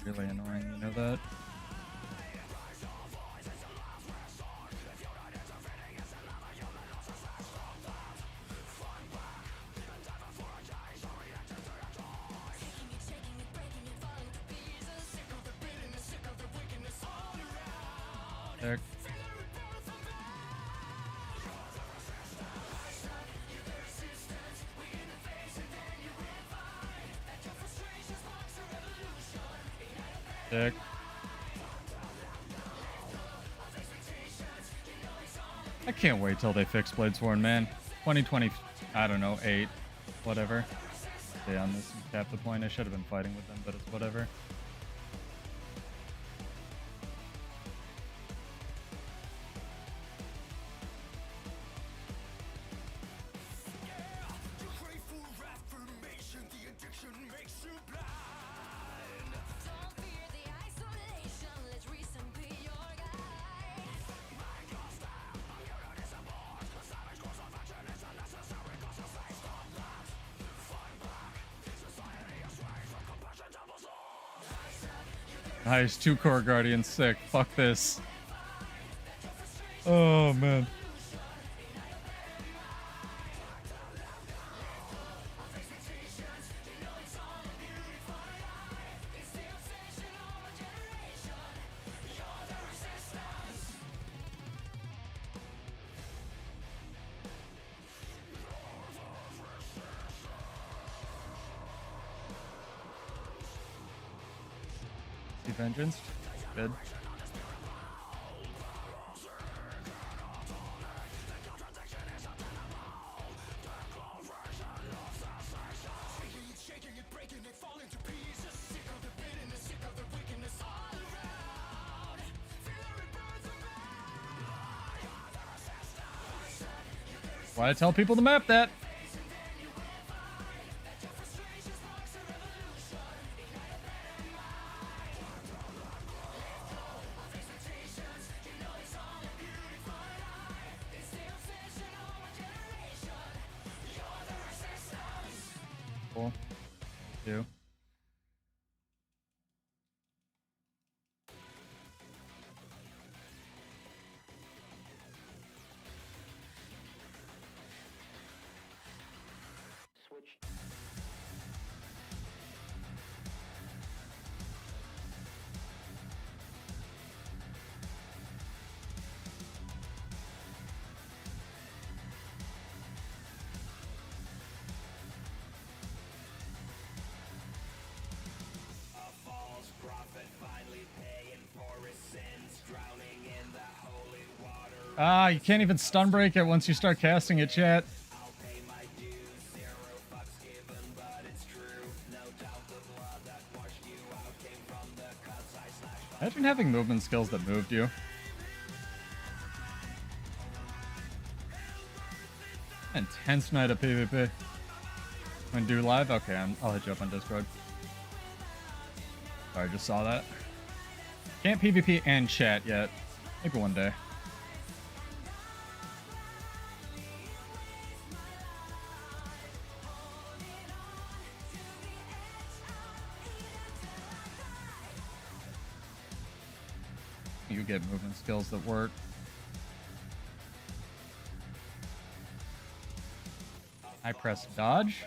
Really annoying, you know that? There. Dick. I can't wait till they fix Bladesworn, man. 2020, I don't know, 8, whatever. Stay on this and cap the point. I should have been fighting with them, but it's whatever. Nice, 2 core guardians, sick. Fuck this. Oh man. Vengeance. Good. Why I tell people to map that? Cool. Do. Switch. Ah, you can't even stun break it once you start casting it, chat. Imagine having movement skills that moved you. Intense night of PvP. When do live? Okay, I'll hit you up on Discord. Sorry, just saw that. Can't PvP and chat yet. Maybe one day. You get movement skills that work. I press dodge.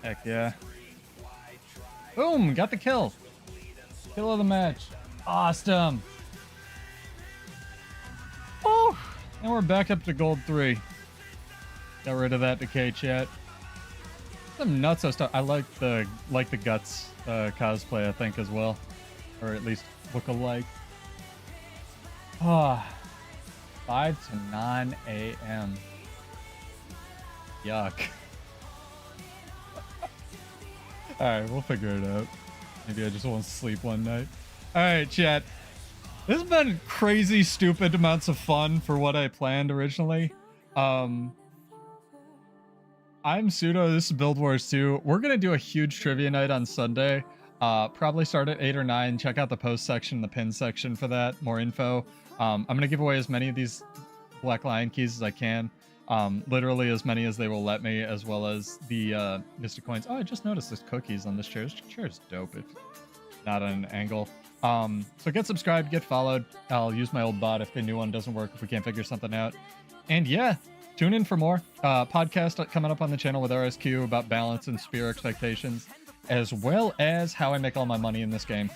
Heck yeah. Boom! Got the kill. Kill of the match. Awesome. Oh! And we're back up to gold 3. Got rid of that decay, chat. Some nutso stuff. I like the guts cosplay, I think, as well, or at least look alike. Ah, 5 to 9 a.m. Yuck. All right, we'll figure it out. Maybe I just won't sleep one night. All right, chat. This has been crazy, stupid amounts of fun for what I planned originally. I'm Pseudo, this is Build Wars 2. We're gonna do a huge trivia night on Sunday. Probably start at 8 or 9. Check out the post section, the pin section for that. More info. I'm going to give away as many of these Black Lion keys as I can. Literally as many as they will let me, as well as the Mystic Coins. Oh, I just noticed there's cookies on this chair. This chair is dope if not on an angle. So get subscribed, get followed. I'll use my old bot if the new one doesn't work, if we can't figure something out. And yeah, tune in for more podcast coming up on the channel with RSQ about balance and spear expectations, as well as how I make all my money in this game,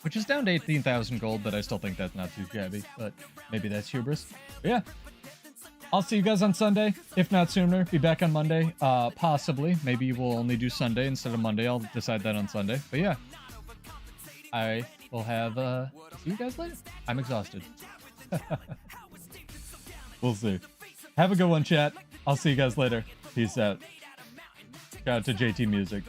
which is down to 18,000 gold, but I still think that's not too shabby, but maybe that's hubris. But yeah, I'll see you guys on Sunday, if not sooner. Be back on Monday, possibly. Maybe we'll only do Sunday instead of Monday. I'll decide that on Sunday. But yeah, I will have, see you guys later. I'm exhausted. We'll see. Have a good one, chat. I'll see you guys later. Peace out. Shout out to JT Music.